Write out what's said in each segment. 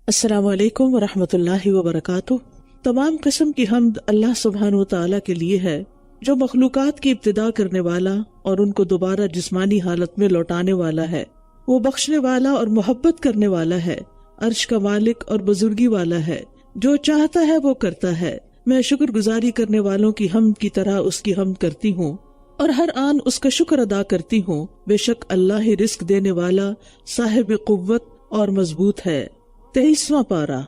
السلام علیکم ورحمۃ اللہ وبرکاتہ۔ تمام قسم کی حمد اللہ سبحانہ و تعالیٰ کے لیے ہے جو مخلوقات کی ابتدا کرنے والا اور ان کو دوبارہ جسمانی حالت میں لوٹانے والا ہے۔ وہ بخشنے والا اور محبت کرنے والا ہے، عرش کا مالک اور بزرگی والا ہے، جو چاہتا ہے وہ کرتا ہے۔ میں شکر گزاری کرنے والوں کی حمد کی طرح اس کی حمد کرتی ہوں اور ہر آن اس کا شکر ادا کرتی ہوں۔ بے شک اللہ ہی رزق دینے والا، صاحب قوت اور مضبوط ہے۔ 23واں پارہ۔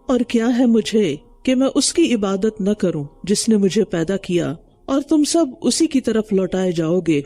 اور کیا ہے مجھے کہ میں اس کی عبادت نہ کروں جس نے مجھے پیدا کیا، اور تم سب اسی کی طرف لوٹائے جاؤ گے۔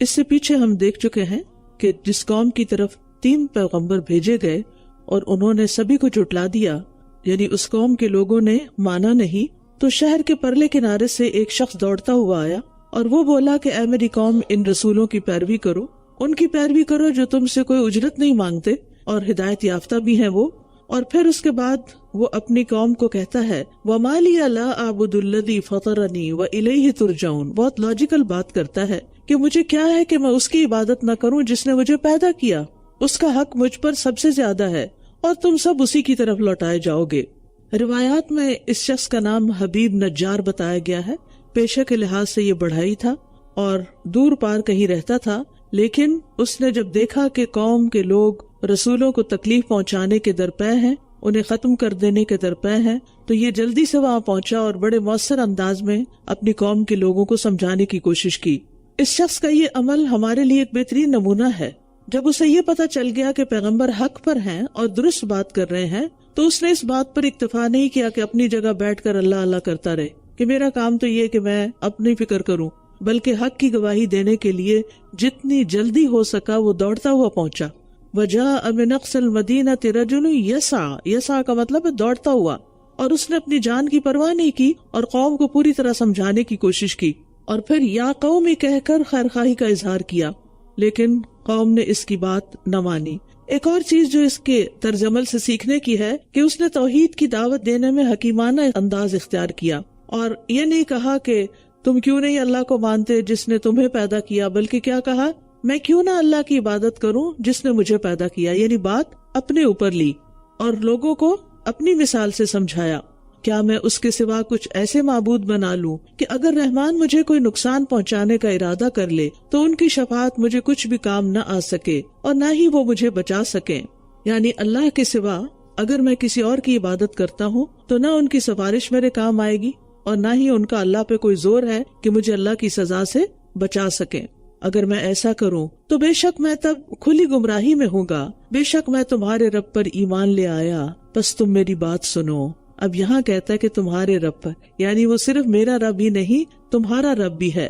اس سے پیچھے ہم دیکھ چکے ہیں کہ جس قوم کی طرف 3 پیغمبر بھیجے گئے اور انہوں نے سبھی کو جھٹلا دیا، یعنی اس قوم کے لوگوں نے مانا نہیں، تو شہر کے پرلے کنارے سے ایک شخص دوڑتا ہوا آیا اور وہ بولا کہ اے میری قوم، ان رسولوں کی پیروی کرو، ان کی پیروی کرو جو تم سے کوئی اجرت نہیں مانگتے اور ہدایت یافتہ بھی ہیں وہ۔ اور پھر اس کے بعد وہ اپنی قوم کو کہتا ہے وَمَا لِيَ لَا أَعْبُدُ الَّذِي فَطَرَنِي وَإِلَيْهِ تُرْجَعُونَ۔ بہت لاجیکل بات کرتا ہے کہ مجھے کیا ہے کہ میں اس کی عبادت نہ کروں جس نے مجھے پیدا کیا، اس کا حق مجھ پر سب سے زیادہ ہے اور تم سب اسی کی طرف لوٹائے جاؤ گے۔ روایات میں اس شخص کا نام حبیب نجار بتایا گیا ہے۔ پیشے کے لحاظ سے یہ بڑھائی تھا اور دور پار کہیں رہتا تھا، لیکن اس نے جب دیکھا کہ قوم کے لوگ رسولوں کو تکلیف پہنچانے کے درپے ہیں، انہیں ختم کر دینے کے درپے ہیں، تو یہ جلدی سے وہاں پہنچا اور بڑے مؤثر انداز میں اپنی قوم کے لوگوں کو سمجھانے کی کوشش کی۔ اس شخص کا یہ عمل ہمارے لیے ایک بہترین نمونہ ہے۔ جب اسے یہ پتا چل گیا کہ پیغمبر حق پر ہیں اور درست بات کر رہے ہیں، تو اس نے اس بات پر اکتفا نہیں کیا کہ اپنی جگہ بیٹھ کر اللہ اللہ کرتا رہے کہ میرا کام تو یہ کہ میں اپنی فکر کروں، بلکہ حق کی گواہی دینے کے لیے جتنی جلدی ہو سکا وہ دوڑتا ہوا پہنچا۔ وَجَاءَ مِنْ أَقْصَى الْمَدِينَةِ رَجُلٌ يَسْعَىٰ، یسعیٰ کا مطلب ہے دوڑتا ہوا، اور اس نے اپنی جان کی پرواہ نہیں کی اور قوم کو پوری طرح سمجھانے کی کوشش کی، اور پھر یا قومی کہہ کر خیرخواہی کا اظہار کیا، لیکن قوم نے اس کی بات نہ مانی۔ ایک اور چیز جو اس کے طرز عمل سے سیکھنے کی ہے کہ اس نے توحید کی دعوت دینے میں حکیمانہ انداز اختیار کیا، اور یہ نہیں کہا کہ تم کیوں نہیں اللہ کو مانتے جس نے تمہیں پیدا کیا، بلکہ کیا کہا، میں کیوں نہ اللہ کی عبادت کروں جس نے مجھے پیدا کیا، یعنی بات اپنے اوپر لی اور لوگوں کو اپنی مثال سے سمجھایا۔ کیا میں اس کے سوا کچھ ایسے معبود بنا لوں کہ اگر رحمان مجھے کوئی نقصان پہنچانے کا ارادہ کر لے تو ان کی شفاعت مجھے کچھ بھی کام نہ آ سکے اور نہ ہی وہ مجھے بچا سکیں، یعنی اللہ کے سوا اگر میں کسی اور کی عبادت کرتا ہوں تو نہ ان کی سفارش میرے کام آئے گی اور نہ ہی ان کا اللہ پہ کوئی زور ہے کہ مجھے اللہ کی سزا سے بچا سکیں۔ اگر میں ایسا کروں تو بے شک میں تب کھلی گمراہی میں ہوں گا، بے شک میں تمہارے رب پر ایمان لے آیا، بس تم میری بات سنو۔ اب یہاں کہتا ہے کہ تمہارے رب پر، یعنی وہ صرف میرا رب ہی نہیں، تمہارا رب بھی ہے۔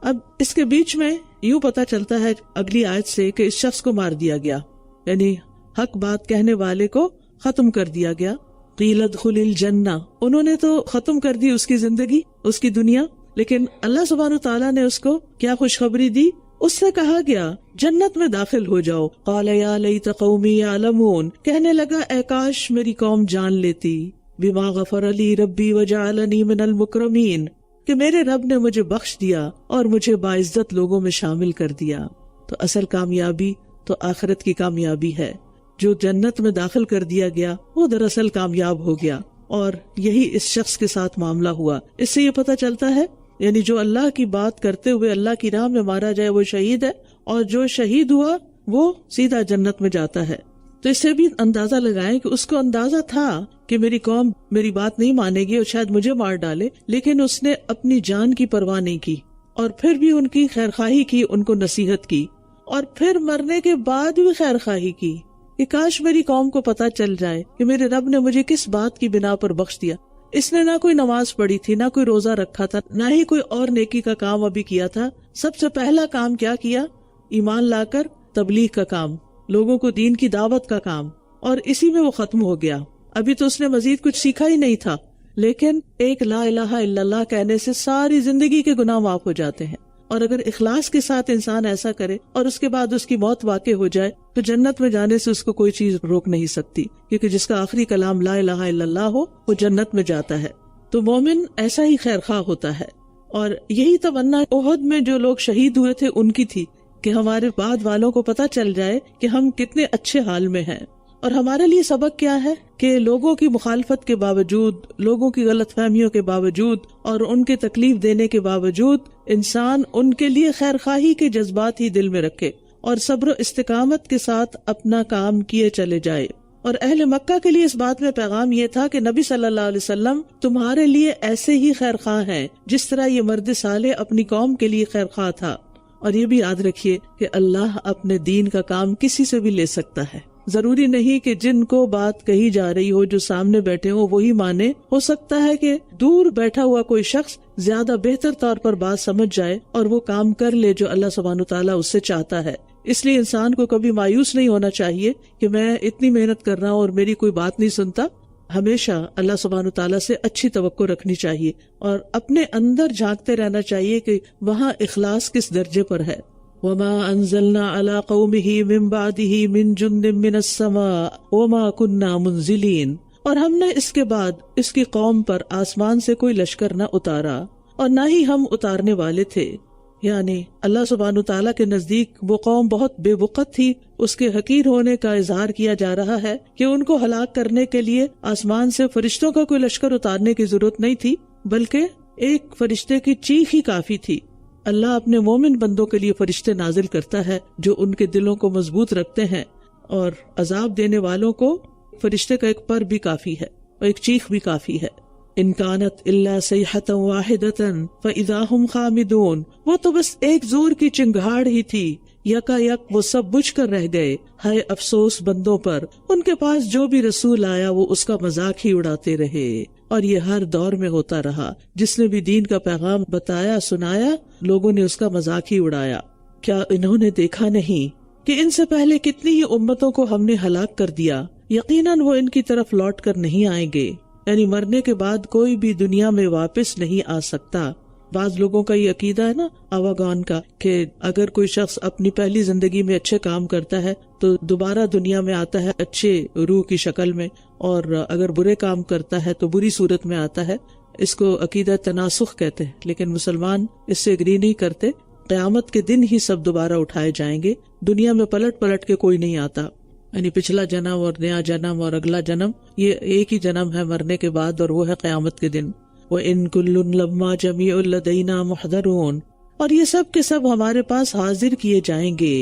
اب اس کے بیچ میں یوں پتا چلتا ہے اگلی آیت سے کہ اس شخص کو مار دیا گیا، یعنی حق بات کہنے والے کو ختم کر دیا گیا۔ قیل ادخل الجنہ، انہوں نے تو ختم کر دی اس کی زندگی، اس کی دنیا، لیکن اللہ سبحانہ تعالیٰ نے اس کو کیا خوشخبری دی، اس سے کہا گیا جنت میں داخل ہو جاؤ۔ قال یا لیت قومی یعلمون، کہنے لگا اے کاش میری قوم جان لیتی، بما غفر لی ربی وجعلنی من المکرمین، کہ میرے رب نے مجھے بخش دیا اور مجھے باعزت لوگوں میں شامل کر دیا۔ تو اصل کامیابی تو آخرت کی کامیابی ہے۔ جو جنت میں داخل کر دیا گیا وہ دراصل کامیاب ہو گیا، اور یہی اس شخص کے ساتھ معاملہ ہوا۔ اس سے یہ پتہ چلتا ہے یعنی جو اللہ کی بات کرتے ہوئے اللہ کی راہ میں مارا جائے وہ شہید ہے، اور جو شہید ہوا وہ سیدھا جنت میں جاتا ہے۔ تو اس سے بھی اندازہ لگائیں کہ اس کو اندازہ تھا کہ میری قوم میری بات نہیں مانے گی اور شاید مجھے مار ڈالے، لیکن اس نے اپنی جان کی پرواہ نہیں کی اور پھر بھی ان کی خیرخواہی کی، ان کو نصیحت کی، اور پھر مرنے کے بعد بھی خیرخواہی کی کہ کاش میری قوم کو پتہ چل جائے کہ میرے رب نے مجھے کس بات کی بنا پر بخش دیا۔ اس نے نہ کوئی نماز پڑھی تھی، نہ کوئی روزہ رکھا تھا، نہ ہی کوئی اور نیکی کا کام ابھی کیا تھا۔ سب سے پہلا کام کیا کیا؟ ایمان لا کر تبلیغ کا کام، لوگوں کو دین کی دعوت کا کام، اور اسی میں وہ ختم ہو گیا۔ ابھی تو اس نے مزید کچھ سیکھا ہی نہیں تھا، لیکن ایک لا الہ الا اللہ کہنے سے ساری زندگی کے گناہ معاف ہو جاتے ہیں۔ اور اگر اخلاص کے ساتھ انسان ایسا کرے اور اس کے بعد اس کی موت واقع ہو جائے تو جنت میں جانے سے اس کو کوئی چیز روک نہیں سکتی، کیونکہ جس کا آخری کلام لا الہ الا اللہ ہو وہ جنت میں جاتا ہے۔ تو مومن ایسا ہی خیرخواہ ہوتا ہے، اور یہی تمنا احد میں جو لوگ شہید ہوئے تھے ان کی تھی کہ ہمارے بعد والوں کو پتہ چل جائے کہ ہم کتنے اچھے حال میں ہیں۔ اور ہمارے لیے سبق کیا ہے کہ لوگوں کی مخالفت کے باوجود، لوگوں کی غلط فہمیوں کے باوجود اور ان کے تکلیف دینے کے باوجود انسان ان کے لیے خیر خواہی کے جذبات ہی دل میں رکھے اور صبر و استقامت کے ساتھ اپنا کام کیے چلے جائے۔ اور اہل مکہ کے لیے اس بات میں پیغام یہ تھا کہ نبی صلی اللہ علیہ وسلم تمہارے لیے ایسے ہی خیر خواہ ہیں جس طرح یہ مرد صالح اپنی قوم کے لیے خیر خواہ تھا۔ اور یہ بھی یاد رکھیے کہ اللہ اپنے دین کا کام کسی سے بھی لے سکتا ہے، ضروری نہیں کہ جن کو بات کہی جا رہی ہو، جو سامنے بیٹھے ہو وہی مانے، ہو سکتا ہے کہ دور بیٹھا ہوا کوئی شخص زیادہ بہتر طور پر بات سمجھ جائے اور وہ کام کر لے جو اللہ سبحانہ وتعالیٰ اس سے چاہتا ہے۔ اس لیے انسان کو کبھی مایوس نہیں ہونا چاہیے کہ میں اتنی محنت کر رہا ہوں اور میری کوئی بات نہیں سنتا۔ ہمیشہ اللہ سبحانہ تعالیٰ سے اچھی توقع رکھنی چاہیے اور اپنے اندر جھانکتے رہنا چاہیے کہ وہاں اخلاص کس درجے پر ہے۔ وما انزلنا على قومه من بعده من جند من السماء وما كنا منزلين، اور ہم نے اس کے بعد اس کی قوم پر آسمان سے کوئی لشکر نہ اتارا اور نہ ہی ہم اتارنے والے تھے۔ یعنی اللہ سبحانہ تعالیٰ کے نزدیک وہ قوم بہت بے وقت تھی، اس کے حقیر ہونے کا اظہار کیا جا رہا ہے کہ ان کو ہلاک کرنے کے لیے آسمان سے فرشتوں کا کوئی لشکر اتارنے کی ضرورت نہیں تھی، بلکہ ایک فرشتے کی چیخ ہی کافی تھی۔ اللہ اپنے مومن بندوں کے لیے فرشتے نازل کرتا ہے جو ان کے دلوں کو مضبوط رکھتے ہیں، اور عذاب دینے والوں کو فرشتے کا ایک پر بھی کافی ہے اور ایک چیخ بھی کافی ہے۔ ان کانت الا صیحۃ واحدۃ فاذا هم خامدون، وہ تو بس ایک زور کی چنگھاڑ ہی تھی، یکا یک وہ سب بجھ کر رہ گئے۔ ہائے افسوس بندوں پر، ان کے پاس جو بھی رسول آیا وہ اس کا مذاق ہی اڑاتے رہے، اور یہ ہر دور میں ہوتا رہا۔ جس نے بھی دین کا پیغام بتایا سنایا، لوگوں نے اس کا مذاق ہی اڑایا۔ کیا انہوں نے دیکھا نہیں کہ ان سے پہلے کتنی ہی امتوں کو ہم نے ہلاک کر دیا، یقیناً وہ ان کی طرف لوٹ کر نہیں آئیں گے، یعنی مرنے کے بعد کوئی بھی دنیا میں واپس نہیں آ سکتا۔ بعض لوگوں کا یہ عقیدہ ہے نا آواگان کا، کہ اگر کوئی شخص اپنی پہلی زندگی میں اچھے کام کرتا ہے تو دوبارہ دنیا میں آتا ہے اچھے روح کی شکل میں، اور اگر برے کام کرتا ہے تو بری صورت میں آتا ہے۔ اس کو عقیدہ تناسخ کہتے ہیں، لیکن مسلمان اس سے اگری نہیں کرتے۔ قیامت کے دن ہی سب دوبارہ اٹھائے جائیں گے، دنیا میں پلٹ پلٹ کے کوئی نہیں آتا، یعنی پچھلا جنم اور نیا جنم اور اگلا جنم یہ ایک ہی جنم ہے مرنے کے بعد، اور وہ ہے قیامت کے دن۔ وَإِن كُلٌّ لَمَّا جَمِيعٌ لَدَيْنَا مُحْضَرُونَ، اور یہ سب کے سب ہمارے پاس حاضر کیے جائیں گے۔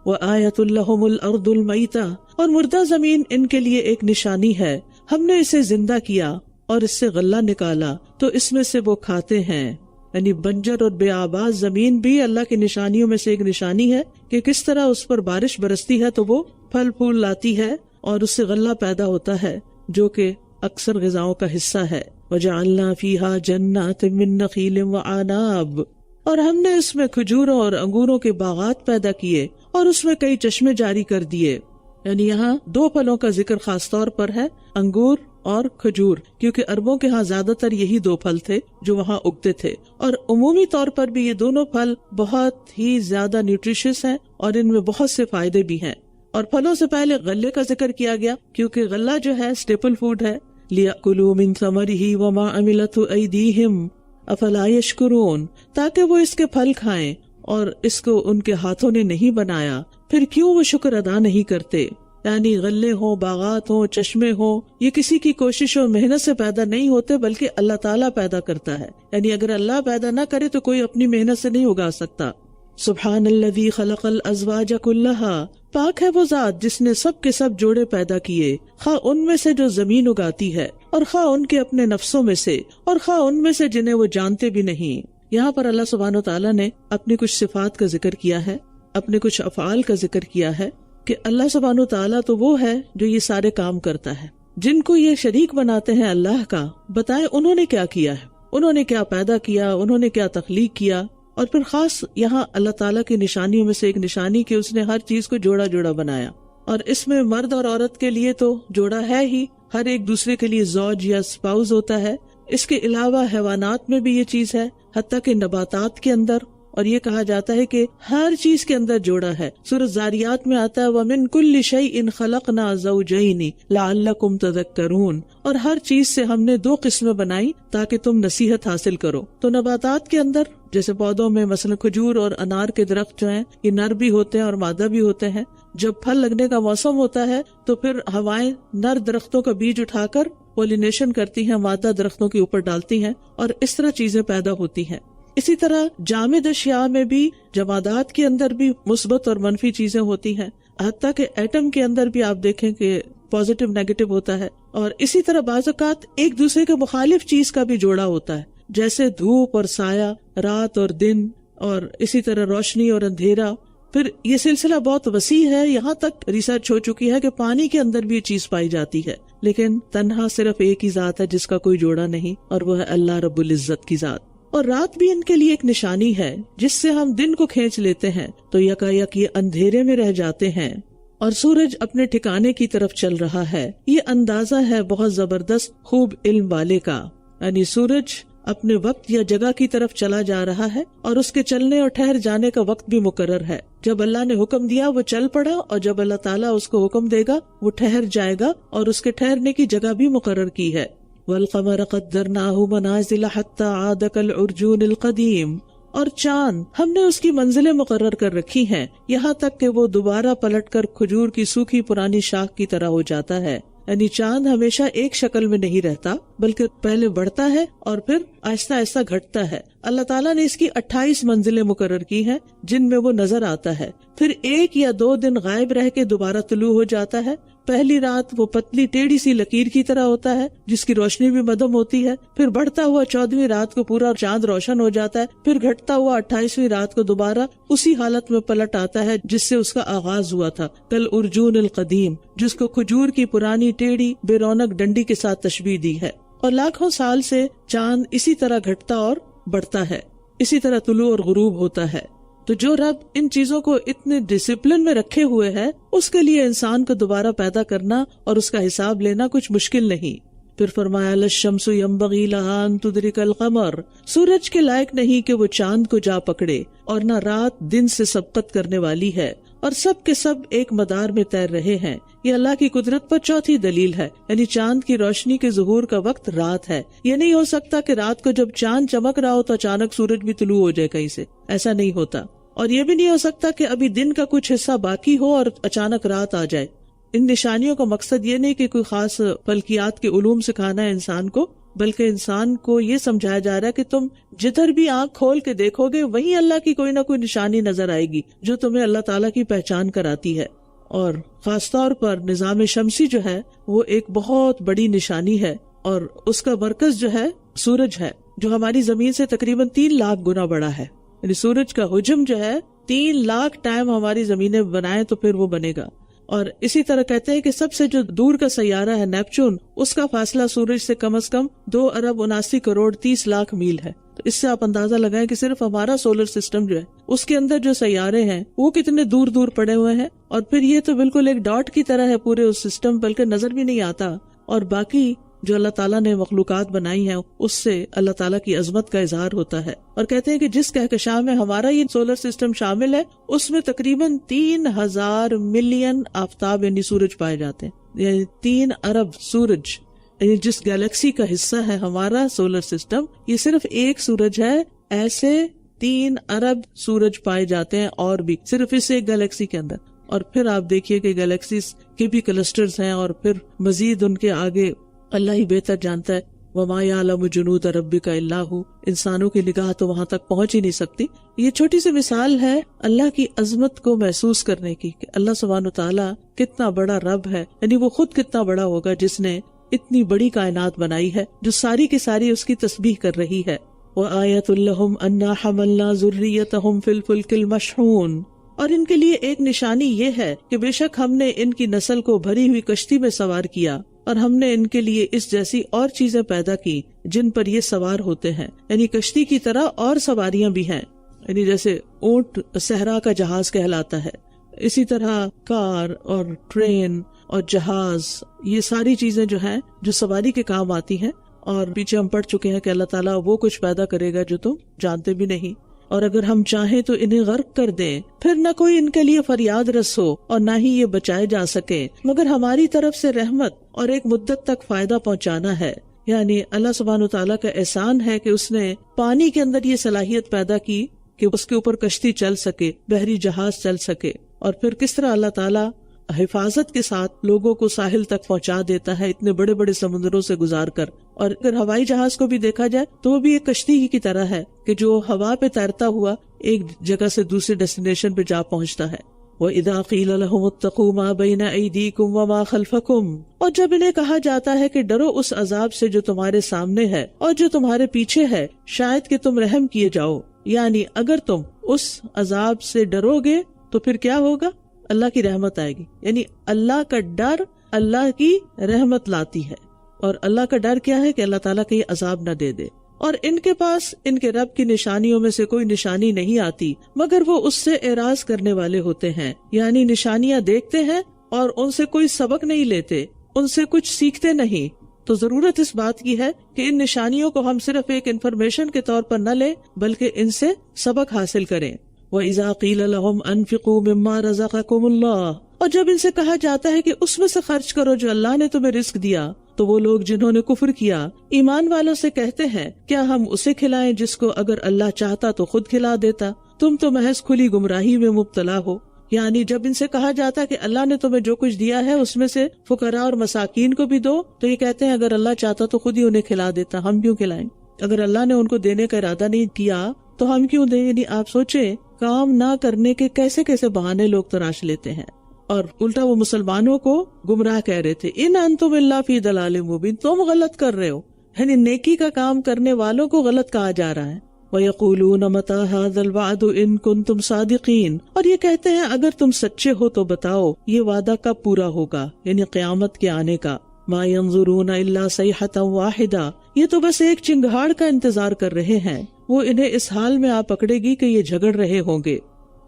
وَآيَةٌ لَهُمُ الْأَرْضُ الْمَيْتَةُ، اور مردہ زمین ان کے لیے ایک نشانی ہے، ہم نے اسے زندہ کیا اور اس سے غلہ نکالا تو اس میں سے وہ کھاتے ہیں۔ یعنی بنجر اور بے آباد زمین بھی اللہ کی نشانیوں میں سے ایک نشانی ہے کہ کس طرح اس پر بارش برستی ہے تو وہ پھل پھول لاتی ہے اور اس سے غلہ پیدا ہوتا ہے جو کہ اکثر غذاؤں کا حصہ ہے۔ وَجَعَلْنَا فِيهَا جَنَّاتٍ مِّن نَخِيلٍ وَأَعْنَابٍ، اور ہم نے اس میں کھجوروں اور انگوروں کے باغات پیدا کیے اور اس میں کئی چشمے جاری کر دیے۔ یعنی یہاں دو پھلوں کا ذکر خاص طور پر ہے، انگور اور کھجور، کیونکہ عربوں کے ہاں زیادہ تر یہی دو پھل تھے جو وہاں اگتے تھے، اور عمومی طور پر بھی یہ دونوں پھل بہت ہی زیادہ نیوٹریشس ہیں اور ان میں بہت سے فائدے بھی ہیں۔ اور پھلوں سے پہلے غلے کا ذکر کیا گیا کیونکہ غلہ جو ہے اسٹیپل فوڈ ہے۔ لِيَأْكُلُوا مِن ثَمَرِهِ وَمَا عَمِلَتْهُ أَيْدِيهِمْ أَفَلَا يَشْكُرُونَ، تاکہ وہ اس کے پھل کھائیں اور اس کو ان کے ہاتھوں نے نہیں بنایا، پھر کیوں وہ شکر ادا نہیں کرتے۔ یعنی غلے ہوں، باغات ہوں، چشمے ہوں، یہ کسی کی کوشش اور محنت سے پیدا نہیں ہوتے بلکہ اللہ تعالیٰ پیدا کرتا ہے۔ یعنی اگر اللہ پیدا نہ کرے تو کوئی اپنی محنت سے نہیں اگا سکتا۔ سبحان الذی خلق الازواج کلھا، پاک ہے وہ ذات جس نے سب کے سب جوڑے پیدا کیے، خواہ ان میں سے جو زمین اگاتی ہے اور خواہ ان کے اپنے نفسوں میں سے اور خواہ ان میں سے جنہیں وہ جانتے بھی نہیں۔ یہاں پر اللہ سبحانہ وتعالیٰ نے اپنی کچھ صفات کا ذکر کیا ہے، اپنے کچھ افعال کا ذکر کیا ہے کہ اللہ سبحانہ وتعالیٰ تو وہ ہے جو یہ سارے کام کرتا ہے۔ جن کو یہ شریک بناتے ہیں اللہ کا، بتائیں انہوں نے کیا کیا ہے، انہوں نے کیا پیدا کیا، انہوں نے کیا تخلیق کیا۔ اور پھر خاص یہاں اللہ تعالیٰ کی نشانیوں میں سے ایک نشانی کہ اس نے ہر چیز کو جوڑا جوڑا بنایا، اور اس میں مرد اور عورت کے لیے تو جوڑا ہے ہی، ہر ایک دوسرے کے لیے زوج یا اسپاؤز ہوتا ہے۔ اس کے علاوہ حیوانات میں بھی یہ چیز ہے، حتیٰ کہ نباتات کے اندر، اور یہ کہا جاتا ہے کہ ہر چیز کے اندر جوڑا ہے۔ سورۃ زاریات میں آتا ہے وَمِن كُلِّ شَيْءٍ خَلَقْنَا زَوْجَيْنِ لَعَلَّكُمْ تَذَكَّرُونَ، اور ہر چیز سے ہم نے دو قسمیں بنائی تاکہ تم نصیحت حاصل کرو۔ تو نباتات کے اندر جیسے پودوں میں مثلا کھجور اور انار کے درخت جو ہیں یہ نر بھی ہوتے ہیں اور مادہ بھی ہوتے ہیں، جب پھل لگنے کا موسم ہوتا ہے تو پھر ہوائیں نر درختوں کا بیج اٹھا کر پولینیشن کرتی ہیں، مادہ درختوں کے اوپر ڈالتی ہیں اور اس طرح چیزیں پیدا ہوتی ہیں۔ اسی طرح جامد اشیاء میں بھی، جمادات کے اندر بھی مثبت اور منفی چیزیں ہوتی ہیں، حتیٰ کہ ایٹم کے اندر بھی آپ دیکھیں کہ پازیٹیو نیگیٹو ہوتا ہے، اور اسی طرح بعض اوقات ایک دوسرے کے مخالف چیز کا بھی جوڑا ہوتا ہے، جیسے دھوپ اور سایہ، رات اور دن، اور اسی طرح روشنی اور اندھیرا۔ پھر یہ سلسلہ بہت وسیع ہے، یہاں تک ریسرچ ہو چکی ہے کہ پانی کے اندر بھی یہ چیز پائی جاتی ہے، لیکن تنہا صرف ایک ہی ذات ہے جس کا کوئی جوڑا نہیں، اور وہ ہے اللہ رب العزت کی ذات۔ اور رات بھی ان کے لیے ایک نشانی ہے جس سے ہم دن کو کھینچ لیتے ہیں تو یکایک یہ اندھیرے میں رہ جاتے ہیں، اور سورج اپنے ٹھکانے کی طرف چل رہا ہے۔ یہ اندازہ ہے بہت زبردست خوب علم والے کا، یعنی سورج اپنے وقت یا جگہ کی طرف چلا جا رہا ہے، اور اس کے چلنے اور ٹھہر جانے کا وقت بھی مقرر ہے۔ جب اللہ نے حکم دیا وہ چل پڑا، اور جب اللہ تعالیٰ اس کو حکم دے گا وہ ٹھہر جائے گا، اور اس کے ٹھہرنے کی جگہ بھی مقرر کی ہے۔ وَالْقَمَرَ قَدَّرْنَاهُ مَنَازِلَ حَتَّى عَادَ كَالْعُرْجُونِ الْقَدِيمِ، اور چاند ہم نے اس کی منزلیں مقرر کر رکھی ہیں یہاں تک کہ وہ دوبارہ پلٹ کر کھجور کی سوکھی پرانی شاخ کی طرح ہو جاتا ہے۔ یعنی چاند ہمیشہ ایک شکل میں نہیں رہتا، بلکہ پہلے بڑھتا ہے اور پھر آہستہ آہستہ گھٹتا ہے۔ اللہ تعالیٰ نے اس کی 28 منزلیں مقرر کی ہیں جن میں وہ نظر آتا ہے، پھر 1 یا 2 دن غائب رہ کے دوبارہ طلوع ہو جاتا ہے۔ پہلی رات وہ پتلی ٹیڑھی سی لکیر کی طرح ہوتا ہے جس کی روشنی بھی مدھم ہوتی ہے، پھر بڑھتا ہوا 14ویں رات کو پورا چاند روشن ہو جاتا ہے، پھر گھٹتا ہوا 28ویں رات کو دوبارہ اسی حالت میں پلٹ آتا ہے جس سے اس کا آغاز ہوا تھا، کل ارجون القدیم، جس کو کھجور کی پرانی ٹیڑھی بے رونق ڈنڈی کے ساتھ تشبیہ دی ہے۔ اور لاکھوں سال سے چاند اسی طرح گھٹتا اور بڑھتا ہے، اسی طرح طلوع اور غروب ہوتا ہے۔ تو جو رب ان چیزوں کو اتنے ڈسپلن میں رکھے ہوئے ہے، اس کے لیے انسان کو دوبارہ پیدا کرنا اور اس کا حساب لینا کچھ مشکل نہیں۔ پھر فرمایا الشمس ينبغي لها ان تدرك القمر، سورج کے لائق نہیں کہ وہ چاند کو جا پکڑے، اور نہ رات دن سے سبقت کرنے والی ہے، اور سب کے سب ایک مدار میں تیر رہے ہیں۔ یہ اللہ کی قدرت پر چوتھی دلیل ہے، یعنی چاند کی روشنی کے ظہور کا وقت رات ہے۔ یہ نہیں ہو سکتا کہ رات کو جب چاند چمک رہا ہو تو اچانک سورج بھی طلوع ہو جائے کہیں سے، ایسا نہیں ہوتا۔ اور یہ بھی نہیں ہو سکتا کہ ابھی دن کا کچھ حصہ باقی ہو اور اچانک رات آ جائے۔ ان نشانیوں کا مقصد یہ نہیں کہ کوئی خاص فلکیات کے علوم سکھانا ہے انسان کو، بلکہ انسان کو یہ سمجھایا جا رہا ہے کہ تم جدھر بھی آنکھ کھول کے دیکھو گے وہیں اللہ کی کوئی نہ کوئی نشانی نظر آئے گی جو تمہیں اللہ تعالیٰ کی پہچان کراتی ہے۔ اور خاص طور پر نظام شمسی جو ہے وہ ایک بہت بڑی نشانی ہے، اور اس کا مرکز جو ہے سورج ہے، جو ہماری زمین سے تقریباً 3 لاکھ گنا بڑا ہے۔ یعنی سورج کا حجم جو ہے 3 لاکھ ٹائم ہماری زمینیں بنائیں تو پھر وہ بنے گا۔ اور اسی طرح کہتے ہیں کہ سب سے جو دور کا سیارہ ہے نیپچون، اس کا فاصلہ سورج سے کم از کم 2,79,30,00,000 میل ہے۔ تو اس سے آپ اندازہ لگائیں کہ صرف ہمارا سولر سسٹم جو ہے اس کے اندر جو سیارے ہیں وہ کتنے دور دور پڑے ہوئے ہیں، اور پھر یہ تو بالکل ایک ڈاٹ کی طرح ہے پورے اس سسٹم، بلکہ نظر بھی نہیں آتا۔ اور باقی جو اللہ تعالیٰ نے مخلوقات بنائی ہیں اس سے اللہ تعالیٰ کی عظمت کا اظہار ہوتا ہے۔ اور کہتے ہیں کہ جس کہکشاں میں ہمارا یہ سولر سسٹم شامل ہے اس میں تقریباً 3,000 ملین آفتاب یعنی سورج پائے جاتے ہیں، یعنی 3 ارب سورج۔ یعنی جس گیلیکسی کا حصہ ہے ہمارا سولر سسٹم، یہ صرف ایک سورج ہے، ایسے 3 ارب سورج پائے جاتے ہیں، اور بھی صرف اس ایک گیلیکسی کے اندر۔ اور پھر آپ دیکھیے کہ گیلیکسیز کے بھی کلسٹرز ہیں، اور پھر مزید ان کے آگے اللہ ہی بہتر جانتا ہے۔ وَمَا يَعْلَمُ جُنُودَ رَبِّكَ إِلَّا هُوَ، انسانوں کی نگاہ تو وہاں تک پہنچ ہی نہیں سکتی۔ یہ چھوٹی سی مثال ہے اللہ کی عظمت کو محسوس کرنے کی کہ اللہ سبحانہ تعالیٰ کتنا بڑا رب ہے، یعنی وہ خود کتنا بڑا ہوگا جس نے اتنی بڑی کائنات بنائی ہے جو ساری کی ساری اس کی تسبیح کر رہی ہے۔ وَآیَةٌ لَهُمْ أَنَّا حَمَلْنَا ذُرِّيَّتَهُمْ فِي الْفُلْكِ الْمَشْحُونِ، اور ان کے لیے ایک نشانی یہ ہے کہ بے شک ہم نے ان کی نسل کو بھری ہوئی کشتی میں سوار کیا، اور ہم نے ان کے لیے اس جیسی اور چیزیں پیدا کی جن پر یہ سوار ہوتے ہیں، یعنی کشتی کی طرح اور سواریاں بھی ہیں، یعنی جیسے اونٹ صحرا کا جہاز کہلاتا ہے، اسی طرح کار اور ٹرین اور جہاز، یہ ساری چیزیں جو ہیں جو سواری کے کام آتی ہیں۔ اور پیچھے ہم پڑھ چکے ہیں کہ اللہ تعالیٰ وہ کچھ پیدا کرے گا جو تم جانتے بھی نہیں، اور اگر ہم چاہیں تو انہیں غرق کر دیں، پھر نہ کوئی ان کے لیے فریاد رس ہو اور نہ ہی یہ بچائے جا سکے، مگر ہماری طرف سے رحمت اور ایک مدت تک فائدہ پہنچانا ہے۔ یعنی اللہ سبحانہ تعالیٰ کا احسان ہے کہ اس نے پانی کے اندر یہ صلاحیت پیدا کی کہ اس کے اوپر کشتی چل سکے، بحری جہاز چل سکے، اور پھر کس طرح اللہ تعالیٰ حفاظت کے ساتھ لوگوں کو ساحل تک پہنچا دیتا ہے اتنے بڑے بڑے سمندروں سے گزار کر. اور اگر ہوائی جہاز کو بھی دیکھا جائے تو وہ بھی ایک کشتی ہی کی طرح ہے کہ جو ہوا پہ تیرتا ہوا ایک جگہ سے دوسری ڈیسٹینیشن پہ جا پہنچتا ہے. وَإِذَا قِيلَ لَهُمُ اتَّقُوا مَا بَيْنَ أَيْدِيكُمْ وَمَا خَلْفَكُمْ، اور جب انہیں کہا جاتا ہے کہ ڈرو اس عذاب سے جو تمہارے سامنے ہے اور جو تمہارے پیچھے ہے، شاید کہ تم رحم کیے جاؤ. یعنی اگر تم اس عذاب سے ڈرو گے تو پھر کیا ہوگا؟ اللہ کی رحمت آئے گی. یعنی اللہ کا ڈر اللہ کی رحمت لاتی ہے. اور اللہ کا ڈر کیا ہے؟ کہ اللہ تعالیٰ کا یہ عذاب نہ دے دے. اور ان کے پاس ان کے رب کی نشانیوں میں سے کوئی نشانی نہیں آتی مگر وہ اس سے اعراض کرنے والے ہوتے ہیں. یعنی نشانیاں دیکھتے ہیں اور ان سے کوئی سبق نہیں لیتے، ان سے کچھ سیکھتے نہیں. تو ضرورت اس بات کی ہے کہ ان نشانیوں کو ہم صرف ایک انفارمیشن کے طور پر نہ لیں بلکہ ان سے سبق حاصل کریں. وَإِذَا قِيلَ لَهُمْ أَنفِقُوا مِمَّا رَزَقَكُمُ اللَّهُ، اور جب ان سے کہا جاتا ہے کہ اس میں سے خرچ کرو جو اللہ نے تمہیں رزق دیا، تو وہ لوگ جنہوں نے کفر کیا ایمان والوں سے کہتے ہیں کیا ہم اسے کھلائیں جس کو اگر اللہ چاہتا تو خود کھلا دیتا، تم تو محض کھلی گمراہی میں مبتلا ہو. یعنی جب ان سے کہا جاتا کہ اللہ نے تمہیں جو کچھ دیا ہے اس میں سے فقراء اور مساکین کو بھی دو، تو یہ کہتے ہیں اگر اللہ چاہتا تو خود ہی انہیں کھلا دیتا، ہم کیوں کھلائیں؟ اگر اللہ نے ان کو دینے کا ارادہ نہیں کیا تو ہم کیوں دیں؟ یعنی آپ سوچیں کام نہ کرنے کے کیسے کیسے بہانے لوگ تراش لیتے ہیں. اور الٹا وہ مسلمانوں کو گمراہ کہہ رہے تھے، ان انتم الا فی ضلال مبین، تم غلط کر رہے ہو. یعنی نیکی کا کام کرنے والوں کو غلط کہا جا رہا ہے. وَيَقُولُونَ مَتَىٰ هَٰذَا الْوَعْدُ إِن كُنتُمْ صَادِقِينَ، اور یہ کہتے ہیں اگر تم سچے ہو تو بتاؤ یہ وعدہ کب پورا ہوگا، یعنی قیامت کے آنے کا. مَا يَنظُرُونَ إِلَّا صَيْحَةً وَاحِدَةً، یہ تو بس ایک چنگھاڑ کا انتظار کر رہے ہیں. وہ انہیں اس حال میں آ پکڑے گی کہ یہ جھگڑ رہے ہوں گے.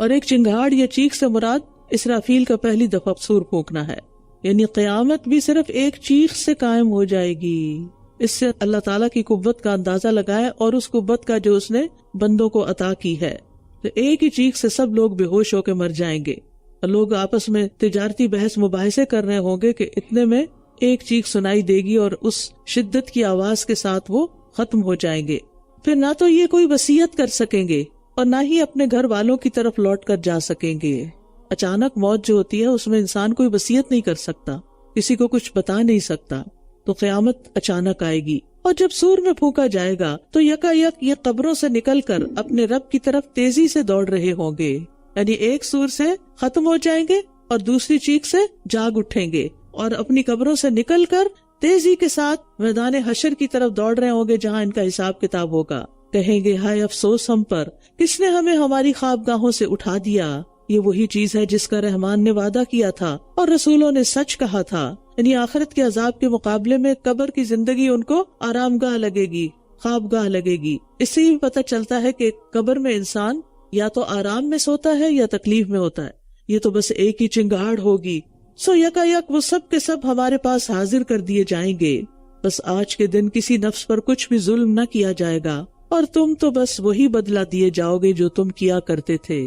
اور ایک چنگھاڑ یا چیخ سے مراد اسرافیل کا پہلی دفعہ سور پھونکنا ہے. یعنی قیامت بھی صرف ایک چیخ سے قائم ہو جائے گی. اس سے اللہ تعالیٰ کی قوت کا اندازہ لگائے اور اس قوت کا جو اس نے بندوں کو عطا کی ہے. تو ایک ہی چیخ سے سب لوگ بے ہوش ہو کے مر جائیں گے اور لوگ آپس میں تجارتی بحث مباحثے کر رہے ہوں گے کہ اتنے میں ایک چیخ سنائی دے گی اور اس شدت کی آواز کے ساتھ وہ ختم ہو جائیں گے. پھر نہ تو یہ کوئی وصیت کر سکیں گے اور نہ ہی اپنے گھر والوں کی طرف لوٹ کر جا سکیں گے. اچانک موت جو ہوتی ہے اس میں انسان کوئی وصیت نہیں کر سکتا، کسی کو کچھ بتا نہیں سکتا. تو قیامت اچانک آئے گی. اور جب سور میں پھونکا جائے گا تو یکا یک یہ قبروں سے نکل کر اپنے رب کی طرف تیزی سے دوڑ رہے ہوں گے. یعنی ایک سور سے ختم ہو جائیں گے اور دوسری چیخ سے جاگ اٹھیں گے اور اپنی قبروں سے نکل کر تیزی کے ساتھ میدان حشر کی طرف دوڑ رہے ہوں گے جہاں ان کا حساب کتاب ہوگا. کہیں گے ہائے افسوس ہم پر، کس نے ہمیں ہماری خوابگاہوں سے اٹھا دیا. یہ وہی چیز ہے جس کا رحمان نے وعدہ کیا تھا اور رسولوں نے سچ کہا تھا. یعنی آخرت کے عذاب کے مقابلے میں قبر کی زندگی ان کو آرام گاہ لگے گی، خواب گاہ لگے گی. اس سے بھی پتہ چلتا ہے کہ قبر میں انسان یا تو آرام میں سوتا ہے یا تکلیف میں ہوتا ہے. یہ تو بس ایک ہی چنگاڑ ہوگی. سو یکا یک وہ سب کے سب ہمارے پاس حاضر کر دیے جائیں گے. بس آج کے دن کسی نفس پر کچھ بھی ظلم نہ کیا جائے گا اور تم تو بس وہی بدلہ دیے جاؤ گے جو تم کیا کرتے تھے.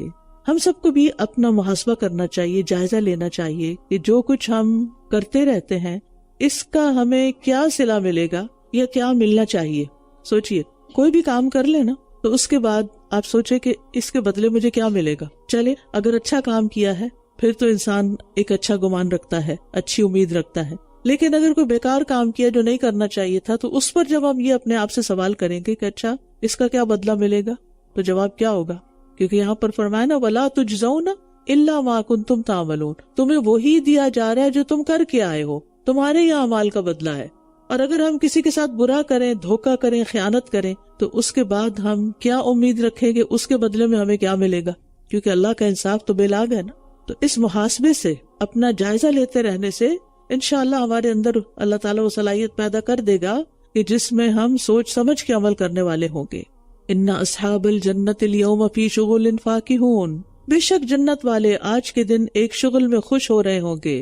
ہم سب کو بھی اپنا محاسبہ کرنا چاہیے، جائزہ لینا چاہیے کہ جو کچھ ہم کرتے رہتے ہیں اس کا ہمیں کیا صلہ ملے گا یا کیا ملنا چاہیے. سوچئے کوئی بھی کام کر لے نا تو اس کے بعد آپ سوچے کہ اس کے بدلے مجھے کیا ملے گا. چلے اگر اچھا کام کیا ہے پھر تو انسان ایک اچھا گمان رکھتا ہے، اچھی امید رکھتا ہے. لیکن اگر کوئی بیکار کام کیا جو نہیں کرنا چاہیے تھا تو اس پر جب ہم یہ اپنے آپ سے سوال کریں گے کہ اچھا اس کا کیا بدلہ ملے گا، تو جواب کیا ہوگا؟ کیونکہ یہاں پر فرمایا نا وَلَا تُجْزَوْنَ إِلَّا مَا كُنْتُمْ تَعْمَلُونَ، تمہیں وہی دیا جا رہا ہے جو تم کر کے آئے ہو، تمہارے یہاں اعمال کا بدلہ ہے. اور اگر ہم کسی کے ساتھ برا کریں، دھوکہ کریں، خیانت کریں تو اس کے بعد ہم کیا امید رکھیں گے اس کے بدلے میں ہمیں کیا ملے گا؟ کیونکہ اللہ کا انصاف تو بے لاگ ہے نا. تو اس محاسبے سے، اپنا جائزہ لیتے رہنے سے انشاءاللہ ہمارے اندر اللہ تعالیٰ وہ صلاحیت پیدا کر دے گا کہ جس میں ہم سوچ سمجھ کے عمل کرنے والے ہوں گے. ان اصحاب الجنت اليوم فی شغل فاکہون، بے شک جنت والے آج کے دن ایک شغل میں خوش ہو رہے ہوں گے.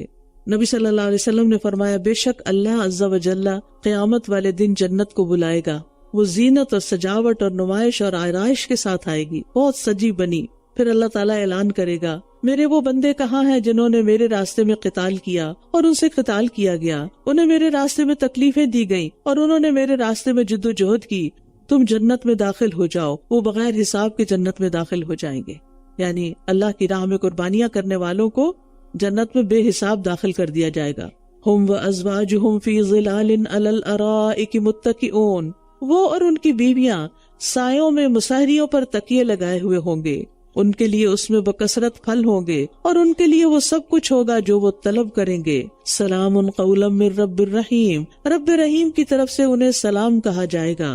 نبی صلی اللہ علیہ وسلم نے فرمایا بے شک اللہ عز و جل قیامت والے دن جنت کو بلائے گا. وہ زینت اور سجاوٹ اور نمائش اور آرائش کے ساتھ آئے گی، بہت سجی بنی. پھر اللہ تعالیٰ اعلان کرے گا میرے وہ بندے کہاں ہیں جنہوں نے میرے راستے میں قتال کیا اور ان سے قتال کیا گیا، انہیں میرے راستے میں تکلیفیں دی گئیں اور انہوں نے میرے راستے میں جد و جہد کی. تم جنت میں داخل ہو جاؤ. وہ بغیر حساب کے جنت میں داخل ہو جائیں گے. یعنی اللہ کی راہ میں قربانیاں کرنے والوں کو جنت میں بے حساب داخل کر دیا جائے گا. ہم وازواجہم فی ظلال علی الارائک متکئون، وہ اور ان کی بیویاں سایوں میں مسہریوں پر تکیے لگائے ہوئے ہوں گے، ان کے لیے اس میں بکثرت پھل ہوں گے اور ان کے لیے وہ سب کچھ ہوگا جو وہ طلب کریں گے. سلام قولا من رب الرحیم، رب رحیم کی طرف سے انہیں سلام کہا جائے گا.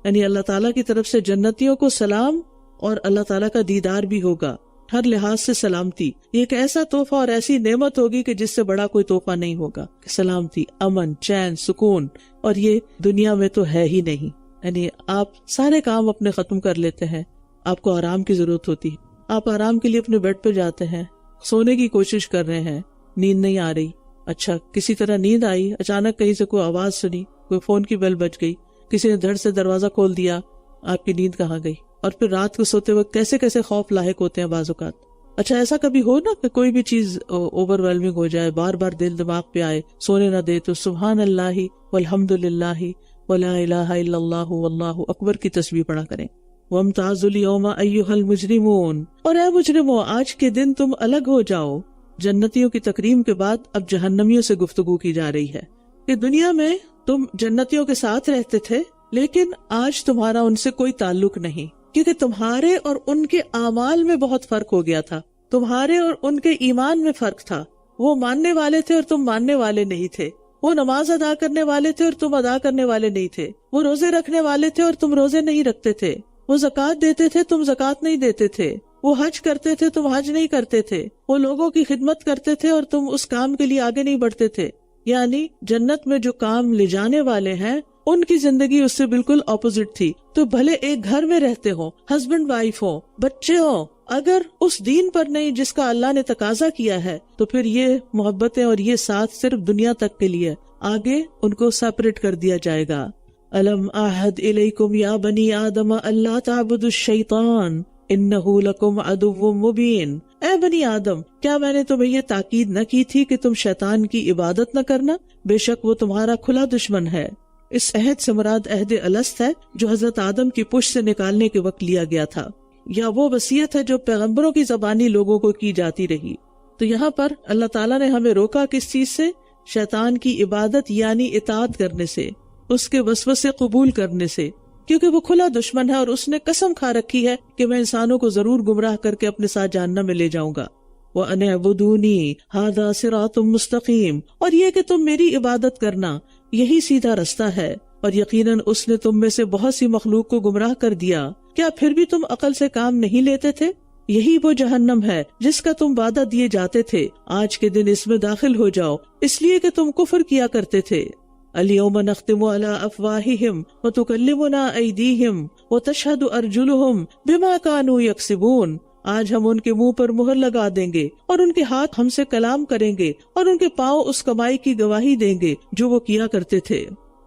یعنی اللہ تعالیٰ کی طرف سے جنتیوں کو سلام اور اللہ تعالیٰ کا دیدار بھی ہوگا، ہر لحاظ سے سلامتی. یہ ایک ایسا تحفہ اور ایسی نعمت ہوگی کہ جس سے بڑا کوئی تحفہ نہیں ہوگا. سلامتی، امن، چین، سکون، اور یہ دنیا میں تو ہے ہی نہیں. یعنی آپ سارے کام اپنے ختم کر لیتے ہیں، آپ کو آرام کی ضرورت ہوتی ہے، آپ آرام کے لیے اپنے بیڈ پہ جاتے ہیں، سونے کی کوشش کر رہے ہیں، نیند نہیں آ رہی. اچھا کسی طرح نیند آئی، اچانک کہیں سے کوئی آواز سنی، کوئی فون کی بیل بج گئی، کسی نے دھڑ سے دروازہ کھول دیا، آپ کی نیند کہاں گئی؟ اور پھر رات کو سوتے وقت کیسے کیسے خوف لاحق ہوتے ہیں بعض اوقات. اچھا ایسا کبھی ہو نا کہ کوئی بھی چیز اوور ویلمنگ ہو جائے، بار بار دل دماغ پہ آئے، سونے نہ دے، تو سبحان اللہ والحمد للہ ولا الہ الا اللہ واللہ اکبر کی تسبیح پڑھا کریں. وامتازوا اليوم ایھا المجرمون، اور اے مجرموں آج کے دن تم الگ ہو جاؤ. جنتیوں کی تکریم کے بعد اب جہنمیوں سے گفتگو کی جا رہی ہے کہ دنیا میں تم جنتیوں کے ساتھ رہتے تھے، لیکن آج تمہارا ان سے کوئی تعلق نہیں، کیونکہ تمہارے اور ان کے اعمال میں بہت فرق ہو گیا تھا. تمہارے اور ان کے ایمان میں فرق تھا. وہ ماننے والے تھے اور تم ماننے والے نہیں تھے. وہ نماز ادا کرنے والے تھے اور تم ادا کرنے والے نہیں تھے. وہ روزے رکھنے والے تھے اور تم روزے نہیں رکھتے تھے. وہ زکوٰۃ دیتے تھے، تم زکوٰۃ نہیں دیتے تھے. وہ حج کرتے تھے، تم حج نہیں کرتے تھے. وہ لوگوں کی خدمت کرتے تھے اور تم اس کام کے لیے آگے نہیں بڑھتے تھے. یعنی جنت میں جو کام لے جانے والے ہیں ان کی زندگی اس سے بالکل اپوزٹ تھی. تو بھلے ایک گھر میں رہتے ہوں، ہسبینڈ وائف ہوں، بچے ہوں، اگر اس دین پر نہیں جس کا اللہ نے تقاضا کیا ہے تو پھر یہ محبتیں اور یہ ساتھ صرف دنیا تک کے لیے، آگے ان کو سیپریٹ کر دیا جائے گا. الم اعہد الیکم یا بنی آدم اللہ تعبدوا الشیطان انہ لکم عدو مبین. اے بنی آدم، کیا میں نے تمہیں یہ تاکید نہ کی تھی کہ تم شیطان کی عبادت نہ کرنا؟ بے شک وہ تمہارا کھلا دشمن ہے. اس عہد سے مراد عہد الست ہے جو حضرت آدم کی پشت سے نکالنے کے وقت لیا گیا تھا، یا وہ وصیت ہے جو پیغمبروں کی زبانی لوگوں کو کی جاتی رہی. تو یہاں پر اللہ تعالیٰ نے ہمیں روکا کس چیز سے؟ شیطان کی عبادت یعنی اطاعت کرنے سے، اس کے وسوسے قبول کرنے سے، کیونکہ وہ کھلا دشمن ہے اور اس نے قسم کھا رکھی ہے کہ میں انسانوں کو ضرور گمراہ کر کے اپنے ساتھ جہنم میں لے جاؤں گا. وَأَنِ اعْبُدُونِي هَذَا صِرَاطٌ مُسْتَقِيمٌ، اور یہ کہ تم میری عبادت کرنا، یہی سیدھا رستہ ہے. اور یقیناً اس نے تم میں سے بہت سی مخلوق کو گمراہ کر دیا، کیا پھر بھی تم عقل سے کام نہیں لیتے تھے؟ یہی وہ جہنم ہے جس کا تم وعدہ دیے جاتے تھے. آج کے دن اس میں داخل ہو جاؤ، اس لیے کہ تم کفر کیا کرتے تھے. اليوم نختم على افواههم وتكلمنا ايديهم وتشهد ارجلهم بما كانوا يكسبون. آج ہم ان کے منہ پر مہر لگا دیں گے اور ان کے ہاتھ ہم سے کلام کریں گے اور ان کے پاؤں اس کمائی کی گواہی دیں گے جو وہ کیا کرتے تھے.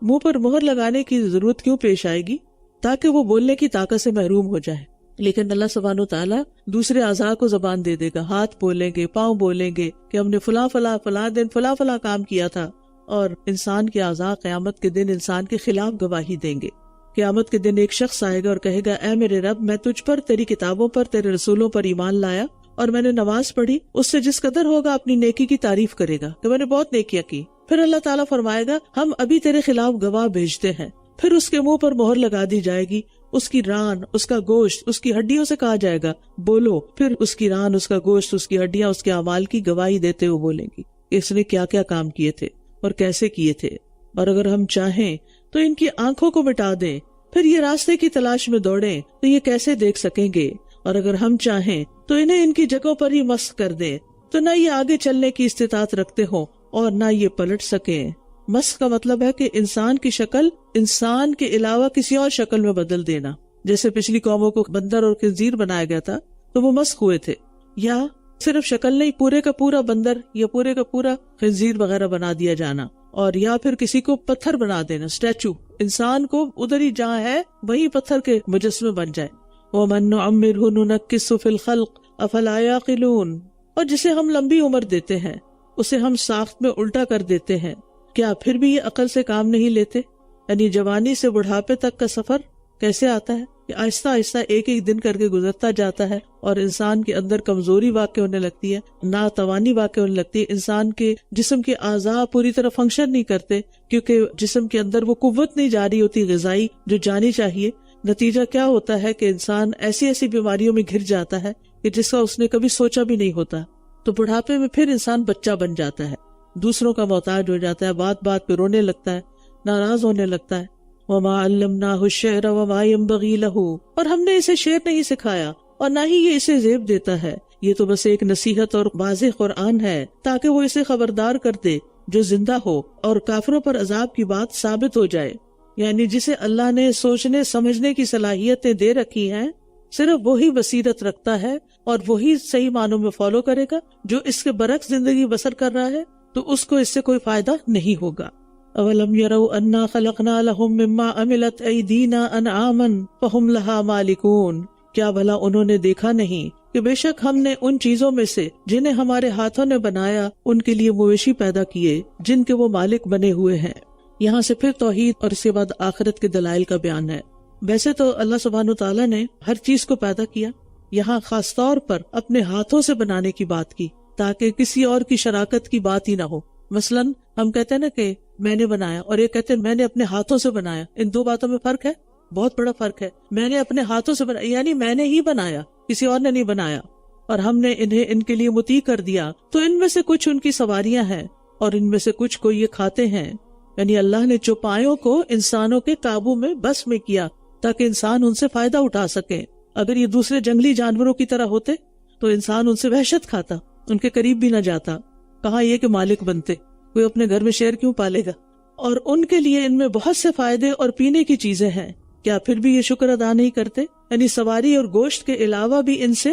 منہ پر مہر لگانے کی ضرورت کیوں پیش آئے گی؟ تاکہ وہ بولنے کی طاقت سے محروم ہو جائے. لیکن اللہ سبحانہ وتعالیٰ دوسرے اعضاء کو زبان دے دے گا، ہاتھ بولیں گے، پاؤں بولیں گے کہ ہم نے فلاں فلاں فلاں دن فلاں فلاں کام کیا تھا. اور انسان کے اعضاء قیامت کے دن انسان کے خلاف گواہی دیں گے. قیامت کے دن ایک شخص آئے گا اور کہے گا، اے میرے رب، میں تجھ پر، تیری کتابوں پر، تیرے رسولوں پر ایمان لایا اور میں نے نماز پڑھی. اس سے جس قدر ہوگا اپنی نیکی کی تعریف کرے گا کہ میں نے بہت نیکیاں کی. پھر اللہ تعالیٰ فرمائے گا، ہم ابھی تیرے خلاف گواہ بھیجتے ہیں. پھر اس کے منہ پر مہر لگا دی جائے گی. اس کی ران، اس کا گوشت، اس کی ہڈیوں سے کہا جائے گا بولو. پھر اس کی ران، اس کا گوشت، اس کی ہڈیاں اس کے اعمال کی گواہی دیتے ہوئے بولیں گی اس نے کیا کیا کام کیے تھے اور کیسے کیے تھے. اور اگر ہم چاہیں تو ان کی آنکھوں کو مٹا دیں، پھر یہ راستے کی تلاش میں دوڑیں تو یہ کیسے دیکھ سکیں گے. اور اگر ہم چاہیں تو انہیں ان کی جگہوں پر ہی مسخ کر دیں تو نہ یہ آگے چلنے کی استطاعت رکھتے ہوں اور نہ یہ پلٹ سکیں. مسخ کا مطلب ہے کہ انسان کی شکل انسان کے علاوہ کسی اور شکل میں بدل دینا. جیسے پچھلی قوموں کو بندر اور خنزیر بنایا گیا تھا تو وہ مسخ ہوئے تھے، یا صرف شکل نہیں، پورے کا پورا بندر یا پورے کا پورا خنزیر وغیرہ بنا دیا جانا، اور یا پھر کسی کو پتھر بنا دینا، اسٹیچو، انسان کو ادھر ہی جہاں ہے وہی پتھر کے مجسمے بن جائے. وَمَن نُعَمِّرْهُ نُنَكِّسْهُ فِي الْخَلْقِ أَفَلَا يَعْقِلُونَ، اور جسے ہم لمبی عمر دیتے ہیں اسے ہم ساخت میں الٹا کر دیتے ہیں، کیا پھر بھی یہ عقل سے کام نہیں لیتے؟ یعنی جوانی سے بڑھاپے تک کا سفر کیسے آتا ہے؟ کہ آہستہ آہستہ ایک ایک دن کر کے گزرتا جاتا ہے اور انسان کے اندر کمزوری واقع ہونے لگتی ہے، ناتوانی واقع ہونے لگتی ہے، انسان کے جسم کے اعضاء پوری طرح فنکشن نہیں کرتے کیونکہ جسم کے اندر وہ قوت نہیں جاری ہوتی غذائی جو جانی چاہیے۔ نتیجہ کیا ہوتا ہے کہ انسان ایسی ایسی بیماریوں میں گھر جاتا ہے کہ جس کا اس نے کبھی سوچا بھی نہیں ہوتا، تو بڑھاپے میں پھر انسان بچہ بن جاتا ہے، دوسروں کا محتاج ہو جاتا ہے، بات بات پہ رونے لگتا ہے، ناراض ہونے لگتا ہے۔ وَمَا عَلَّمْنَاهُ الشِّعْرَ وَمَا يَنبَغِي لَهُ، اور ہم نے اسے شعر نہیں سکھایا اور نہ ہی یہ اسے زیب دیتا ہے، یہ تو بس ایک نصیحت اور واضح قرآن ہے تاکہ وہ اسے خبردار کر دے جو زندہ ہو اور کافروں پر عذاب کی بات ثابت ہو جائے۔ یعنی جسے اللہ نے سوچنے سمجھنے کی صلاحیتیں دے رکھی ہیں صرف وہی بصیرت رکھتا ہے اور وہی صحیح معنوں میں فالو کرے گا۔ جو اس کے برعکس زندگی بسر کر رہا ہے تو اس کو اس سے کوئی فائدہ نہیں ہوگا۔ اولم يروا انا خلقنا لهم مما عملت ايدينا انعاما فهم لها مالكون، کیا بھلا انہوں نے دیکھا نہیں کہ بے شک ہم نے ان چیزوں میں سے جنہیں ہمارے ہاتھوں نے بنایا ان کے لیے مویشی پیدا کیے جن کے وہ مالک بنے ہوئے ہیں۔ یہاں سے پھر توحید اور اس کے بعد آخرت کے دلائل کا بیان ہے۔ ویسے تو اللہ سبحانہ تعالیٰ نے ہر چیز کو پیدا کیا، یہاں خاص طور پر اپنے ہاتھوں سے بنانے کی بات کی تاکہ کسی اور کی شراکت کی بات ہی نہ ہو۔ مثلا ہم کہتے ہیں نا کہ میں نے بنایا، اور یہ کہتے ہیں میں نے اپنے ہاتھوں سے بنایا، ان دو باتوں میں فرق ہے، بہت بڑا فرق ہے۔ میں نے اپنے ہاتھوں سے بنایا یعنی میں نے ہی بنایا، کسی اور نے نہیں بنایا، اور ہم نے انہیں ان کے لیے مطیع کر دیا، تو ان میں سے کچھ ان کی سواریاں ہیں اور ان میں سے کچھ کو یہ کھاتے ہیں۔ یعنی اللہ نے چوپایوں کو انسانوں کے قابو میں بس میں کیا تاکہ انسان ان سے فائدہ اٹھا سکے۔ اگر یہ دوسرے جنگلی جانوروں کی طرح ہوتے تو انسان ان سے وحشت کھاتا، ان کے قریب بھی نہ جاتا، کہاں یہ کہ مالک بنتے۔ کوئی اپنے گھر میں شیر کیوں پالے گا؟ اور ان کے لیے ان میں بہت سے فائدے اور پینے کی چیزیں ہیں، کیا پھر بھی یہ شکر ادا نہیں کرتے؟ یعنی سواری اور گوشت کے علاوہ بھی ان سے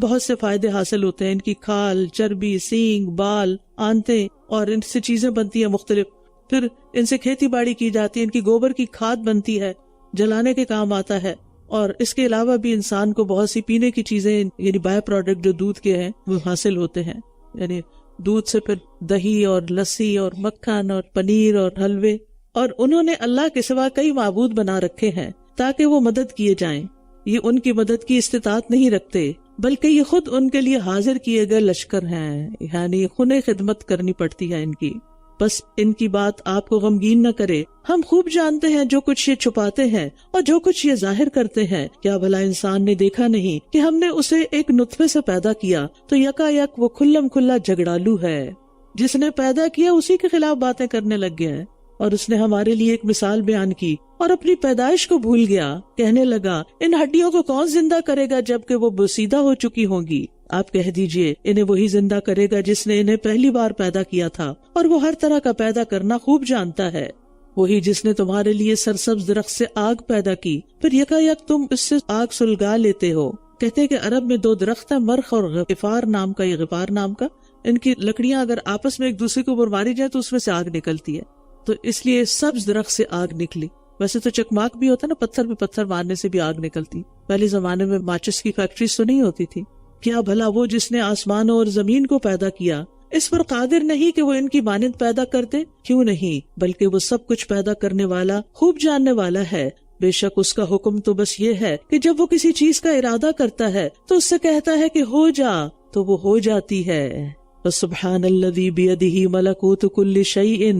بہت سے فائدے حاصل ہوتے ہیں، ان کی کھال، چربی، سینگ، بال، آنتیں، اور ان سے چیزیں بنتی ہیں مختلف، پھر ان سے کھیتی باڑی کی جاتی ہے، ان کی گوبر کی کھاد بنتی ہے، جلانے کے کام آتا ہے، اور اس کے علاوہ بھی انسان کو بہت سی پینے کی چیزیں یعنی بائی پروڈکٹ جو دودھ کے ہیں وہ حاصل ہوتے ہیں۔ یعنی دودھ سے پھر دہی اور لسی اور مکھن اور پنیر اور حلوے، اور انہوں نے اللہ کے سوا کئی معبود بنا رکھے ہیں تاکہ وہ مدد کیے جائیں۔ یہ ان کی مدد کی استطاعت نہیں رکھتے بلکہ یہ خود ان کے لیے حاضر کیے گئے لشکر ہیں، یعنی خونِ خدمت کرنی پڑتی ہے ان کی۔ بس ان کی بات آپ کو غمگین نہ کرے، ہم خوب جانتے ہیں جو کچھ یہ چھپاتے ہیں اور جو کچھ یہ ظاہر کرتے ہیں۔ کیا بھلا انسان نے دیکھا نہیں کہ ہم نے اسے ایک نطفے سے پیدا کیا تو یکا یک وہ کھلم کھلا جھگڑالو ہے، جس نے پیدا کیا اسی کے خلاف باتیں کرنے لگ گیا ہے۔ اور اس نے ہمارے لیے ایک مثال بیان کی اور اپنی پیدائش کو بھول گیا، کہنے لگا ان ہڈیوں کو کون زندہ کرے گا جبکہ وہ بوسیدہ ہو چکی ہوں گی۔ آپ کہہ دیجئے انہیں وہی زندہ کرے گا جس نے انہیں پہلی بار پیدا کیا تھا، اور وہ ہر طرح کا پیدا کرنا خوب جانتا ہے۔ وہی جس نے تمہارے لیے سرسبز درخت سے آگ پیدا کی، پھر یکا یک تم اس سے آگ سلگا لیتے ہو۔ کہتے ہیں کہ عرب میں دو درخت ہیں، مرخ اور غفار نام کا، یہ غفار نام کا، ان کی لکڑیاں اگر آپس میں ایک دوسرے کو ماری جائے تو اس میں سے آگ نکلتی ہے، تو اس لیے سبز درخت سے آگ نکلی۔ ویسے تو چکماک بھی ہوتا نا، پتھر پہ پتھر مارنے سے بھی آگ نکلتی۔ پہلے زمانے میں ماچس کی فیکٹریز تو نہیں ہوتی تھی۔ کیا بھلا وہ جس نے آسمانوں اور زمین کو پیدا کیا اس پر قادر نہیں کہ وہ ان کی مانند پیدا کر دے؟ کیوں نہیں، بلکہ وہ سب کچھ پیدا کرنے والا، خوب جاننے والا ہے۔ بے شک اس کا حکم تو بس یہ ہے کہ جب وہ کسی چیز کا ارادہ کرتا ہے تو اس سے کہتا ہے کہ ہو جا، تو وہ ہو جاتی ہے۔ فسبحان الذی بیدہ ملکوت کل شیء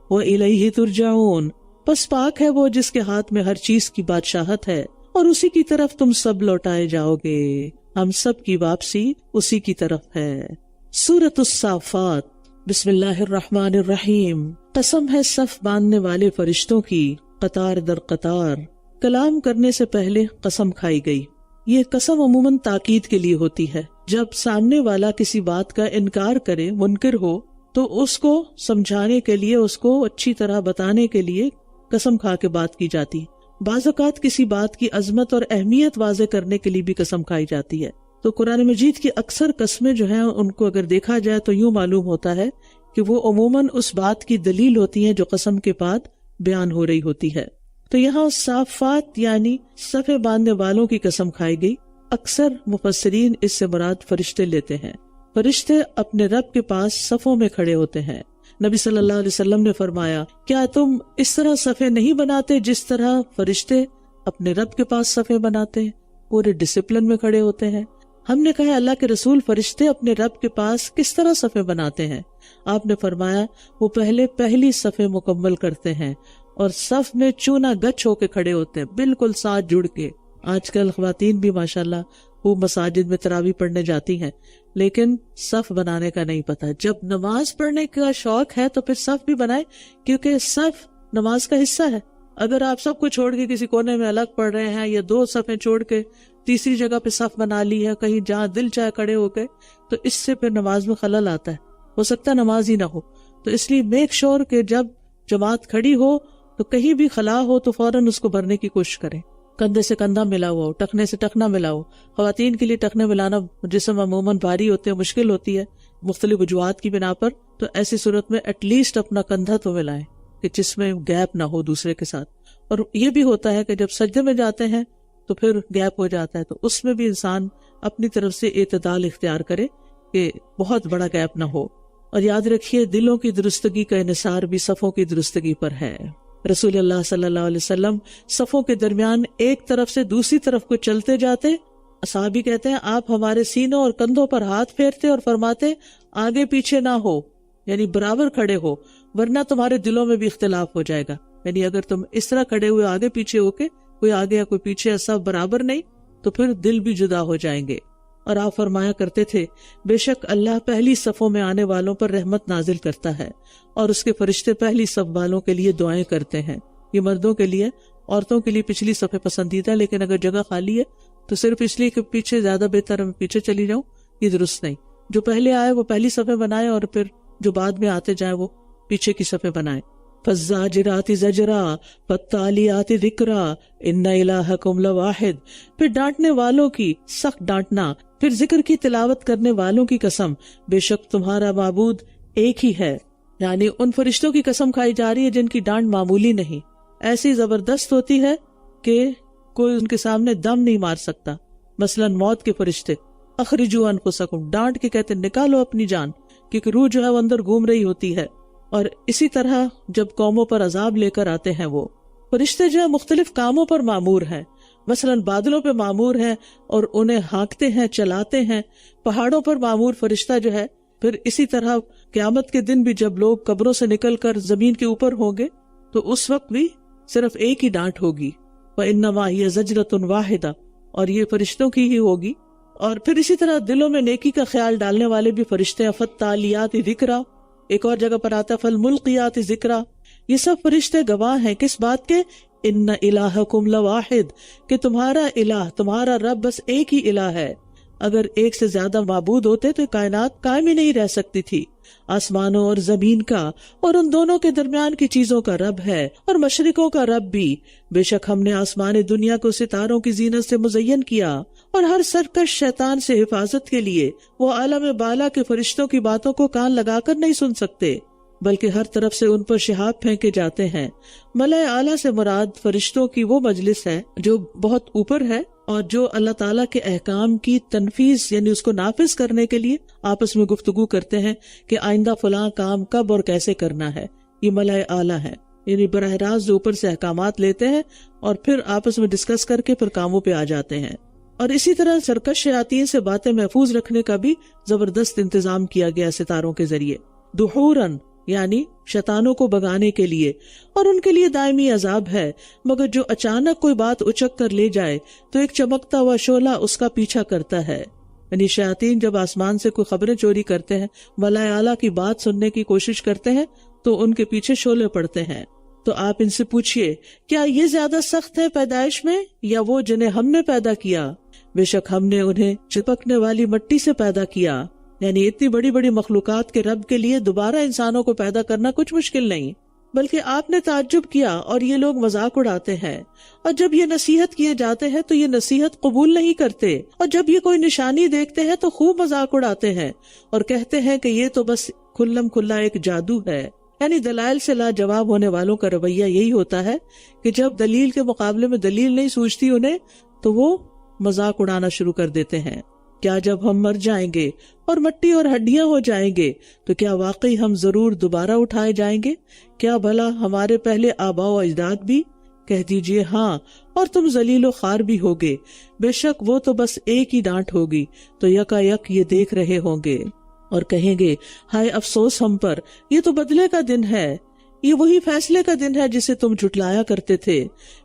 وإلیہ ترجعون، پس پاک ہے وہ جس کے ہاتھ میں ہر چیز کی بادشاہت ہے اور اسی کی طرف تم سب لوٹائے جاؤ گے۔ ہم سب کی واپسی اسی کی طرف ہے۔ سورۃ الصافات، بسم اللہ الرحمن الرحیم۔ قسم ہے صف باندھنے والے فرشتوں کی، قطار در قطار۔ کلام کرنے سے پہلے قسم کھائی گئی۔ یہ قسم عموماً تاکید کے لیے ہوتی ہے۔ جب سامنے والا کسی بات کا انکار کرے، منکر ہو، تو اس کو سمجھانے کے لیے، اس کو اچھی طرح بتانے کے لیے قسم کھا کے بات کی جاتی۔ بعض اوقات کسی بات کی عظمت اور اہمیت واضح کرنے کے لیے بھی قسم کھائی جاتی ہے۔ تو قرآن مجید کی اکثر قسمیں جو ہیں ان کو اگر دیکھا جائے تو یوں معلوم ہوتا ہے کہ وہ عموماً اس بات کی دلیل ہوتی ہیں جو قسم کے بعد بیان ہو رہی ہوتی ہے۔ تو یہاں صافات یعنی صفے باندھنے والوں کی قسم کھائی گئی۔ اکثر مفسرین اس سے مراد فرشتے لیتے ہیں۔ فرشتے اپنے رب کے پاس صفوں میں کھڑے ہوتے ہیں۔ نبی صلی اللہ علیہ وسلم نے فرمایا، کیا تم اس طرح صفے نہیں بناتے جس طرح فرشتے اپنے رب کے پاس صفیں بناتے ہیں، پورے ڈسپلن میں کھڑے ہوتے ہیں۔ ہم نے کہا اللہ کے رسول فرشتے اپنے رب کے پاس کس طرح صفیں بناتے ہیں؟ آپ نے فرمایا وہ پہلی صفیں مکمل کرتے ہیں اور صف میں چونا گچ ہو کے کھڑے ہوتے ہیں، بالکل ساتھ جڑ کے۔ آج کل خواتین بھی ماشاءاللہ وہ مساجد میں تراویح پڑھنے جاتی ہیں، لیکن صف بنانے کا نہیں پتا۔ جب نماز پڑھنے کا شوق ہے تو پھر صف بھی بنائے، کیونکہ صف نماز کا حصہ ہے۔ اگر آپ سب کو چھوڑ کے کسی کونے میں الگ پڑھ رہے ہیں یا 2 صفیں چھوڑ کے تیسری جگہ پہ صف بنا لی ہے، کہیں جہاں دل چاہے کھڑے ہو گئے، تو اس سے پھر نماز میں خلل آتا ہے، ہو سکتا ہے نماز ہی نہ ہو۔ تو اس لیے میک شور کہ جب جماعت کھڑی ہو تو کہیں بھی خلا ہو تو فوراً اس کو بھرنے کی کوشش کریں، کندھے سے کندھا ملا ہوا ہو، ٹخنے سے ٹخنا ملا ہو۔ خواتین کے لیے ٹخنے ملانا جسم عموماً بھاری ہوتے ہیں، مشکل ہوتی ہے مختلف وجوہات کی بنا پر، تو ایسی صورت میں ایٹ لیسٹ اپنا کندھا تو ملائیں کہ جس میں گیپ نہ ہو دوسرے کے ساتھ۔ اور یہ بھی ہوتا ہے کہ جب سجدے میں جاتے ہیں تو پھر گیپ ہو جاتا ہے، تو اس میں بھی انسان اپنی طرف سے اعتدال اختیار کرے کہ بہت بڑا گیپ نہ ہو۔ اور یاد رکھیے دلوں کی درستگی کا انحصار بھی صفوں کی درستگی پر ہے۔ رسول اللہ صلی اللہ علیہ وسلم صفوں کے درمیان ایک طرف سے دوسری طرف کو چلتے جاتے، صحابی کہتے ہیں آپ ہمارے سینوں اور کندھوں پر ہاتھ پھیرتے اور فرماتے آگے پیچھے نہ ہو، یعنی برابر کھڑے ہو، ورنہ تمہارے دلوں میں بھی اختلاف ہو جائے گا۔ یعنی اگر تم اس طرح کھڑے ہوئے آگے پیچھے ہو کے کوئی آگے یا کوئی پیچھے سب برابر نہیں تو پھر دل بھی جدا ہو جائیں گے۔ اور آپ فرمایا کرتے تھے بے شک اللہ پہلی صفوں میں آنے والوں پر رحمت نازل کرتا ہے اور اس کے فرشتے پہلی صف والوں کے لیے دعائیں کرتے ہیں۔ یہ مردوں کے لیے، عورتوں کے لیے پچھلی صفیں پسندیدہ، لیکن اگر جگہ خالی ہے تو صرف اس لیے کہ پیچھے زیادہ بہتر ہے میں پیچھے چلی جاؤں، یہ درست نہیں۔ جو پہلے آئے وہ پہلی صفیں بنائے اور پھر جو بعد میں آتے جائیں وہ پیچھے کی صفیں بنائیں۔ فَالزَّاجِرَاتِ زَجْرًا فَالتَّالِيَاتِ ذِكْرًا إِنَّ إِلَٰهَكُمْ لَوَاحِدٌ، پھر ڈانٹنے والوں کی سخت ڈانٹنا، پھر ذکر کی تلاوت کرنے والوں کی قسم، بے شک تمہارا معبود ایک ہی ہے۔ یعنی ان فرشتوں کی قسم کھائی جا رہی ہے جن کی ڈانٹ معمولی نہیں، ایسی زبردست ہوتی ہے کہ کوئی ان کے سامنے دم نہیں مار سکتا۔ مثلا موت کے فرشتے، اخرجوا انفسکم، ڈانٹ کے کہتے نکالو اپنی جان، کیونکہ روح جو ہے وہ اندر گھوم رہی ہوتی ہے۔ اور اسی طرح جب قوموں پر عذاب لے کر آتے ہیں وہ فرشتے جو ہے مختلف کاموں پر مامور ہیں، مثلا بادلوں پہ مامور ہیں اور انہیں ہانکتے ہیں، چلاتے ہیں۔ پہاڑوں پر مامور فرشتہ جو ہے، پھر اسی طرح قیامت کے دن بھی جب لوگ قبروں سے نکل کر زمین کے اوپر ہوں گے تو اس وقت بھی صرف ایک ہی ڈانٹ ہوگی، وَإِنَّمَا هِيَ زَجْرَةٌ وَاحِدَةٌ، اور یہ فرشتوں کی ہی ہوگی۔ اور پھر اسی طرح دلوں میں نیکی کا خیال ڈالنے والے بھی فرشتے ہیں، فَالتَّالِيَاتِ ذِكْرًا، ایک اور جگہ پر آتا ہے فَالْمُلْقِيَاتِ ذِكْرًا۔ یہ سب فرشتے گواہ ہیں کس بات کے؟ اِنَّ إِلَٰهَكُمْ لَوَاحِدٌ، کہ تمہارا الہ، تمہارا رب بس ایک ہی الہ ہے۔ اگر ایک سے زیادہ معبود ہوتے تو کائنات قائم ہی نہیں رہ سکتی تھی۔ آسمانوں اور زمین کا اور ان دونوں کے درمیان کی چیزوں کا رب ہے، اور مشرقوں کا رب بھی۔ بے شک ہم نے آسمان دنیا کو ستاروں کی زینت سے مزین کیا، اور ہر سرکش شیطان سے حفاظت کے لیے وہ عالم بالا کے فرشتوں کی باتوں کو کان لگا کر نہیں سن سکتے، بلکہ ہر طرف سے ان پر شہاب پھینکے جاتے ہیں۔ ملائے اعلیٰ سے مراد فرشتوں کی وہ مجلس ہے جو بہت اوپر ہے، اور جو اللہ تعالیٰ کے احکام کی تنفیذ یعنی اس کو نافذ کرنے کے لیے آپس میں گفتگو کرتے ہیں کہ آئندہ فلاں کام کب اور کیسے کرنا ہے۔ یہ ملائے اعلیٰ ہے، یعنی براہ راست جو اوپر سے احکامات لیتے ہیں اور پھر آپس میں ڈسکس کر کے پھر کاموں پہ آ جاتے ہیں۔ اور اسی طرح سرکش شیاطین سے باتیں محفوظ رکھنے کا بھی زبردست انتظام کیا گیا ستاروں کے ذریعے، دحوراً یعنی شیطانوں کو بگانے کے لیے، اور ان کے لیے دائمی عذاب ہے۔ مگر جو اچانک کوئی بات اچک کر لے جائے تو ایک چمکتا ہوا شعلہ اس کا پیچھا کرتا ہے۔ یعنی شیاطین جب آسمان سے کوئی خبریں چوری کرتے ہیں، ملائے اعلیٰ کی بات سننے کی کوشش کرتے ہیں تو ان کے پیچھے شعلے پڑتے ہیں۔ تو آپ ان سے پوچھئے کیا یہ زیادہ سخت ہے پیدائش میں یا وہ جنہیں ہم نے پیدا کیا؟ بے شک ہم نے انہیں چپکنے والی مٹی سے پیدا کیا۔ یعنی اتنی بڑی بڑی مخلوقات کے رب کے لیے دوبارہ انسانوں کو پیدا کرنا کچھ مشکل نہیں، بلکہ آپ نے تعجب کیا اور یہ لوگ مذاق اڑاتے ہیں، اور جب یہ نصیحت کیے جاتے ہیں تو یہ نصیحت قبول نہیں کرتے، اور جب یہ کوئی نشانی دیکھتے ہیں تو خوب مذاق اڑاتے ہیں اور کہتے ہیں کہ یہ تو بس کھلم کھلا ایک جادو ہے۔ یعنی دلائل سے لاجواب ہونے والوں کا رویہ یہی ہوتا ہے کہ جب دلیل کے مقابلے میں دلیل نہیں سوچتی انہیں تو وہ مذاق اڑانا شروع کر دیتے ہیں۔ کیا جب ہم مر جائیں گے اور مٹی اور ہڈیاں ہو جائیں گے تو کیا واقعی ہم ضرور دوبارہ اٹھائے جائیں گے؟ کیا بھلا ہمارے پہلے آباء و اجداد بھی؟ کہہ دیجئے ہاں، اور تم ذلیل و خوار بھی ہوگے، بے شک وہ تو بس ایک ہی ڈانٹ ہوگی تو یکا یک یہ دیکھ رہے ہوں گے اور کہیں گے ہائے افسوس ہم پر، یہ تو بدلے کا دن ہے، یہ وہی فیصلے کا دن ہے جسے تم جھٹلایا کرتے تھے۔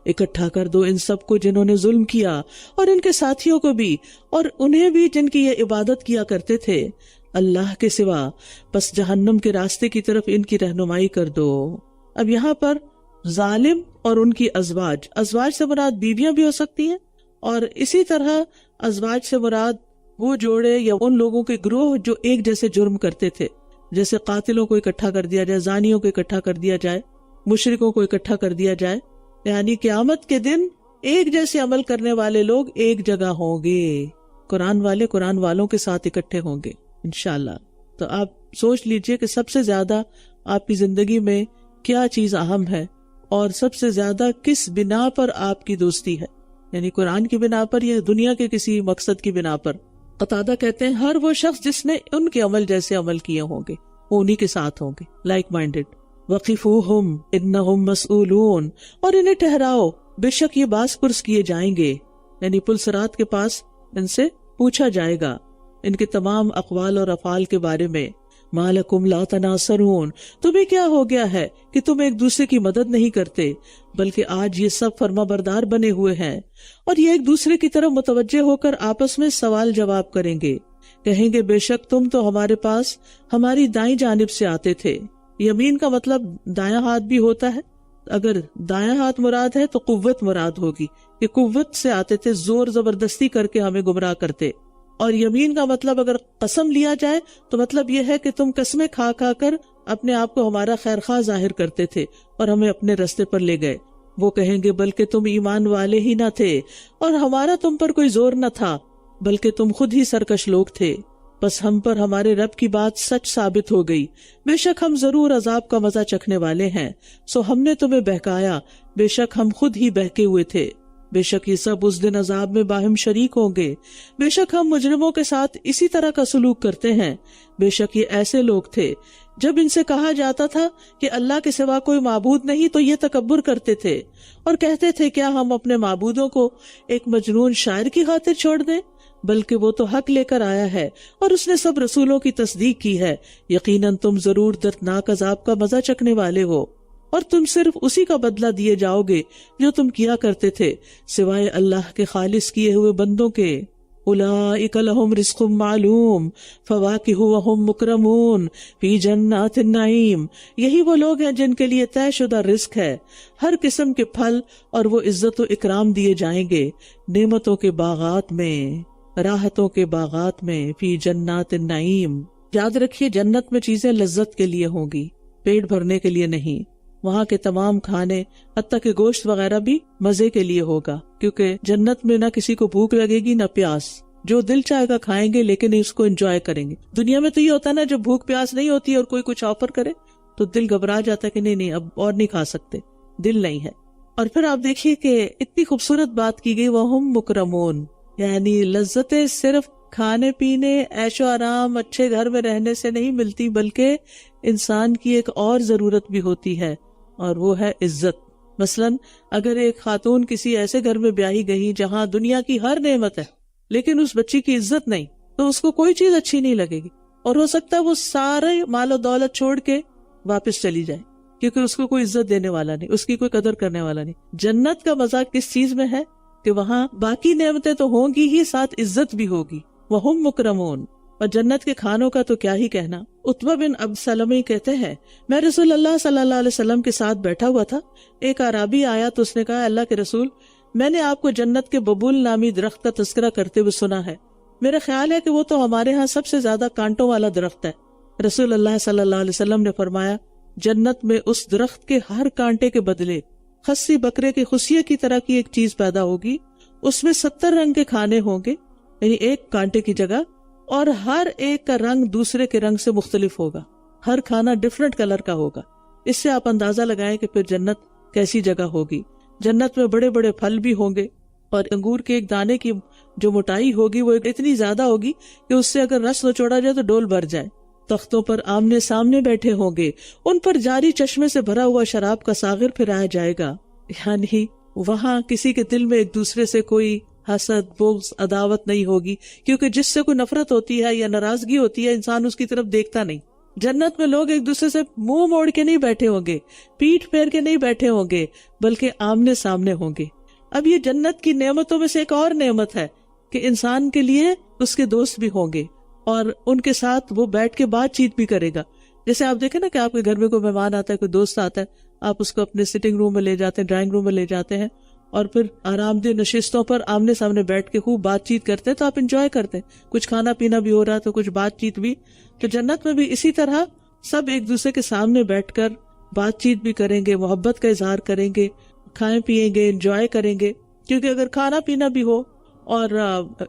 اکٹھا کر دو ان سب کو جنہوں نے ظلم کیا اور ان کے ساتھیوں کو بھی اور انہیں بھی جن کی یہ عبادت کیا کرتے تھے اللہ کے سوا، پس جہنم کے راستے کی طرف ان کی رہنمائی کر دو۔ اب یہاں پر ظالم اور ان کی ازواج سے مراد بیویاں بھی ہو سکتی ہیں، اور اسی طرح ازواج سے مراد وہ جوڑے یا ان لوگوں کے گروہ جو ایک جیسے جرم کرتے تھے، جیسے قاتلوں کو اکٹھا کر دیا جائے، زانیوں کو اکٹھا کر دیا جائے، مشرکوں کو اکٹھا کر دیا جائے، یعنی قیامت کے دن ایک جیسے عمل کرنے والے لوگ ایک جگہ ہوں گے، قرآن والے قرآن والوں کے ساتھ اکٹھے ہوں گے انشاءاللہ۔ تو آپ سوچ لیجئے کہ سب سے زیادہ آپ کی زندگی میں کیا چیز اہم ہے اور سب سے زیادہ کس بنا پر آپ کی دوستی ہے، یعنی قرآن کی بنا پر یا دنیا کے کسی مقصد کی بنا پر۔ قتادہ کہتے ہیں ہر وہ شخص جس نے ان کے عمل جیسے عمل کیے ہوں گے وہ انہی کے ساتھ ہوں گے، لائک مائنڈڈ۔ وقفوہم انہم مسئولون، اور انہیں ٹھہراؤ بے شک یہ باز پرس کیے جائیں گے، یعنی پل صراط کے پاس ان سے پوچھا جائے گا ان کے تمام اقوال اور افعال کے بارے میں۔ ما لکم لا تناصرون، تمہیں کیا ہو گیا ہے کہ تم ایک دوسرے کی مدد نہیں کرتے، بلکہ آج یہ سب فرما بردار بنے ہوئے ہیں، اور یہ ایک دوسرے کی طرف متوجہ ہو کر آپس میں سوال جواب کریں گے، کہیں گے بے شک تم تو ہمارے پاس ہماری دائیں جانب سے آتے تھے۔ یمین کا مطلب دایاں ہاتھ بھی ہوتا ہے، اگر دایاں ہاتھ مراد ہے تو قوت مراد ہوگی کہ قوت سے آتے تھے، زور زبردستی کر کے ہمیں گمراہ کرتے۔ اور یمین کا مطلب اگر قسم لیا جائے تو مطلب یہ ہے کہ تم قسمیں کھا کھا کر اپنے آپ کو ہمارا خیر خواہ ظاہر کرتے تھے اور ہمیں اپنے رستے پر لے گئے۔ وہ کہیں گے بلکہ تم ایمان والے ہی نہ تھے اور ہمارا تم پر کوئی زور نہ تھا، بلکہ تم خود ہی سرکش لوگ تھے، بس ہم پر ہمارے رب کی بات سچ ثابت ہو گئی، بے شک ہم ضرور عذاب کا مزہ چکھنے والے ہیں، سو ہم نے تمہیں بہکایا، بے شک ہم خود ہی بہکے ہوئے تھے، بے شک یہ سب اس دن عذاب میں باہم شریک ہوں گے، بے شک ہم مجرموں کے ساتھ اسی طرح کا سلوک کرتے ہیں۔ بے شک یہ ایسے لوگ تھے جب ان سے کہا جاتا تھا کہ اللہ کے سوا کوئی معبود نہیں تو یہ تکبر کرتے تھے اور کہتے تھے کیا ہم اپنے معبودوں کو ایک مجنون شاعر کی خاطر چھوڑ دیں، بلکہ وہ تو حق لے کر آیا ہے اور اس نے سب رسولوں کی تصدیق کی ہے، یقیناً تم ضرور دردناک عذاب کا مزہ چکھنے والے ہو، اور تم صرف اسی کا بدلہ دیے جاؤ گے جو تم کیا کرتے تھے، سوائے اللہ کے خالص کیے ہوئے بندوں کے۔ اولئک لہم رزق معلوم فواکہ وہم مکرمون فی جنات النعیم، یہی وہ لوگ ہیں جن کے لیے طے شدہ رزق ہے، ہر قسم کے پھل، اور وہ عزت و اکرام دیے جائیں گے نعمتوں کے باغات میں، راحتوں کے باغات میں، فی جنات النعیم۔ یاد رکھیے جنت میں چیزیں لذت کے لیے ہوں گی، پیٹ بھرنے کے لیے نہیں، وہاں کے تمام کھانے حتیٰ کہ گوشت وغیرہ بھی مزے کے لیے ہوگا، کیونکہ جنت میں نہ کسی کو بھوک لگے گی نہ پیاس، جو دل چاہے گا کھائیں گے لیکن اس کو انجوائے کریں گے۔ دنیا میں تو یہ ہوتا ہے نا، جب بھوک پیاس نہیں ہوتی اور کوئی کچھ آفر کرے تو دل گھبرا جاتا ہے کہ نہیں اب اور نہیں کھا سکتے، دل نہیں ہے۔ اور پھر آپ دیکھیے کہ اتنی خوبصورت بات کی گئی، وہم مکرمون، یعنی لذتیں صرف کھانے پینے، عیش و آرام، اچھے گھر میں رہنے سے نہیں ملتی، بلکہ انسان کی ایک اور ضرورت بھی ہوتی ہے، اور وہ ہے عزت۔ مثلاً اگر ایک خاتون کسی ایسے گھر میں بیاہی گئی جہاں دنیا کی ہر نعمت ہے لیکن اس بچی کی عزت نہیں، تو اس کو کوئی چیز اچھی نہیں لگے گی، اور ہو سکتا ہے وہ سارے مال و دولت چھوڑ کے واپس چلی جائے، کیونکہ اس کو کوئی عزت دینے والا نہیں، اس کی کوئی قدر کرنے والا نہیں۔ جنت کا مزہ کس چیز میں ہے کہ وہاں باقی نعمتیں تو ہوں گی ہی، ساتھ عزت بھی ہوگی، وہم مکرمون۔ اور جنت کے کھانوں کا تو کیا ہی کہنا۔ عتبہ بن ابی سلمہ کہتے ہیں میں رسول اللہ صلی اللہ علیہ وسلم کے ساتھ بیٹھا ہوا تھا، ایک اعرابی آیا تو اس نے کہا اللہ کے رسول، میں نے آپ کو جنت کے ببول نامی درخت کا تذکرہ کرتے ہوئے سنا ہے، میرا خیال ہے کہ وہ تو ہمارے ہاں سب سے زیادہ کانٹوں والا درخت ہے۔ رسول اللہ صلی اللہ علیہ وسلم نے فرمایا جنت میں اس درخت کے ہر کانٹے کے بدلے خصی بکرے کے خصیے کی طرح کی ایک چیز پیدا ہوگی، اس میں 70 رنگ کے کھانے ہوں گے، یعنی ایک کانٹے کی جگہ، اور ہر ایک کا رنگ دوسرے کے رنگ سے مختلف ہوگا، ہر کھانا ڈفرنٹ کلر کا ہوگا۔ اس سے آپ اندازہ لگائیں کہ پھر جنت کیسی جگہ ہوگی۔ جنت میں بڑے بڑے پھل بھی ہوں گے، اور انگور کے ایک دانے کی جو موٹائی ہوگی وہ اتنی زیادہ ہوگی کہ اس سے اگر رس نچوڑا جائے تو ڈول بھر جائے۔ تختوں پر آمنے سامنے بیٹھے ہوں گے، ان پر جاری چشمے سے بھرا ہوا شراب کا ساغر پھرایا جائے گا، یعنی وہاں کسی کے دل میں ایک دوسرے سے کوئی حسد، بغض، عداوت نہیں ہوگی، کیونکہ جس سے کوئی نفرت ہوتی ہے یا ناراضگی ہوتی ہے انسان اس کی طرف دیکھتا نہیں۔ جنت میں لوگ ایک دوسرے سے منہ موڑ کے نہیں بیٹھے ہوں گے، پیٹھ پھیر کے نہیں بیٹھے ہوں گے، بلکہ آمنے سامنے ہوں گے۔ اب یہ جنت کی نعمتوں میں سے ایک اور نعمت ہے کہ انسان کے لیے اس کے دوست بھی ہوں گے اور ان کے ساتھ وہ بیٹھ کے بات چیت بھی کرے گا۔ جیسے آپ دیکھیں نا کہ آپ کے گھر میں کوئی مہمان آتا ہے، کوئی دوست آتا ہے، آپ اس کو اپنے سٹنگ روم میں لے جاتے ہیں، ڈرائنگ روم میں لے جاتے ہیں اور پھر آرام دہ نشستوں پر آمنے سامنے بیٹھ کے خوب بات چیت کرتے ہیں، تو آپ انجوائے کرتے ہیں، کچھ کھانا پینا بھی ہو رہا تو کچھ بات چیت بھی۔ تو جنت میں بھی اسی طرح سب ایک دوسرے کے سامنے بیٹھ کر بات چیت بھی کریں گے، محبت کا اظہار کریں گے، کھائیں پیئیں گے، انجوائے کریں گے۔ کیونکہ اگر کھانا پینا بھی ہو اور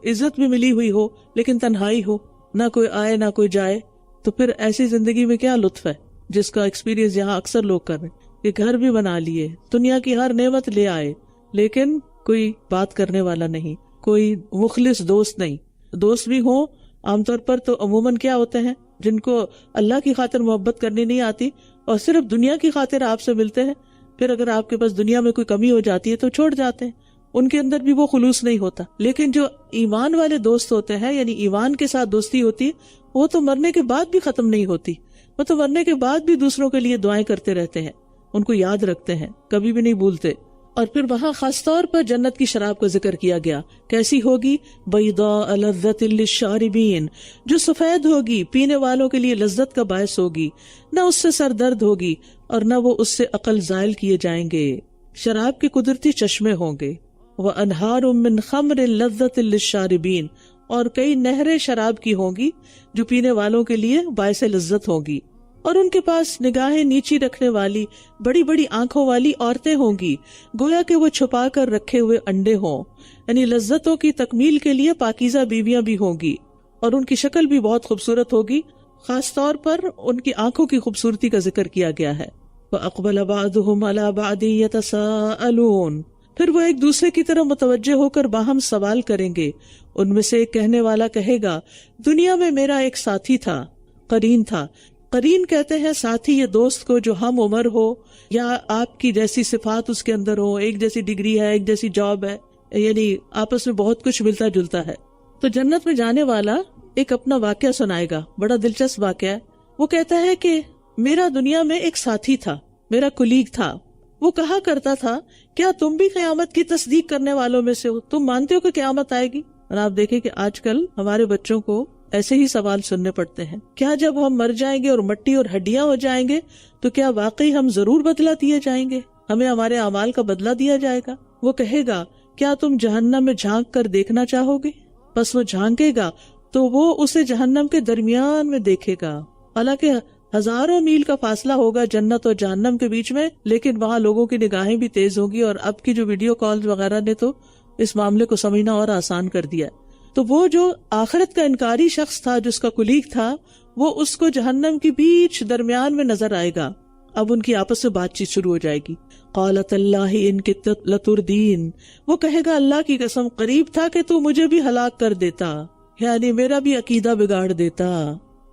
عزت بھی ملی ہوئی ہو لیکن تنہائی ہو، نہ کوئی آئے نہ کوئی جائے، تو پھر ایسی زندگی میں کیا لطف ہے جس کا ایکسپیرینس یہاں اکثر لوگ کر رہے ہیں کہ گھر بھی بنا لیے، دنیا کی ہر نعمت لے آئے، لیکن کوئی بات کرنے والا نہیں، کوئی مخلص دوست نہیں۔ دوست بھی ہوں عام طور پر تو عموماً کیا ہوتے ہیں جن کو اللہ کی خاطر محبت کرنی نہیں آتی اور صرف دنیا کی خاطر آپ سے ملتے ہیں، پھر اگر آپ کے پاس دنیا میں کوئی کمی ہو جاتی ہے تو چھوڑ جاتے ہیں، ان کے اندر بھی وہ خلوص نہیں ہوتا۔ لیکن جو ایمان والے دوست ہوتے ہیں، یعنی ایمان کے ساتھ دوستی ہوتی ہے، وہ تو مرنے کے بعد بھی ختم نہیں ہوتی، وہ تو مرنے کے بعد بھی دوسروں کے لیے دعائیں کرتے رہتے ہیں، ان کو یاد رکھتے ہیں، کبھی بھی نہیں بھولتے۔ اور پھر وہاں خاص طور پر جنت کی شراب کا ذکر کیا گیا، کیسی ہوگی؟ بیضاء لذۃ للشاربین، جو سفید ہوگی، پینے والوں کے لیے لذت کا باعث ہوگی، نہ اس سے سر درد ہوگی اور نہ وہ اس سے عقل زائل کیے جائیں گے۔ شراب کے قدرتی چشمے ہوں گے، وَأَنْهَارٌ مِّنْ خَمْرٍ لَذَّةٍ لِلشَّارِبِينَ، اور کئی نہریں شراب کی ہوں گی جو پینے والوں کے لیے باعث لذت ہوں گی۔ اور ان کے پاس نگاہیں نیچی رکھنے والی بڑی بڑی آنکھوں والی عورتیں ہوں گی، گویا کہ وہ چھپا کر رکھے ہوئے انڈے ہوں، یعنی لذتوں کی تکمیل کے لیے پاکیزہ بیویاں بھی ہوں گی، اور ان کی شکل بھی بہت خوبصورت ہوگی۔ خاص طور پر ان کی آنکھوں کی خوبصورتی کا ذکر کیا گیا ہے۔ وَأَقْبَلَ بَعْضُهُمْ عَلَى بَعْضٍ يَتَسَاءَلُونَ، پھر وہ ایک دوسرے کی طرف متوجہ ہو کر باہم سوال کریں گے۔ ان میں سے ایک کہنے والا کہے گا، دنیا میں میرا ایک ساتھی تھا، قرین تھا۔ قرین کہتے ہیں ساتھی یا دوست کو جو ہم عمر ہو یا آپ کی جیسی صفات اس کے اندر ہو، ایک جیسی ڈگری ہے، ایک جیسی جاب ہے، یعنی آپس میں بہت کچھ ملتا جلتا ہے۔ تو جنت میں جانے والا ایک اپنا واقعہ سنائے گا، بڑا دلچسپ واقعہ ہے۔ وہ کہتا ہے کہ میرا دنیا میں ایک ساتھی تھا، میرا کولیگ تھا، وہ کہا کرتا تھا کیا تم بھی قیامت کی تصدیق کرنے والوں میں سے ہو؟ تم مانتے ہو کہ قیامت آئے گی؟ اور آپ دیکھیں کہ آج کل ہمارے بچوں کو ایسے ہی سوال سننے پڑتے ہیں، کیا جب ہم مر جائیں گے اور مٹی اور ہڈیاں ہو جائیں گے تو کیا واقعی ہم ضرور بدلہ دیے جائیں گے؟ ہمیں ہمارے اعمال کا بدلہ دیا جائے گا؟ وہ کہے گا کیا تم جہنم میں جھانک کر دیکھنا چاہو گے؟ بس وہ جھانکے گا تو وہ اسے جہنم کے درمیان میں دیکھے گا، حالانکہ ہزاروں میل کا فاصلہ ہوگا جنت اور جہنم کے بیچ میں، لیکن وہاں لوگوں کی نگاہیں بھی تیز ہوگی، اور اب کی جو ویڈیو کال وغیرہ نے تو اس معاملے کو سمجھنا اور آسان کر دیا۔ تو وہ جو آخرت کا انکاری شخص تھا، جس کا کولیگ تھا، وہ اس کو جہنم کی بیچ درمیان میں نظر آئے گا۔ اب ان کی آپس میں بات چیت شروع ہو جائے گی۔ قالت اللہ ان کدت لتردین، وہ کہے گا اللہ کی قسم قریب تھا کہ تو مجھے بھی ہلاک کر دیتا، یعنی میرا بھی عقیدہ بگاڑ دیتا،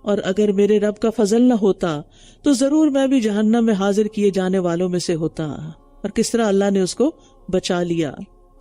اور اگر میرے رب کا فضل نہ ہوتا تو ضرور میں بھی جہنم میں حاضر کیے جانے والوں میں سے ہوتا۔ اور کس طرح اللہ نے اس کو بچا لیا۔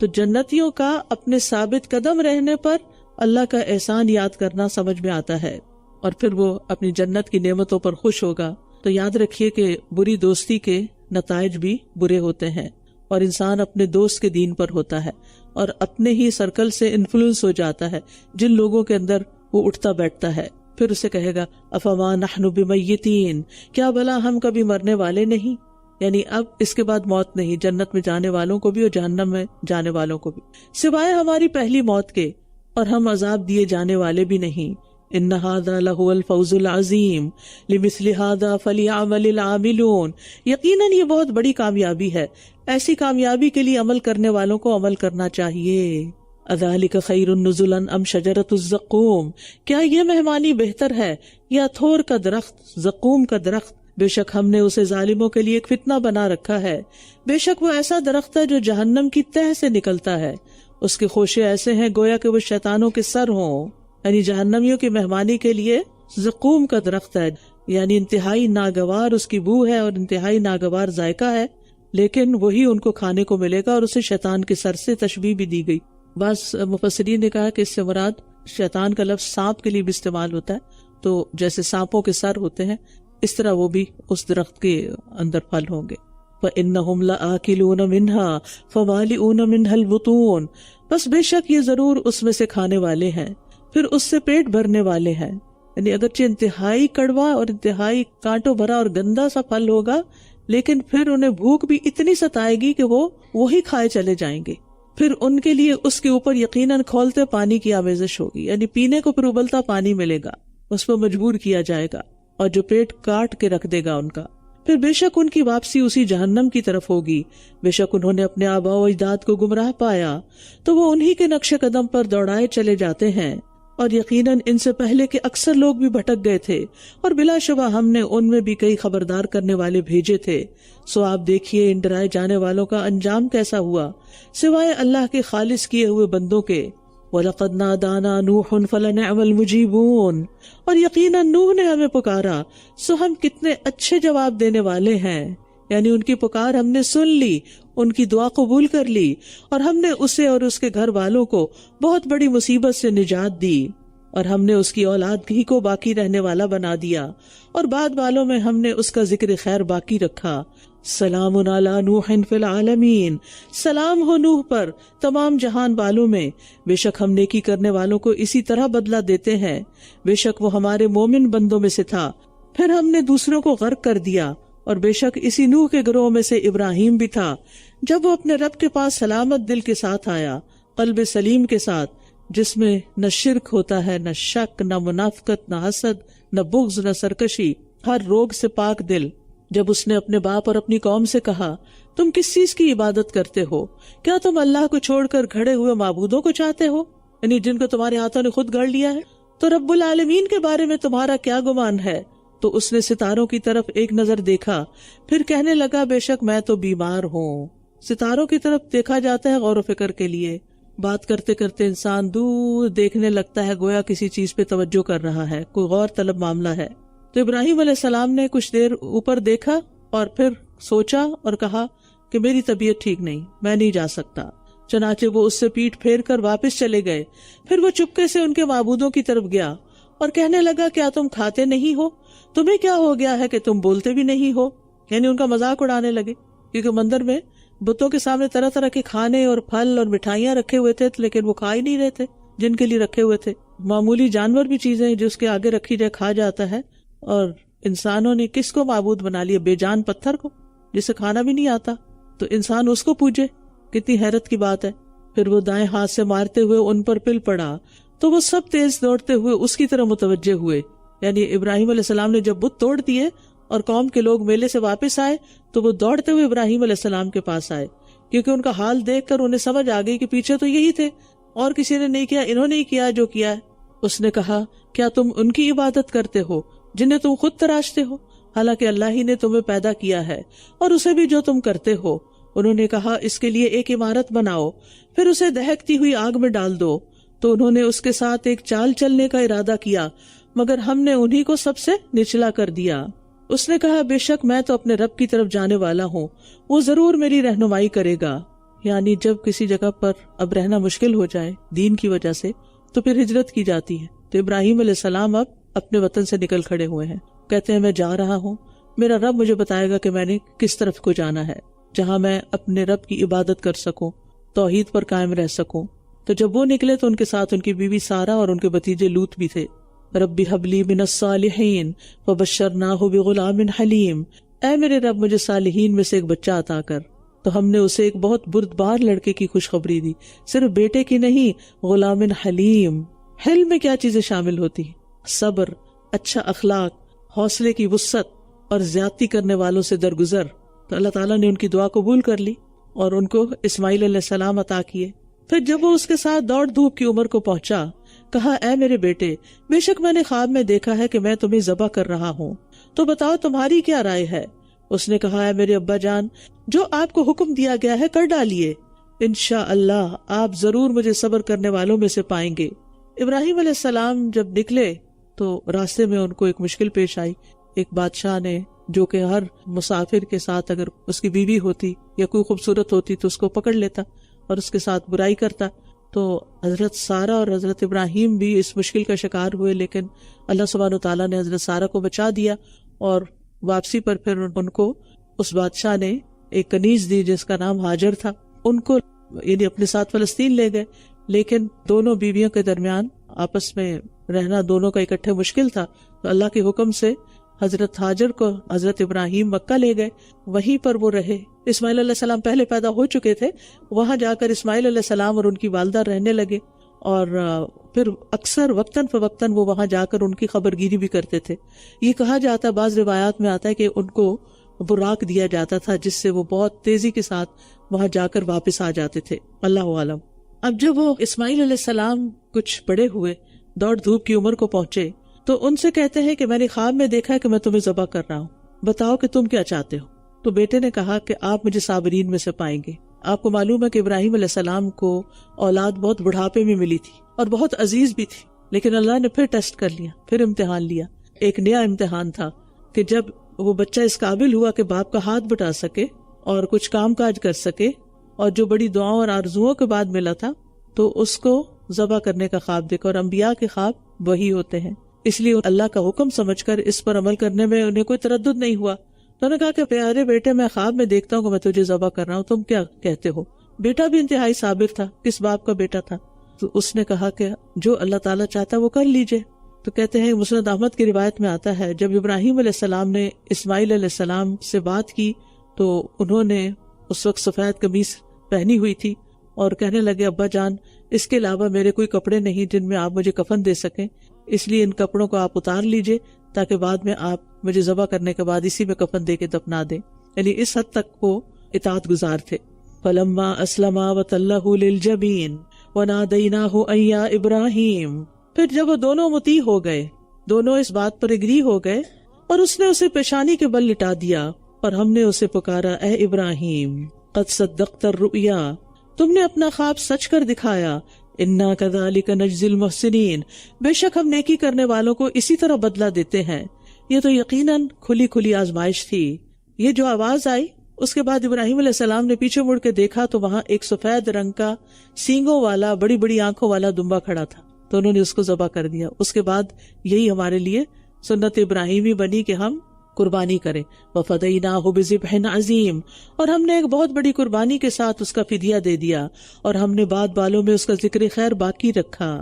تو جنتیوں کا اپنے ثابت قدم رہنے پر اللہ کا احسان یاد کرنا سمجھ میں آتا ہے، اور پھر وہ اپنی جنت کی نعمتوں پر خوش ہوگا۔ تو یاد رکھیے کہ بری دوستی کے نتائج بھی برے ہوتے ہیں، اور انسان اپنے دوست کے دین پر ہوتا ہے اور اپنے ہی سرکل سے انفلوئنس ہو جاتا ہے، جن لوگوں کے اندر وہ اٹھتا بیٹھتا ہے۔ پھر اسے کہے گا افما نحن بمیتین، کیا بھلا ہم کبھی مرنے والے نہیں؟ یعنی اب اس کے بعد موت نہیں، جنت میں جانے والوں کو بھی اور جہنم میں جانے والوں کو بھی، سوائے ہماری پہلی موت کے، اور ہم عذاب دیے جانے والے بھی نہیں۔ ان ھذا لہو الفوز العظیم لمثل ھذا فلیعمل العاملون، یقیناً یہ بہت بڑی کامیابی ہے، ایسی کامیابی کے لیے عمل کرنے والوں کو عمل کرنا چاہیے۔ اذالک خیر نزلا ام شجرۃ الزقوم، کیا یہ مہمانی بہتر ہے یا تھور کا درخت، زقوم کا درخت؟ بے شک ہم نے اسے ظالموں کے لیے ایک فتنہ بنا رکھا ہے، بے شک وہ ایسا درخت ہے جو جہنم کی تہ سے نکلتا ہے، اس کے خوشے ایسے ہیں گویا کہ وہ شیطانوں کے سر ہوں۔ یعنی جہنمیوں کی مہمانی کے لیے زقوم کا درخت ہے، یعنی انتہائی ناگوار اس کی بو ہے اور انتہائی ناگوار ذائقہ ہے، لیکن وہی ان کو کھانے کو ملے گا، اور اسے شیطان کے سر سے تشبیہ بھی دی گئی۔ بعض مفسرین نے کہا کہ اس سے مراد شیطان کا لفظ سانپ کے لیے بھی استعمال ہوتا ہے، تو جیسے سانپوں کے سر ہوتے ہیں اس طرح وہ بھی اس درخت کے اندر پھل ہوں گے۔ فَإِنَّهُمْ لَآكِلُونَ مِنْهَا فَمَالِئُونَ مِنْهَا الْبُطُونَ، بس بے شک یہ ضرور اس میں سے کھانے والے ہیں، پھر اس سے پیٹ بھرنے والے ہیں۔ یعنی اگرچہ انتہائی کڑوا اور انتہائی کانٹوں بھرا اور گندا سا پھل ہوگا، لیکن پھر انہیں بھوک بھی اتنی ستائے گی کہ وہ وہی کھائے چلے جائیں گے۔ پھر ان کے لیے اس کے اوپر یقیناً کھولتے پانی کی آمیزش ہوگی، یعنی پینے کو پھر ابلتا پانی ملے گا، اس پہ مجبور کیا جائے گا، اور جو پیٹ کاٹ کے رکھ دے گا ان کا۔ پھر بے شک ان کی واپسی اسی جہنم کی طرف ہوگی، بے شک انہوں نے اپنے آباء و اجداد کو گمراہ پایا تو وہ انہی کے نقش قدم پر دوڑائے چلے جاتے ہیں، اور یقیناً ان سے پہلے کے اکثر لوگ بھی بھٹک گئے تھے، اور بلا شبہ ہم نے ان میں بھی کئی خبردار کرنے والے بھیجے تھے۔ سو آپ دیکھیے ان ڈرائے جانے والوں کا انجام کیسا ہوا، سوائے اللہ کے خالص کیے ہوئے بندوں کے۔ وَلَقَدْ نَادَانَا نُوحٌ فَلَنِعْمَ الْمُجِيبُونَ، اور یقیناً نوح نے ہمیں پکارا سو ہم کتنے اچھے جواب دینے والے ہیں، یعنی ان کی پکار ہم نے سن لی، ان کی دعا قبول کر لی، اور ہم نے اسے اور اس کے گھر والوں کو بہت بڑی مصیبت سے نجات دی، اور ہم نے اس کی اولاد ہی کو باقی رہنے والا بنا دیا، اور بعد والوں میں ہم نے اس کا ذکر خیر باقی رکھا۔ سلام علی نوح فی العالمین، سلام ہو نوح پر تمام جہان والوں میں، بے شک ہم نیکی کرنے والوں کو اسی طرح بدلہ دیتے ہیں، بے شک وہ ہمارے مومن بندوں میں سے تھا۔ پھر ہم نے دوسروں کو غرق کر دیا، اور بے شک اسی نوح کے گروہ میں سے ابراہیم بھی تھا، جب وہ اپنے رب کے پاس سلامت دل کے ساتھ آیا، قلب سلیم کے ساتھ، جس میں نہ شرک ہوتا ہے، نہ شک، نہ منافقت، نہ حسد، نہ بغض، نہ سرکشی، ہر روگ سے پاک دل۔ جب اس نے اپنے باپ اور اپنی قوم سے کہا تم کس چیز کی عبادت کرتے ہو؟ کیا تم اللہ کو چھوڑ کر گھڑے ہوئے معبودوں کو چاہتے ہو، یعنی جن کو تمہارے ہاتھوں نے خود گڑھ لیا ہے؟ تو رب العالمین کے بارے میں تمہارا کیا گمان ہے؟ تو اس نے ستاروں کی طرف ایک نظر دیکھا، پھر کہنے لگا بے شک میں تو بیمار ہوں۔ ستاروں کی طرف دیکھا جاتا ہے غور و فکر کے لیے، بات کرتے کرتے انسان دور دیکھنے لگتا ہے، گویا کسی چیز پہ توجہ کر رہا ہے، کوئی غور طلب معاملہ ہے۔ تو ابراہیم علیہ السلام نے کچھ دیر اوپر دیکھا اور پھر سوچا اور کہا کہ میری طبیعت ٹھیک نہیں، میں نہیں جا سکتا۔ چنانچہ وہ اس سے پیٹھ پھیر کر واپس چلے گئے۔ پھر وہ چپکے سے ان کے معبودوں کی طرف گیا اور کہنے لگا کیا تم کھاتے نہیں ہو؟ تمہیں کیا ہو گیا ہے کہ تم بولتے بھی نہیں ہو؟ یعنی ان کا مذاق اڑانے لگے، کیونکہ مندر میں بتوں کے سامنے طرح طرح کے کھانے اور پھل اور مٹھائیاں رکھے ہوئے تھے، لیکن وہ کھا ہی نہیں رہے تھے جن کے لیے رکھے ہوئے تھے۔ معمولی جانور بھی چیزیں جو اس کے آگے رکھی جائے کھا جاتا ہے، اور انسانوں نے کس کو معبود بنا لیا؟ بے جان پتھر کو، جسے کھانا بھی نہیں آتا، تو انسان اس کو پوجے، کتنی حیرت کی بات ہے۔ پھر وہ دائیں ہاتھ سے مارتے ہوئے ان پر پل پڑا تو وہ سب تیز دوڑتے ہوئے اس کی طرف متوجہ ہوئے۔ یعنی ابراہیم علیہ السلام نے جب بت توڑ دیے اور قوم کے لوگ میلے سے واپس آئے تو وہ دوڑتے ہوئے ابراہیم علیہ السلام کے پاس آئے، کیونکہ ان کا حال دیکھ کر انہیں سمجھ آ گئی کہ پیچھے تو یہی تھے اور کسی نے نہیں کیا، انہوں نے ہی کیا جو کیا ہے۔ اس نے کہا کیا تم ان کی عبادت کرتے ہو جنہیں تم خود تراشتے ہو، حالانکہ اللہ ہی نے تمہیں پیدا کیا ہے، اور اسے بھی جو تم کرتے ہو۔ انہوں نے کہا اس کے لیے ایک عمارت بناؤ، پھر اسے دہکتی ہوئی آگ میں ڈال دو۔ تو انہوں نے اس کے ساتھ ایک چال چلنے کا ارادہ کیا، مگر ہم نے انہی کو سب سے نچلا کر دیا۔ اس نے کہا بے شک میں تو اپنے رب کی طرف جانے والا ہوں، وہ ضرور میری رہنمائی کرے گا۔ یعنی جب کسی جگہ پر اب رہنا مشکل ہو جائے دین کی وجہ سے تو پھر ہجرت کی جاتی ہے۔ تو ابراہیم علیہ السلام اب اپنے وطن سے نکل کھڑے ہوئے ہیں، کہتے ہیں میں جا رہا ہوں، میرا رب مجھے بتائے گا کہ میں نے کس طرف کو جانا ہے، جہاں میں اپنے رب کی عبادت کر سکوں، توحید پر قائم رہ سکوں۔ تو جب وہ نکلے تو ان کے ساتھ ان کی بیوی سارہ اور ان کے بھتیجے لوط بھی تھے۔ ربی حب لی من الصالحین فبشرناہ بغلام حلیم، اے میرے رب مجھے صالحین میں سے ایک بچہ عطا کر۔ تو ہم نے اسے ایک بہت بردبار لڑکے کی خوشخبری دی، صرف بیٹے کی نہیں، غلام حلیم۔ حلم میں کیا چیزیں شامل ہوتی ہیں؟ صبر، اچھا اخلاق، حوصلے کی وسعت اور زیادتی کرنے والوں سے درگزر۔ تو اللہ تعالیٰ نے ان کی دعا قبول کر لی اور ان کو اسماعیل علیہ السلام عطا کیے۔ پھر جب وہ اس کے ساتھ دوڑ دھوپ کی عمر کو پہنچا، کہا اے میرے بیٹے، بے شک میں نے خواب میں دیکھا ہے کہ میں تمہیں ذبح کر رہا ہوں، تو بتاؤ تمہاری کیا رائے ہے؟ اس نے کہا اے میرے ابا جان، جو آپ کو حکم دیا گیا ہے کر ڈالیے، انشاءاللہ آپ ضرور مجھے صبر کرنے والوں میں سے پائیں گے۔ ابراہیم علیہ السلام جب نکلے تو راستے میں ان کو ایک مشکل پیش آئی، ایک بادشاہ نے جو کہ ہر مسافر کے ساتھ اگر اس کی بیوی ہوتی یا کوئی خوبصورت ہوتی تو اس کو پکڑ لیتا اور اس کے ساتھ برائی کرتا. تو حضرت سارہ اور حضرت ابراہیم بھی اس مشکل کا شکار ہوئے، لیکن اللہ سبحانہ وتعالیٰ نے حضرت سارہ کو بچا دیا، اور واپسی پر پھر ان کو اس بادشاہ نے ایک کنیز دی جس کا نام ہاجر تھا. ان کو یعنی اپنے ساتھ فلسطین لے گئے، لیکن دونوں بیویوں کے درمیان آپس میں رہنا دونوں کا اکٹھے مشکل تھا. تو اللہ کے حکم سے حضرت ہاجر کو حضرت ابراہیم مکہ لے گئے، وہیں پر وہ رہے. اسماعیل علیہ السلام پہلے پیدا ہو چکے تھے، وہاں جا کر اسماعیل علیہ السلام اور ان کی والدہ رہنے لگے، اور پھر اکثر وقتاً فوقتاً وہ وہاں جا کر ان کی خبرگیری بھی کرتے تھے. یہ کہا جاتا ہے، بعض روایات میں آتا ہے کہ ان کو براق دیا جاتا تھا جس سے وہ بہت تیزی کے ساتھ وہاں جا کر واپس آ جاتے تھے. اللہ عالم. اب جب وہ اسماعیل علیہ السلام کچھ بڑے ہوئے، دوڑ دھوپ کی عمر کو پہنچے، تو ان سے کہتے ہیں کہ میں نے خواب میں دیکھا ہے کہ میں تمہیں ذبح کر رہا ہوں، بتاؤ کہ تم کیا چاہتے ہو. تو بیٹے نے کہا کہ آپ مجھے صابرین میں سے پائیں گے. آپ کو معلوم ہے کہ ابراہیم علیہ السلام کو اولاد بہت بڑھاپے میں ملی تھی اور بہت عزیز بھی تھی، لیکن اللہ نے پھر ٹیسٹ کر لیا، پھر امتحان لیا. ایک نیا امتحان تھا کہ جب وہ بچہ اس قابل ہوا کہ باپ کا ہاتھ بٹا سکے اور کچھ کام کاج کر سکے، اور جو بڑی دعاؤں اور آرزوؤں کے بعد ملا تھا، تو اس کو ذبح کرنے کا خواب دیکھا. اور انبیاء کے خواب وہی ہوتے ہیں، اس لیے اللہ کا حکم سمجھ کر اس پر عمل کرنے میں انہیں کوئی تردد نہیں ہوا. تو انہوں نے کہا کہ پیارے بیٹے، میں خواب میں دیکھتا ہوں کہ میں تجھے ذبح کر رہا ہوں، تم کیا کہتے ہو؟ بیٹا بھی انتہائی صابر تھا، کس باپ کا بیٹا تھا. تو اس نے کہا کہ جو اللہ تعالیٰ چاہتا ہے وہ کر لیجئے. تو کہتے ہیں مسند احمد کی روایت میں آتا ہے، جب ابراہیم علیہ السلام نے اسماعیل علیہ السلام سے بات کی تو انہوں نے اس وقت سفید قمیص پہنی ہوئی تھی اور کہنے لگے، ابا جان، اس کے علاوہ میرے کوئی کپڑے نہیں جن میں آپ مجھے کفن دے سکیں، اس لیے ان کپڑوں کو آپ اتار لیجئے تاکہ بعد میں آپ مجھے ذبح کرنے کے بعد اسی میں کفن دے کے دفنا دیں. یعنی اس حد تک وہ اطاعت گزار تھے. فَلَمَّا أَسْلَمَا وَتَلَّهُ لِلْجَبِينِ وَنَادَيْنَاهُ أَن يَا إِبْرَاهِيمُ. پھر جب وہ دونوں مطیع ہو گئے، دونوں اس بات پر اگری ہو گئے، اور اس نے اسے پیشانی کے بل لٹا دیا، اور ہم نے اسے پکارا، اے ابراہیم، قد صدقت الرؤیا، تم نے اپنا خواب سچ کر دکھایا. انا کذالک نجزی المحسنین، بے شک ہم نیکی کرنے والوں کو اسی طرح بدلہ دیتے ہیں. یہ تو یقیناً کھلی کھلی آزمائش تھی. یہ جو آواز آئی، اس کے بعد ابراہیم علیہ السلام نے پیچھے مڑ کے دیکھا تو وہاں ایک سفید رنگ کا سینگوں والا بڑی بڑی آنکھوں والا دمبا کھڑا تھا. تو انہوں نے اس کو ذبح کر دیا. اس کے بعد یہی ہمارے لیے سنت ابراہیمی بنی کہ ہم قربانی کریں. وَفَدَيْنَاهُ بِذِبْحٍ عَظِيمٍ، اور ہم نے ایک بہت بڑی قربانی کے ساتھ اس کا فدیہ دے دیا، اور ہم نے بعد بالوں میں اس کا ذکر خیر باقی رکھا.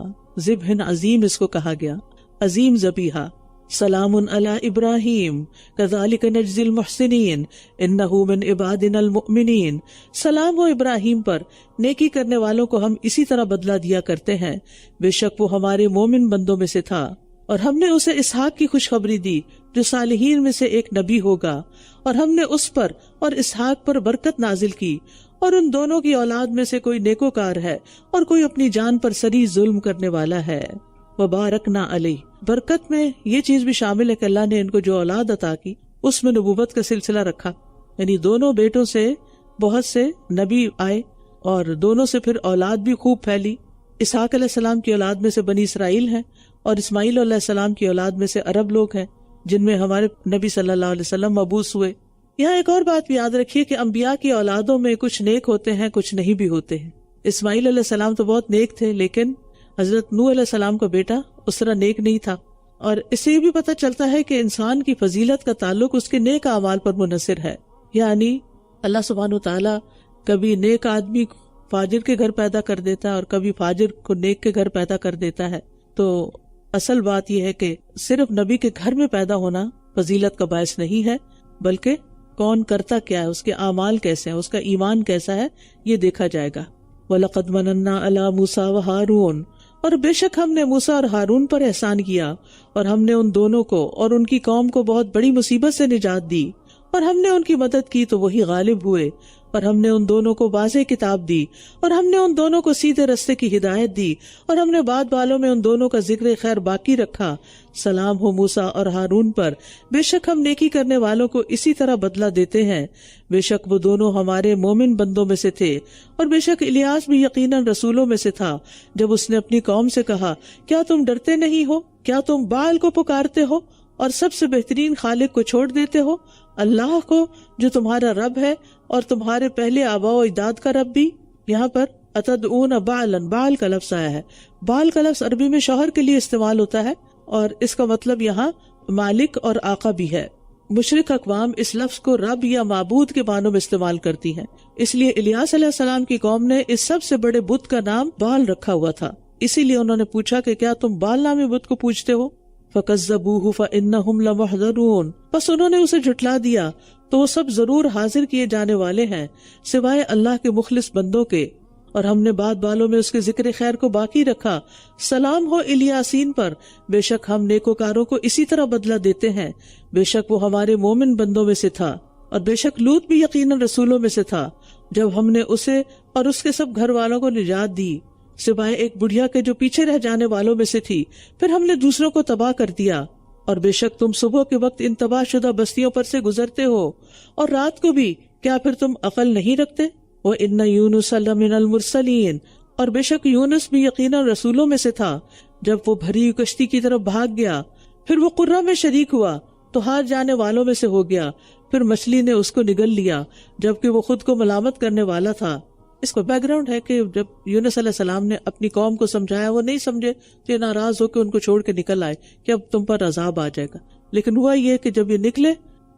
ذبح عظیم اس کو کہا گیا، عظیم ذبیحہ. سلام علی ابراہیم کذالک نجزی المحسنین انہ من عبادنا المؤمنین. سلام ہو ابراہیم پر، نیکی کرنے والوں کو ہم اسی طرح بدلہ دیا کرتے ہیں، بے شک وہ ہمارے مومن بندوں میں سے تھا. اور ہم نے اسے اسحاق کی خوشخبری دی جو صالحین میں سے ایک نبی ہوگا، اور ہم نے اس پر اور اسحاق پر برکت نازل کی، اور ان دونوں کی اولاد میں سے کوئی نیکوکار ہے اور کوئی اپنی جان پر سری ظلم کرنے والا ہے. وبارکنا علیہ، برکت میں یہ چیز بھی شامل ہے کہ اللہ نے ان کو جو اولاد عطا کی اس میں نبوت کا سلسلہ رکھا. یعنی دونوں بیٹوں سے بہت سے نبی آئے، اور دونوں سے پھر اولاد بھی خوب پھیلی. اسحاق علیہ السلام کی اولاد میں سے بنی اسرائیل ہیں، اور اسماعیل علیہ السلام کی اولاد میں سے عرب لوگ ہیں جن میں ہمارے نبی صلی اللہ علیہ وسلم مبعوث ہوئے. یہاں ایک اور بات بھی یاد رکھیے کہ انبیاء کی اولادوں میں کچھ نیک ہوتے ہیں، کچھ نہیں بھی ہوتے ہیں. اسماعیل علیہ السلام تو بہت نیک تھے، لیکن حضرت نوح علیہ السلام کا بیٹا اس طرح نیک نہیں تھا. اور اس سے یہ بھی پتہ چلتا ہے کہ انسان کی فضیلت کا تعلق اس کے نیک اعمال پر منحصر ہے. یعنی اللہ سبحانہ وتعالی کبھی نیک آدمی فاجر کے گھر پیدا کر دیتا ہے اور کبھی فاجر کو نیک کے گھر پیدا کر دیتا ہے. تو اصل بات یہ ہے کہ صرف نبی کے گھر میں پیدا ہونا فضیلت کا باعث نہیں ہے، بلکہ کون کرتا کیا ہے، اس کے اعمال کیسے ہیں، اس کا ایمان کیسا ہے، یہ دیکھا جائے گا. وَلَقَدْ مَنَنَّا عَلَى مُوسَىٰ وَهَارُونَ، اور بے شک ہم نے موسیٰ اور ہارون پر احسان کیا، اور ہم نے ان دونوں کو اور ان کی قوم کو بہت بڑی مصیبت سے نجات دی، اور ہم نے ان کی مدد کی تو وہی غالب ہوئے. اور ہم نے ان دونوں کو واضح کتاب دی، اور ہم نے ان دونوں کو سیدھے رستے کی ہدایت دی، اور ہم نے بعد بالوں میں ان دونوں کا ذکر خیر باقی رکھا. سلام ہو موسیٰ اور ہارون پر، بے شک ہم نیکی کرنے والوں کو اسی طرح بدلہ دیتے ہیں، بے شک وہ دونوں ہمارے مومن بندوں میں سے تھے. اور بے شک الیاس بھی یقیناً رسولوں میں سے تھا، جب اس نے اپنی قوم سے کہا، کیا تم ڈرتے نہیں ہو؟ کیا تم بال کو پکارتے ہو اور سب سے بہترین خالق کو چھوڑ دیتے ہو، اللہ کو جو تمہارا رب ہے اور تمہارے پہلے آباء و اجداد کا رب بھی۔ یہاں پر اتدعون بعلا، بعل کا لفظ آیا ہے۔ بعل کا لفظ عربی میں شوہر کے لیے استعمال ہوتا ہے اور اس کا مطلب یہاں مالک اور آقا بھی ہے۔ مشرک اقوام اس لفظ کو رب یا معبود کے معنوں میں استعمال کرتی ہیں، اس لیے الیاس علیہ السلام کی قوم نے اس سب سے بڑے بت کا نام بال رکھا ہوا تھا، اسی لیے انہوں نے پوچھا کہ کیا تم بال نامی بت کو پوجتے ہو؟ فَكَذَّبُوهُ فَإِنَّهُمْ لَمُحْضَرُونَ، پس انہوں نے اسے جھٹلا دیا تو وہ سب ضرور حاضر کیے جانے والے ہیں سوائے اللہ کے مخلص بندوں کے۔ اور ہم نے بعد بالوں میں اس کے ذکر خیر کو باقی رکھا۔ سلام ہو الیاسین پر، بے شک ہم نیکوکاروں کو اسی طرح بدلہ دیتے ہیں، بے شک وہ ہمارے مومن بندوں میں سے تھا، اور بے شک لوط بھی یقیناً رسولوں میں سے تھا، جب ہم نے اسے اور اس کے سب گھر والوں کو نجات دی سوائے ایک بڑھیا کے جو پیچھے رہ جانے والوں میں سے تھی، پھر ہم نے دوسروں کو تباہ کر دیا۔ اور بے شک تم صبح کے وقت ان تباہ شدہ بستیوں پر سے گزرتے ہو اور رات کو بھی، کیا پھر تم عقل نہیں رکھتے؟ وَإِنَّ يُونُسَ لَمِنَ الْمُرْسَلِينَ، اور بے شک یونس بھی یقیناً رسولوں میں سے تھا، جب وہ بھری ہوئی کشتی کی طرف بھاگ گیا، پھر وہ قرہ میں شریک ہوا تو ہار جانے والوں میں سے ہو گیا، پھر مچھلی نے اس کو نگل لیا جبکہ وہ خود کو ملامت کرنے والا تھا۔ اس کو بیک گراؤنڈ ہے کہ جب یونس علیہ السلام نے اپنی قوم کو سمجھایا، وہ نہیں سمجھے تو یہ ناراض ہو کے ان کو چھوڑ کے نکل آئے کہ اب تم پر عذاب آ جائے گا، لیکن ہوا یہ کہ جب یہ نکلے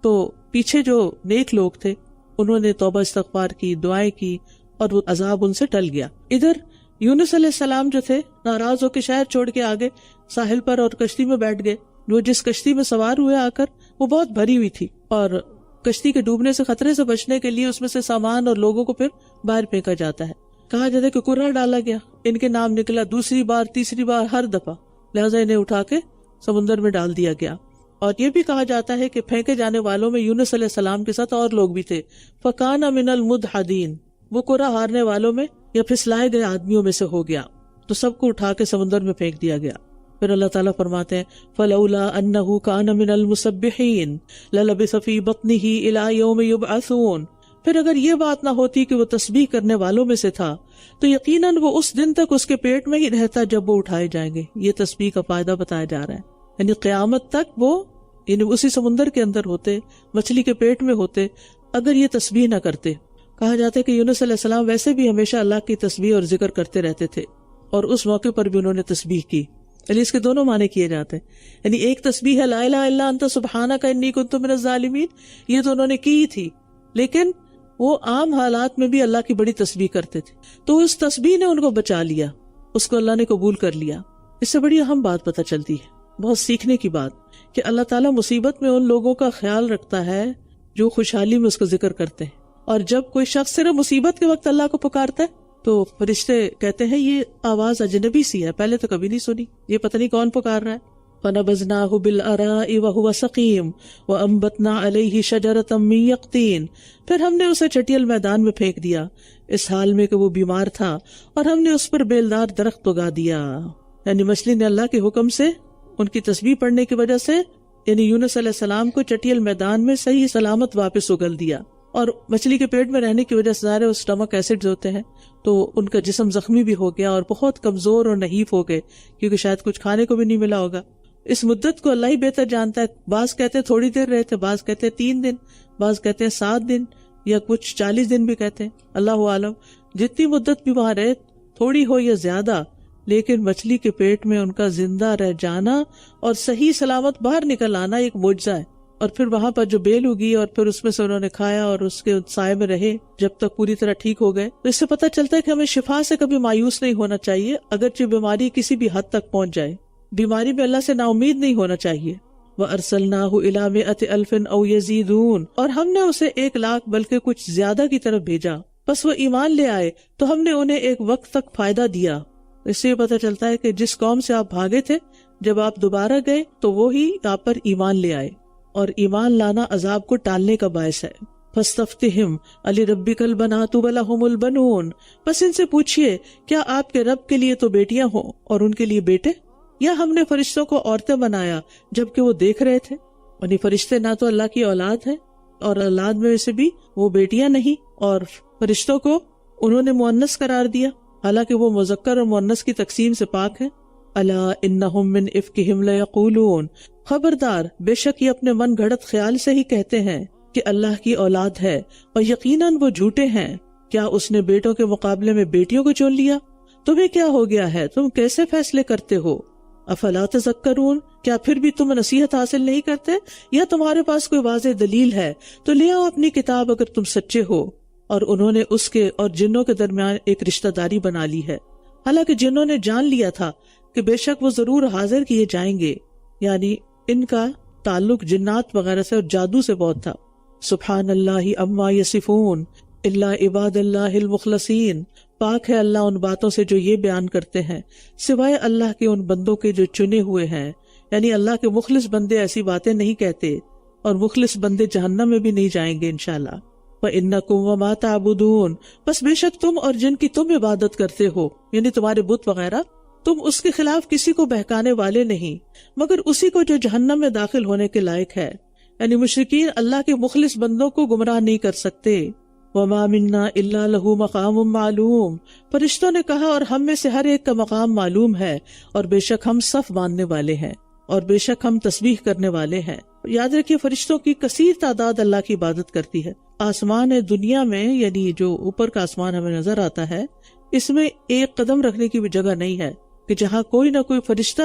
تو پیچھے جو نیک لوگ تھے انہوں نے توبہ استغفار کی، دعائیں کی، اور وہ عذاب ان سے ٹل گیا۔ ادھر یونس علیہ السلام جو تھے ناراض ہو کے شہر چھوڑ کے آگے ساحل پر اور کشتی میں بیٹھ گئے۔ وہ جس کشتی میں سوار ہوئے آ کر وہ بہت بھری ہوئی تھی، اور کشتی کے ڈوبنے سے خطرے سے بچنے کے لیے اس میں سے سامان اور لوگوں کو پھر باہر پھینکا جاتا ہے۔ کہا جاتا ہے کہ قرہ ڈالا گیا، ان کے نام نکلا، دوسری بار تیسری بار ہر دفعہ، لہٰذا انہیں اٹھا کے سمندر میں ڈال دیا گیا۔ اور یہ بھی کہا جاتا ہے کہ پھینکے جانے والوں میں یونس علیہ السلام کے ساتھ اور لوگ بھی تھے۔ فَكَانَ مِنَ الْمُدْحَدِينَ، وہ قرہ ہارنے والوں میں یا پھسلائے گئے آدمیوں میں سے ہو گیا، تو سب کو اٹھا کے سمندر میں پھینک دیا گیا۔ پھر اللہ تعالیٰ فرماتے ہیں فَلَوْلَا أَنَّهُ كَانَ مِنَ الْمُسَبِّحِينَ لَلَبِثَ فِي بَطْنِهِ إِلَى يَوْمِ يُبْعَثُونَ، پھر اگر یہ بات نہ ہوتی کہ وہ تسبیح کرنے والوں میں سے تھا تو یقیناً وہ اس دن تک اس کے پیٹ میں ہی رہتا جب وہ اٹھائے جائیں گے۔ یہ تسبیح کا فائدہ بتایا جا رہا ہے، یعنی قیامت تک وہ یعنی اسی سمندر کے اندر ہوتے، مچھلی کے پیٹ میں ہوتے، اگر یہ تسبیح نہ کرتے۔ کہا جاتا ہے کہ یونس علیہ السلام ویسے بھی ہمیشہ اللہ کی تسبیح اور ذکر کرتے رہتے تھے، اور اس موقع پر بھی انہوں نے تسبیح کی۔ یعنی اس کے دونوں معنی کیے جاتے ہیں، یعنی ایک تسبیح ہے لا الہ الا انت سبحانک انی کنت من الظالمین، یہ تو انہوں نے کی تھی، لیکن وہ عام حالات میں بھی اللہ کی بڑی تسبیح کرتے تھے، تو اس تسبیح نے ان کو بچا لیا، اس کو اللہ نے قبول کر لیا۔ اس سے بڑی اہم بات پتہ چلتی ہے، بہت سیکھنے کی بات، کہ اللہ تعالیٰ مصیبت میں ان لوگوں کا خیال رکھتا ہے جو خوشحالی میں اس کا ذکر کرتے ہیں، اور جب کوئی شخص صرف مصیبت کے وقت اللہ کو پکارتا ہے تو فرشتے کہتے ہیں یہ آواز اجنبی سی ہے، پہلے تو کبھی نہیں سنی، یہ پتہ نہیں کون پکار رہا ہے۔ فَنَبَذْنَاهُ بِالْأَرَاءِ وَهُوَ سَقِيمٌ وَأَنبَتْنَا عَلَيْهِ شَجَرَةً مِّن يَقْطِينٍ، پھر ہم نے اسے چٹیل میدان میں پھینک دیا اس حال میں کہ وہ بیمار تھا، اور ہم نے اس پر بیلدار درخت اگا دیا۔ یعنی مچھلی نے اللہ کے حکم سے ان کی تسبیح پڑھنے کی وجہ سے یعنی یونس علیہ السلام کو چٹیل میدان میں صحیح سلامت واپس اگل دیا، اور مچھلی کے پیٹ میں رہنے کی وجہ سے ظاہر اسٹمک ایسڈ ہوتے ہیں تو ان کا جسم زخمی بھی ہو گیا اور بہت کمزور اور نحیف ہو گئے، کیونکہ شاید کچھ کھانے کو بھی نہیں ملا ہوگا۔ اس مدت کو اللہ ہی بہتر جانتا ہے، بعض کہتے ہیں تھوڑی دیر رہے تھے، بعض کہتے ہیں 3 دن، بعض کہتے ہیں 7 دن، یا کچھ 40 دن بھی کہتے ہیں، اللہ عالم۔ جتنی مدت بھی وہاں رہے، تھوڑی ہو یا زیادہ، لیکن مچھلی کے پیٹ میں ان کا زندہ رہ جانا اور صحیح سلامت باہر نکل آنا ایک معجزہ ہے۔ اور پھر وہاں پر جو بیل اگی اور پھر اس میں سے انہوں نے کھایا اور اس کے سائے میں رہے جب تک پوری طرح ٹھیک ہو گئے، تو اس سے پتہ چلتا ہے کہ ہمیں شفا سے کبھی مایوس نہیں ہونا چاہیے، اگرچہ بیماری کسی بھی حد تک پہنچ جائے، بیماری میں اللہ سے نا امید نہیں ہونا چاہیے۔ وَأَرْسَلْنَاهُ إِلَى 100,000 أَوْ يَزِيدُونَ، اور ہم نے اسے 1 لاکھ بلکہ کچھ زیادہ کی طرف بھیجا، پس وہ ایمان لے آئے تو ہم نے انہیں ایک وقت تک فائدہ دیا۔ اس سے پتہ چلتا ہے کہ جس قوم سے آپ بھاگے تھے، جب آپ دوبارہ گئے تو وہی آپ پر ایمان لے آئے، اور ایمان لانا عذاب کو ٹالنے کا باعث ہے۔ فَاسْتَفْتِهِمْ أَلِرَبِّكَ الْبَنَاتُ وَلَهُمُ الْبَنُونَ، پس ان سے پوچھئے کیا آپ کے رب کے لیے تو بیٹیاں ہوں اور ان کے لیے بیٹے، یا ہم نے فرشتوں کو عورتیں بنایا جبکہ وہ دیکھ رہے تھے؟ یعنی فرشتے نہ تو اللہ کی اولاد ہیں اور اولاد میں سے بھی وہ بیٹیاں نہیں، اور فرشتوں کو انہوں نے مؤنث قرار دیا حالانکہ وہ مذکر اور مؤنث کی تقسیم سے پاک ہیں۔ الا انہم من افکہم لیقولون، خبردار، بے شک یہ اپنے من گھڑت خیال سے ہی کہتے ہیں کہ اللہ کی اولاد ہے، اور یقیناً وہ جھوٹے ہیں۔ کیا اس نے بیٹوں کے مقابلے میں بیٹیوں کو چن لیا؟ تمہیں کیا ہو گیا ہے؟ تم کیسے فیصلے کرتے ہو؟ افلا تذکرون، کیا پھر بھی تم نصیحت حاصل نہیں کرتے؟ یا تمہارے پاس کوئی واضح دلیل ہے تو لے آؤ اپنی کتاب اگر تم سچے ہو۔ اور انہوں نے اس کے اور جنوں کے درمیان ایک رشتہ داری بنا لی ہے، حالانکہ جنوں نے جان لیا تھا کہ بے شک وہ ضرور حاضر کیے جائیں گے، یعنی ان کا تعلق جنات وغیرہ سے اور جادو سے بہت تھا۔ سبحان اللہ عما یصفون الا عباد اللہ المخلصین، پاک ہے اللہ ان باتوں سے جو یہ بیان کرتے ہیں سوائے اللہ کے ان بندوں کے جو چنے ہوئے ہیں، یعنی اللہ کے مخلص بندے ایسی باتیں نہیں کہتے، اور مخلص بندے جہنم میں بھی نہیں جائیں گے انشاءاللہ۔ وَإِنَّكُمْ وَمَا تَعْبُدُونَ، بس بے شک تم اور جن کی تم عبادت کرتے ہو، یعنی تمہارے بت وغیرہ، تم اس کے خلاف کسی کو بہکانے والے نہیں مگر اسی کو جو جہنم میں داخل ہونے کے لائق ہے، یعنی مشرکین اللہ کے مخلص بندوں کو گمراہ نہیں کر سکتے۔ وَمَا مِنَّا إِلَّا لَهُ مَقَامٌ مَعْلُومٌ، فرشتوں نے کہا اور ہم میں سے ہر ایک کا مقام معلوم ہے، اور بے شک ہم صف باندھنے والے ہیں، اور بے شک ہم تسبیح کرنے والے ہیں۔ یاد رکھیے فرشتوں کی کثیر تعداد اللہ کی عبادت کرتی ہے۔ آسمان دنیا میں، یعنی جو اوپر کا آسمان ہمیں نظر آتا ہے، اس میں ایک قدم رکھنے کی بھی جگہ نہیں ہے کہ جہاں کوئی نہ کوئی فرشتہ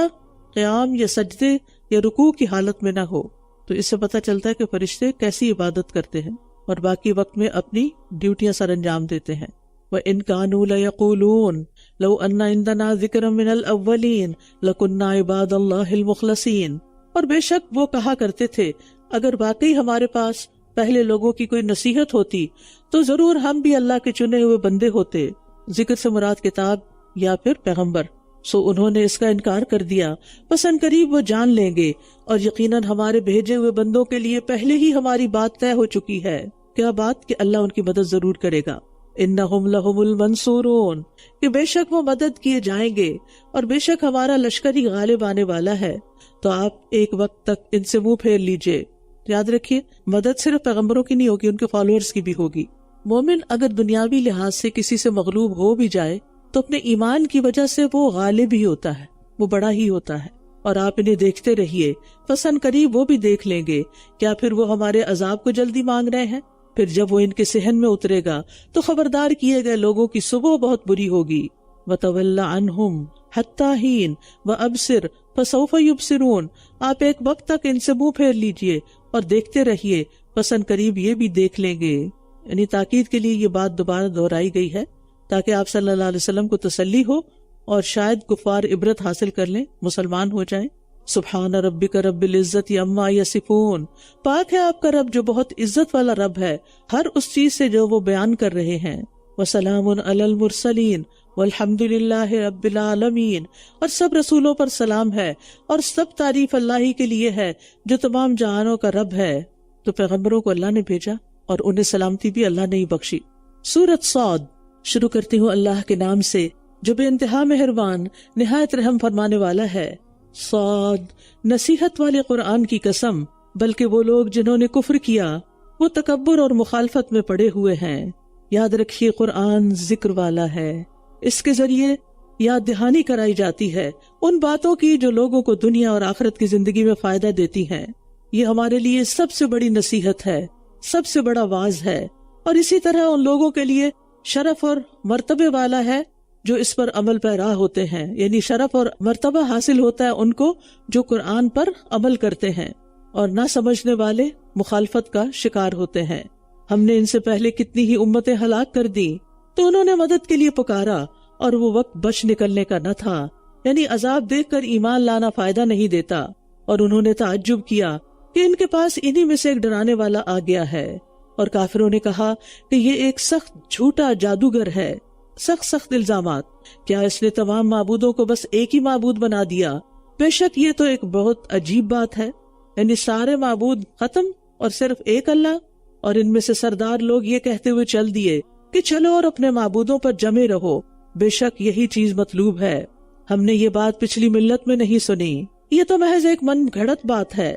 قیام یا سجدے یا رکوع کی حالت میں نہ ہو۔ تو اس سے پتہ چلتا ہے کہ فرشتے کیسی عبادت کرتے ہیں اور باقی وقت میں اپنی ڈیوٹیاں سر انجام دیتے ہیں۔ وَإِن كَانُوا لَيَقُولُونَ لَوْ أَنَّ عِندَنَا ذِكْرًا مِنَ الْأَوَّلِينَ لَكُنَّا عِبَادَ اللَّهِ الْمُخْلَصِينَ، اور بے شک وہ کہا کرتے تھے اگر واقعی ہمارے پاس پہلے لوگوں کی کوئی نصیحت ہوتی تو ضرور ہم بھی اللہ کے چنے ہوئے بندے ہوتے۔ ذکر سے مراد کتاب یا پھر پیغمبر۔ سو انہوں نے اس کا انکار کر دیا، بس ان قریب وہ جان لیں گے، اور یقیناً ہمارے بھیجے ہوئے بندوں کے لیے پہلے ہی ہماری بات طے ہو چکی ہے۔ کیا بات؟ کہ اللہ ان کی مدد ضرور کرے گا۔ انہم لہم المنصورون، کہ بے شک وہ مدد کیے جائیں گے، اور بے شک ہمارا لشکر ہی غالب آنے والا ہے۔ تو آپ ایک وقت تک ان سے منہ پھیر لیجئے۔ یاد رکھیے مدد صرف پیغمبروں کی نہیں ہوگی، ان کے فالوورز کی بھی ہوگی۔ مومن اگر دنیاوی لحاظ سے کسی سے مغلوب ہو بھی جائے تو اپنے ایمان کی وجہ سے وہ غالب ہی ہوتا ہے، وہ بڑا ہی ہوتا ہے، اور آپ انہیں دیکھتے رہیے، پس ان قریب وہ بھی دیکھ لیں گے۔ کیا پھر وہ ہمارے عذاب کو جلدی مانگ رہے ہیں؟ پھر جب وہ ان کے صحن میں اترے گا تو خبردار کیے گئے لوگوں کی صبح بہت بری ہوگی۔ وَتَوَلَّ عَنْهُمْ حَتَّى حِينٍ وَأَبْصِرْ فَسَوْفَ يُبْصِرُونَ، آپ ایک وقت تک ان سے منہ پھیر لیجئے اور دیکھتے رہیے، پس ان قریب یہ بھی دیکھ لیں گے۔ یعنی تاکید کے لیے یہ بات دوبارہ دہرائی گئی ہے تاکہ آپ صلی اللہ علیہ وسلم کو تسلی ہو اور شاید کفار عبرت حاصل کر لیں، مسلمان ہو جائیں۔ سبحان ربک رب العزت عما یصفون، پاک ہے آپ کا رب جو بہت عزت والا رب ہے ہر اس چیز سے جو وہ بیان کر رہے ہیں۔ وسلام علی المرسلین والحمد للہ رب العالمین، اور سب رسولوں پر سلام ہے اور سب تعریف اللہ ہی کے لیے ہے جو تمام جہانوں کا رب ہے۔ تو پیغمبروں کو اللہ نے بھیجا اور انہیں سلامتی بھی اللہ نے ہی بخشی۔ سورۃ صاد شروع کرتی ہوں اللہ کے نام سے جو بے انتہا مہربان نہایت رحم فرمانے والا ہے۔ صاد، نصیحت والے قرآن کی قسم، بلکہ وہ لوگ جنہوں نے کفر کیا وہ تکبر اور مخالفت میں پڑے ہوئے ہیں۔ یاد رکھیے قرآن ذکر والا ہے، اس کے ذریعے یاد دہانی کرائی جاتی ہے ان باتوں کی جو لوگوں کو دنیا اور آخرت کی زندگی میں فائدہ دیتی ہیں۔ یہ ہمارے لیے سب سے بڑی نصیحت ہے، سب سے بڑا واعظ ہے، اور اسی طرح ان لوگوں کے لیے شرف اور مرتبے والا ہے جو اس پر عمل پیرا ہوتے ہیں، یعنی شرف اور مرتبہ حاصل ہوتا ہے ان کو جو قرآن پر عمل کرتے ہیں، اور نہ سمجھنے والے مخالفت کا شکار ہوتے ہیں۔ ہم نے ان سے پہلے کتنی ہی امتیں ہلاک کر دی تو انہوں نے مدد کے لیے پکارا اور وہ وقت بچ نکلنے کا نہ تھا، یعنی عذاب دیکھ کر ایمان لانا فائدہ نہیں دیتا، اور انہوں نے تعجب کیا کہ ان کے پاس انہی میں سے ایک ڈرانے والا آ گیا ہے۔ اور کافروں نے کہا کہ یہ ایک سخت جھوٹا جادوگر ہے، سخت الزامات، کیا اس نے تمام معبودوں کو بس ایک ہی معبود بنا دیا؟ بے شک یہ تو ایک بہت عجیب بات ہے، یعنی سارے معبود ختم اور صرف ایک اللہ۔ اور ان میں سے سردار لوگ یہ کہتے ہوئے چل دیے کہ چلو اور اپنے معبودوں پر جمے رہو، بے شک یہی چیز مطلوب ہے، ہم نے یہ بات پچھلی ملت میں نہیں سنی، یہ تو محض ایک من گھڑت بات ہے۔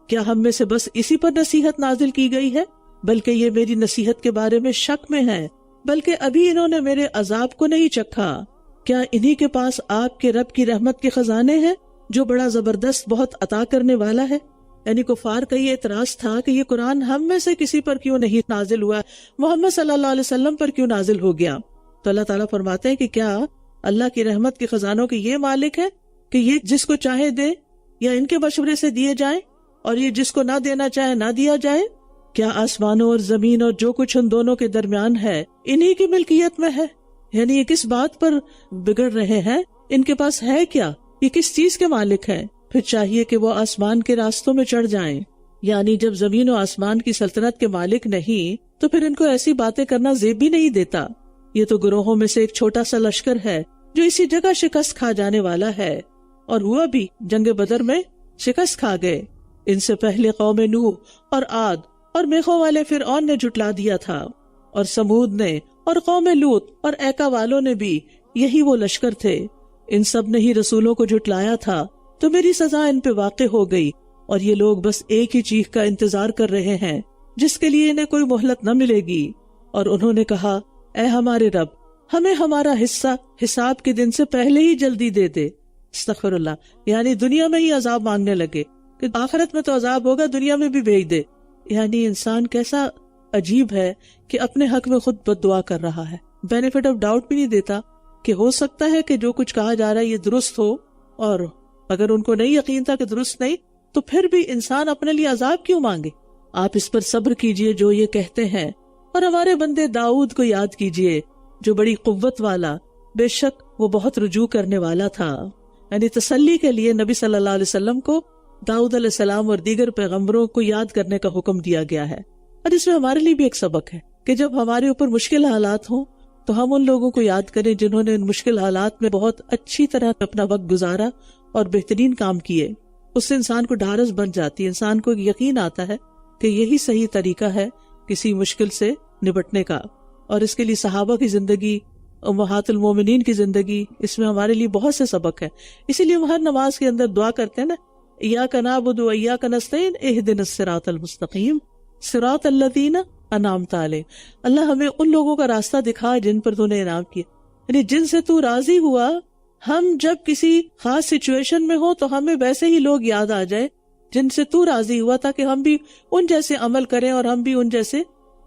کیا ہم میں سے بس اسی پر نصیحت نازل کی گئی ہے؟ بلکہ یہ میری نصیحت کے بارے میں شک میں ہے، بلکہ ابھی انہوں نے میرے عذاب کو نہیں چکھا۔ کیا انہی کے پاس آپ کے رب کی رحمت کے خزانے ہیں جو بڑا زبردست بہت عطا کرنے والا ہے. یعنی کفار کا یہ اعتراض تھا کہ یہ قرآن ہم میں سے کسی پر کیوں نہیں نازل ہوا، محمد صلی اللہ علیہ وسلم پر کیوں نازل ہو گیا. تو اللہ تعالیٰ فرماتے ہیں کہ کیا اللہ کی رحمت کے خزانوں کے یہ مالک ہے کہ یہ جس کو چاہے دے یا ان کے مشورے سے دیے جائیں، اور یہ جس کو نہ دینا چاہے نہ دیا جائے؟ کیا آسمانوں اور زمین اور جو کچھ ان دونوں کے درمیان ہے انہی کی ملکیت میں ہے؟ یعنی یہ کس بات پر بگڑ رہے ہیں؟ ان کے پاس ہے کیا؟ یہ کس چیز کے مالک ہیں؟ پھر چاہیے کہ وہ آسمان کے راستوں میں چڑھ جائیں. یعنی جب زمین و آسمان کی سلطنت کے مالک نہیں تو پھر ان کو ایسی باتیں کرنا زیب بھی نہیں دیتا. یہ تو گروہوں میں سے ایک چھوٹا سا لشکر ہے جو اسی جگہ شکست کھا جانے والا ہے، اور ہوا بھی جنگ بدر میں شکست کھا گئے. ان سے پہلے قوم نوح اور عاد اور میخوں والے فرعون نے جھٹلا دیا تھا، اور سمود نے اور قوم لوط اور ایکا والوں نے بھی یہی وہ لشکر تھے. ان سب نے ہی رسولوں کو جھٹلایا تھا، تو میری سزا ان پہ واقع ہو گئی، اور یہ لوگ بس ایک ہی چیخ کا انتظار کر رہے ہیں جس کے لیے انہیں کوئی مہلت نہ ملے گی. اور انہوں نے کہا، اے ہمارے رب، ہمیں ہمارا حصہ حساب کے دن سے پہلے ہی جلدی دے دے. استغفر اللہ. یعنی دنیا میں ہی عذاب مانگنے لگے کہ آخرت میں تو عذاب ہوگا، دنیا میں بھی بھیج دے. یعنی انسان کیسا عجیب ہے کہ اپنے حق میں خود بد دعا کر رہا ہے، بینیفٹ آف ڈاؤٹ بھی نہیں دیتا کہ ہو سکتا ہے کہ جو کچھ کہا جا رہا ہے یہ درست ہو، اور اگر ان کو نہیں یقین تھا کہ درست نہیں تو پھر بھی انسان اپنے لیے عذاب کیوں مانگے. آپ اس پر صبر کیجئے جو یہ کہتے ہیں، اور ہمارے بندے داؤد کو یاد کیجئے جو بڑی قوت والا، بے شک وہ بہت رجوع کرنے والا تھا. یعنی تسلی کے لیے نبی صلی اللہ علیہ وسلم کو داؤد علیہ السلام اور دیگر پیغمبروں کو یاد کرنے کا حکم دیا گیا ہے. اور اس میں ہمارے لیے بھی ایک سبق ہے کہ جب ہمارے اوپر مشکل حالات ہوں تو ہم ان لوگوں کو یاد کریں جنہوں نے ان مشکل حالات میں بہت اچھی طرح اپنا وقت گزارا اور بہترین کام کیے. اس سے انسان کو ڈھارس بن جاتی ہے، انسان کو یقین آتا ہے کہ یہی صحیح طریقہ ہے کسی مشکل سے نبٹنے کا. اور اس کے لیے صحابہ کی زندگی، امہات المومنین کی زندگی، اس میں ہمارے لیے بہت سے سبق ہے. اسی لیے ہم ہر نماز کے اندر دعا کرتے ہیں نا، ایاک نعبد و ایاک نستعین اہدنا الصراط المستقیم صراط الذین انعمت علیہم. اللہ ہمیں ان لوگوں کا راستہ دکھا جن پر تو نے انعام کیا، یعنی جن سے تو راضی ہوا. ہم جب کسی خاص سچویشن میں ہو تو ہمیں ویسے ہی لوگ یاد آ جائے جن سے تو راضی ہوا، تاکہ ہم بھی ان جیسے عمل کریں اور ہم بھی ان جیسے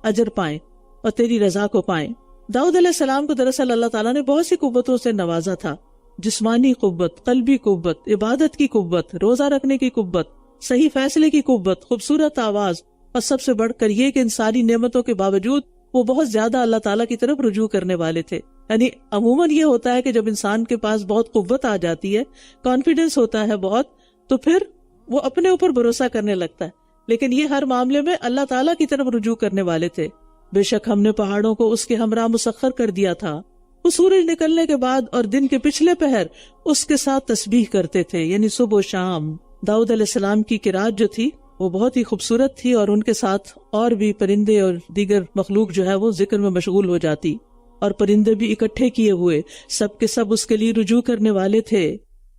اجر پائیں اور تیری رضا کو پائیں. داؤد علیہ السلام کو دراصل اللہ تعالیٰ نے بہت سی قوتوں سے نوازا تھا، جسمانی قوت، قلبی قوت، عبادت کی قوت، روزہ رکھنے کی قوت، صحیح فیصلے کی قوت، خوبصورت آواز، اور سب سے بڑھ کر یہ کہ ان ساری نعمتوں کے باوجود وہ بہت زیادہ اللہ تعالیٰ کی طرف رجوع کرنے والے تھے. یعنی عموماً یہ ہوتا ہے کہ جب انسان کے پاس بہت قوت آ جاتی ہے، کانفیڈنس ہوتا ہے بہت، تو پھر وہ اپنے اوپر بھروسہ کرنے لگتا ہے. لیکن یہ ہر معاملے میں اللہ تعالیٰ کی طرف رجوع کرنے والے تھے. بے شک ہم نے پہاڑوں کو اس کے ہمراہ مسخر کر دیا تھا، وہ سورج نکلنے کے بعد اور دن کے پچھلے پہر اس کے ساتھ تسبیح کرتے تھے، یعنی صبح و شام. داؤد علیہ السلام کی قرات جو تھی وہ بہت ہی خوبصورت تھی، اور ان کے ساتھ اور بھی پرندے اور دیگر مخلوق جو ہے وہ ذکر میں مشغول ہو جاتی، اور پرندے بھی اکٹھے کیے ہوئے سب کے سب اس کے لیے رجوع کرنے والے تھے.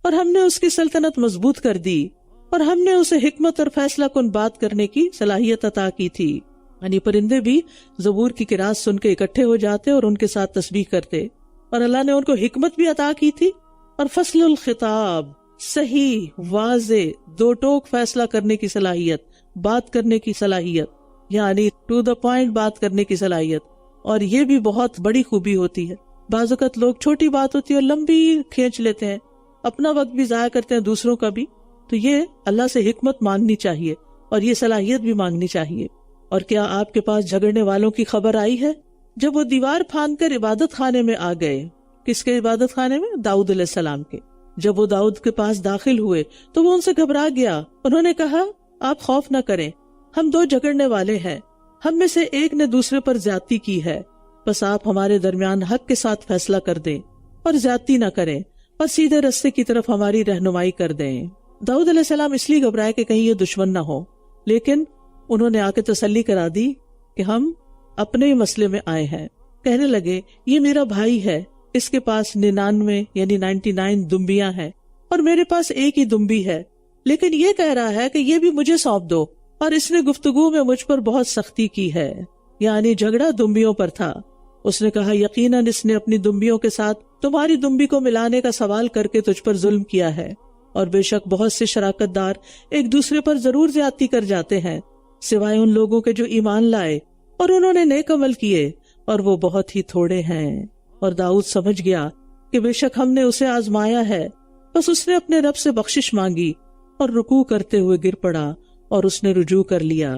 اور ہم نے اس کی سلطنت مضبوط کر دی، اور ہم نے اسے حکمت اور فیصلہ کن بات کرنے کی صلاحیت عطا کی تھی. یعنی پرندے بھی زبور کی قرات سن کے اکٹھے ہو جاتے اور ان کے ساتھ تسبیح کرتے، اور اللہ نے ان کو حکمت بھی عطا کی تھی، اور فصل الخطاب، صحیح واضح دو ٹوک فیصلہ کرنے کی صلاحیت، بات کرنے کی صلاحیت، یعنی ٹو دا پوائنٹ بات کرنے کی صلاحیت. اور یہ بھی بہت بڑی خوبی ہوتی ہے. بعض اوقات لوگ چھوٹی بات ہوتی ہے اور لمبی کھینچ لیتے ہیں، اپنا وقت بھی ضائع کرتے ہیں، دوسروں کا بھی. تو یہ اللہ سے حکمت مانگنی چاہیے اور یہ صلاحیت بھی مانگنی چاہیے. اور کیا آپ کے پاس جھگڑنے والوں کی خبر آئی ہے جب وہ دیوار پھاند کر عبادت خانے میں آ گئے؟ کس کے عبادت خانے میں؟ داؤد علیہ السلام کے. جب وہ داؤد کے پاس داخل ہوئے تو وہ ان سے گھبرا گیا. انہوں نے کہا، آپ خوف نہ کریں، ہم دو جھگڑنے والے ہیں، ہم میں سے ایک نے دوسرے پر زیادتی کی ہے، بس آپ ہمارے درمیان حق کے ساتھ فیصلہ کر دیں اور زیادتی نہ کریں اور سیدھے راستے کی طرف ہماری رہنمائی کر دیں. داؤد علیہ السلام اس لیے گھبرائے کہ کہیں یہ دشمن نہ ہو، لیکن انہوں نے آ کے تسلی کرا دی کہ ہم اپنے مسئلے میں آئے ہیں. کہنے لگے، یہ میرا بھائی ہے، اس کے پاس 99 یعنی 99 دمبیاں ہیں اور میرے پاس ایک ہی دمبی ہے، لیکن یہ کہہ رہا ہے کہ یہ بھی مجھے سونپ دو، اور اس نے گفتگو میں مجھ پر بہت سختی کی ہے. یعنی جھگڑا دمبیوں پر تھا. اس نے کہا، یقیناً اس نے اپنی دمبیوں کے ساتھ تمہاری دمبی کو ملانے کا سوال کر کے تجھ پر ظلم کیا ہے، اور بے شک بہت سے شراکت دار ایک دوسرے پر ضرور زیادتی کر جاتے ہیں سوائے ان لوگوں کے جو ایمان لائے اور انہوں نے نیک عمل کیے، اور وہ بہت ہی تھوڑے ہیں۔ اور داؤد سمجھ گیا کہ بے شک ہم نے اسے آزمایا ہے، بس اس نے اپنے رب سے بخشش مانگی اور رکوع کرتے ہوئے گر پڑا اور اس نے رجوع کر لیا۔